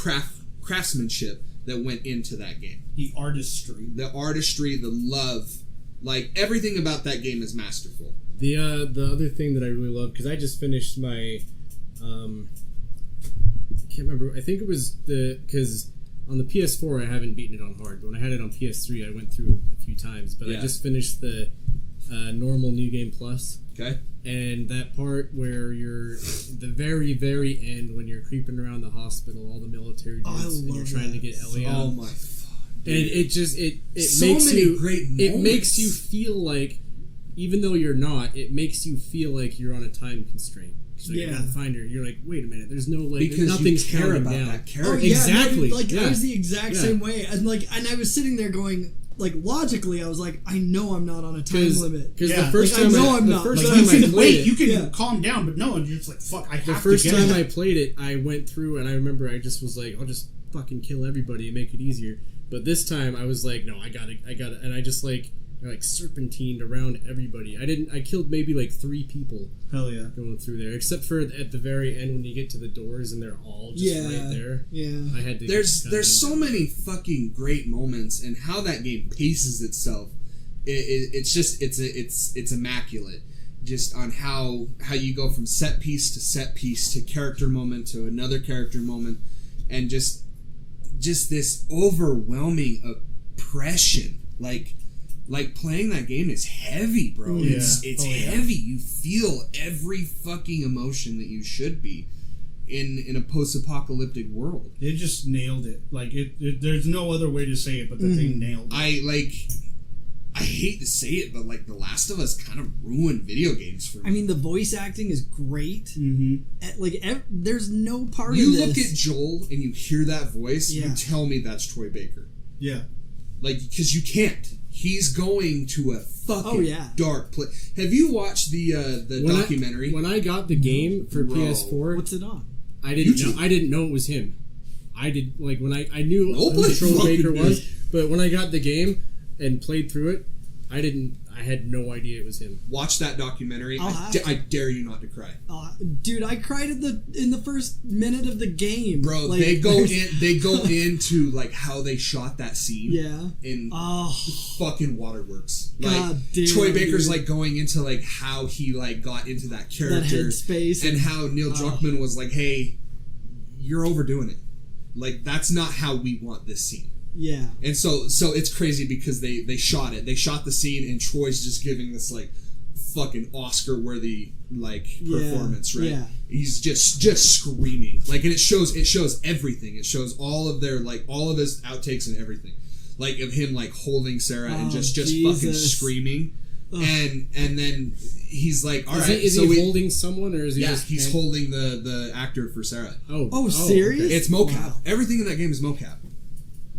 craftsmanship that went into that game. The artistry. The artistry, the love, like, everything about that game is masterful. The other thing that I really love, because I just finished my can't remember, I think it was because on the PS4 I haven't beaten it on hard, but when I had it on PS3 I went through a few times, but Yeah. I just finished the normal New Game Plus, Okay? and that part where you're the very, very end when you're creeping around the hospital, all the military Oh, I dudes, and you're love trying to that. get Ellie Oh out. my fuck. And it just it So makes many you great it makes moments. you feel like, even though you're not, it makes you feel like you're on a time constraint. So you Yeah. gotta find her. You're like, wait a minute, there's no like Because nothing's you care counting about down. that Oh, character. yeah, Exactly, no, like yeah. I was the exact Yeah. same way, and I was sitting there going, like logically, I was like, I know I'm not on a time limit. Because Yeah. the first Like, I time know I'm not. first Like, time you I can played wait, it, you can Yeah. calm down, but no, you're just like, fuck, I have the to first get time it. I played it, I went through and I remember I just was like, I'll just fucking kill everybody and make it easier. But this time I was like, no, I gotta, and I just like serpentined around everybody. I killed maybe like 3 people Hell yeah. going through there, except for at the very end when you get to the doors and they're all just right there. Yeah. I had to. There's so many fucking great moments, and how that game paces itself. It's immaculate. Just on how you go from set piece to character moment to another character moment, and just this overwhelming oppression. Like playing that game is heavy, bro. Yeah. It's heavy. You feel every fucking emotion that you should be in a post-apocalyptic world. It just nailed it. Like, there's no other way to say it, but the thing nailed it. I hate to say it, but like The Last of Us kind of ruined video games for me. I mean, the voice acting is great. Mm-hmm. There's no part You of this. look at Joel and you hear that voice, Yeah. you tell me that's Troy Baker. Yeah. Like, because you can't. He's going to a fucking dark place. Have you watched the documentary? When I got the game for Bro. PS4, What's it on? I didn't YouTube. know. I didn't know it was him. I did when I knew Nobody who Troy fucking Baker knew. was, but when I got the game and played through it, I had no idea it was him. Watch that documentary. I'll have to. I dare you not to cry. Dude, I cried in the first minute of the game. Bro, Like, they go into like how they shot that scene. Yeah. In Oh, fucking waterworks. Like God damn, Troy Baker's dude. like going into like how he like got into that that character headspace. and how Neil Druckmann was like, "Hey, you're overdoing it. Like that's not how we want this scene." Yeah. And so it's crazy because they shot it. They shot the scene and Troy's just giving this like fucking Oscar worthy like performance, right? Yeah. He's just screaming. Like, and it shows everything. It shows all of his outtakes and everything. Like of him like holding Sarah and just Jesus. fucking screaming. Ugh. And then he's like, all right, Is he holding someone or is he? Yeah, just he's holding the actor for Sarah. Oh, serious? okay. It's mocap. Wow. Everything in that game is mocap.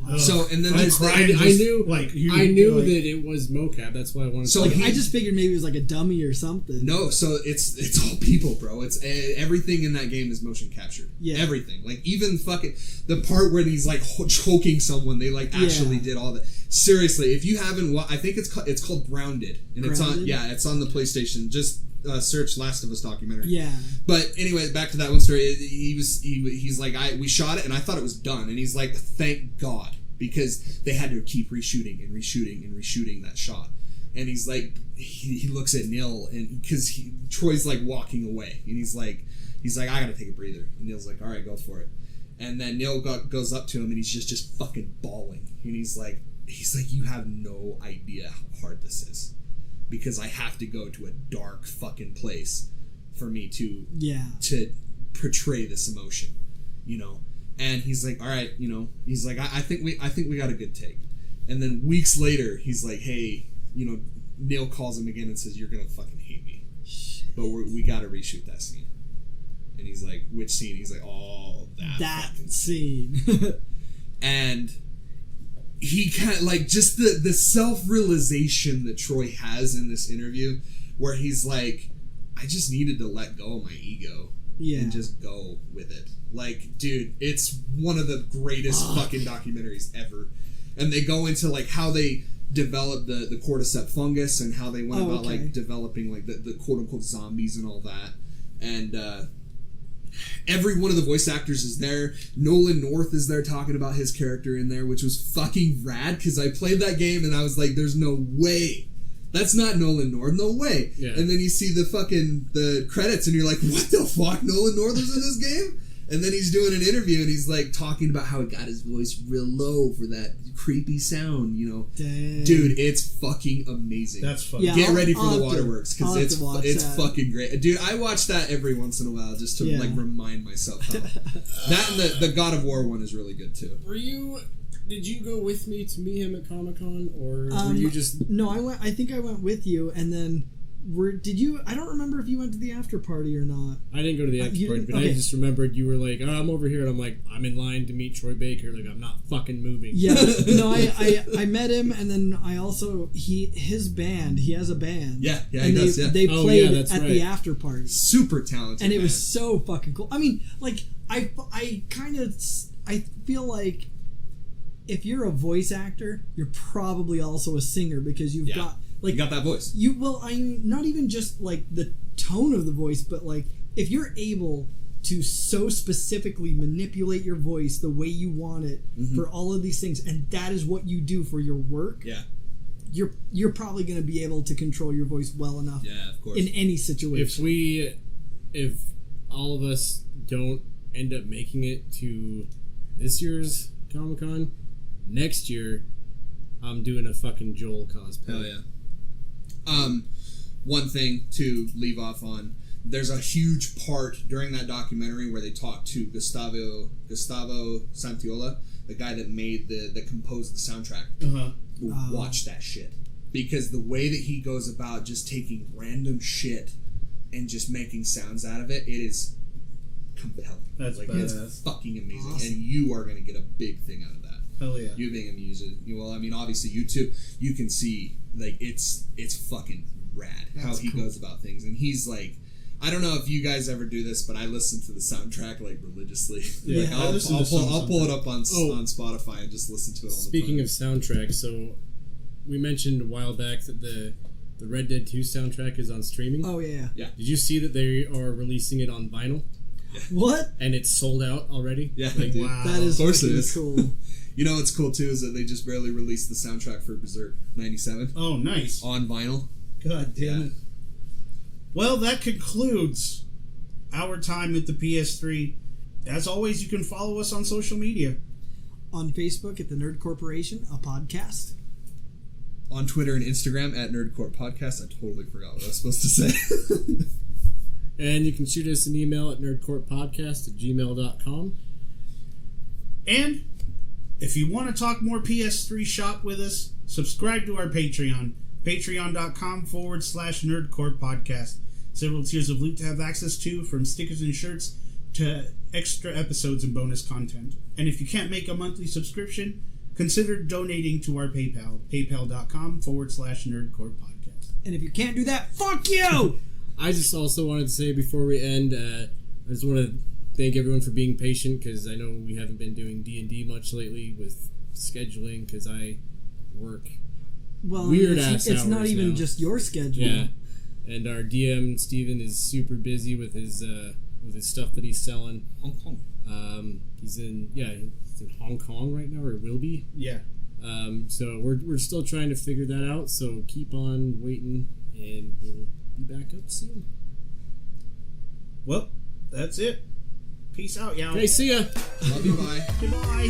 Ugh. So and then I there's cried the, and I just, knew- like, I knew like, that it was mocap. That's why I wanted. So to he- I just figured maybe it was like a dummy or something. No, so it's all people, bro. It's everything in that game is motion captured. Yeah. Everything, like even fucking the part where he's like choking someone, they like actually Yeah. did all that. Seriously, if you haven't, I think it's called Grounded, and it's on Grounded? it's on the PlayStation. Just search Last of Us documentary. Yeah. But anyway, back to that one story. He's like, we shot it, and I thought it was done, and he's like, thank God, because they had to keep reshooting and reshooting and reshooting that shot. And he's like, he looks at Neil, and because Troy's like walking away, and he's like, I gotta take a breather. And Neil's like, all right, go for it. And then Neil goes up to him, and he's just fucking bawling, and he's like, you have no idea how hard this is, because I have to go to a dark fucking place for me to portray this emotion, you know. And he's like, all right, you know, he's like, I think we got a good take. And then weeks later, he's like, hey, you know, Neil calls him again and says, you're gonna fucking hate me, but we got to reshoot that scene. And he's like, which scene? He's like, oh, that fucking scene. And he kind of like just the self-realization that Troy has in this interview, where he's like, I just needed to let go of my ego and just go with it. Like, dude, it's one of the greatest fucking documentaries ever. And they go into like how they developed the cordyceps fungus and how they went about like developing like the quote-unquote zombies and all that. And every one of the voice actors is there. Nolan North is there talking about his character in there, which was fucking rad, because I played that game and I was like, there's no way. That's not Nolan North. No way. Yeah. And then you see the credits and you're like, what the fuck? Nolan North was in this game? And then he's doing an interview and he's like talking about how he got his voice real low for that creepy sound, you know. Dang. Dude, it's fucking amazing. That's fucking. Yeah, Get I'll- ready for I'll the have to- waterworks, I'll because have to watch it's that. fucking great, dude. I watch that every once in a while just to like remind myself how that and the God of War one is really good too. Did you go with me to meet him at Comic-Con, or were you just? No, I think I went with you, and then Did you? I don't remember if you went to the after party or not. I didn't go to the after you party, didn't? but Okay. I just remembered you were like, "Oh, I'm over here," and I'm like, "I'm in line to meet Troy Baker." Like, I'm not fucking moving. Yeah, no, I met him, and then I also his band. He has a band. Yeah, he and does. Yeah. They Oh, played yeah, that's at the right. after party, Super talented. and it was man. so fucking cool. I mean, like I feel like if you're a voice actor, you're probably also a singer because you've Yeah. got like You got that voice. I'm not even just like the tone of the voice, but like if you're able to so specifically manipulate your voice the way you want it for all of these things, and that is what you do for your work, Yeah. you're probably going to be able to control your voice well enough Yeah, of course. in any situation. If all of us don't end up making it to this year's Comic-Con, next year I'm doing a fucking Joel cosplay. Hell yeah. One thing to leave off on, there's a huge part during that documentary where they talk to Gustavo Santiola, the guy that composed the soundtrack. Watch that shit. Because the way that he goes about just taking random shit and just making sounds out of it, it is compelling. That's like badass. it's fucking amazing. Awesome. And you are gonna get a big thing out of that. Hell yeah. You being a musician, well, I mean, obviously you too. You can see like it's fucking rad how That's he cool. goes about things, and he's like, I don't know if you guys ever do this, but I listen to the soundtrack like religiously. Yeah, Like, I I'll listen to some pull it up on Oh. on Spotify and just listen to it all Speaking the of time. soundtrack, so we mentioned a while back that the Red Dead 2 soundtrack is on streaming. Oh yeah. Yeah. Did you see that they are releasing it on vinyl What? and it's sold out already? Yeah, Like, dude. wow. That is Of course it fucking is. cool. You know what's cool too is that they just barely released the soundtrack for Berserk '97 Oh, nice. on vinyl. God damn Yeah. it. Well, that concludes our time at the PS3. As always, you can follow us on social media. On Facebook at the Nerd Corporation, a podcast. On Twitter and Instagram at Nerdcore Podcast. I totally forgot what I was supposed to say. And you can shoot us an email at nerdcorppodcast@gmail.com. And if you want to talk more PS3 shop with us, subscribe to our Patreon. Patreon.com/Nerdcore Podcast. Several tiers of loot to have access to, from stickers and shirts to extra episodes and bonus content. And if you can't make a monthly subscription, consider donating to our PayPal. PayPal.com/Nerdcore Podcast. And if you can't do that, fuck you! I just also wanted to say before we end, I just want to thank everyone for being patient, because I know we haven't been doing D&D much lately with scheduling, because I work. Well, Weird it's ass not hours even now. just your schedule. Yeah, and our DM Steven is super busy with his stuff that he's selling. Hong Kong. He's in Hong Kong right now, or will be. Yeah. So we're still trying to figure that out. So keep on waiting, and we'll be back up soon. Well, that's it. Peace out, y'all. Okay, see ya. Love you, bye. Goodbye.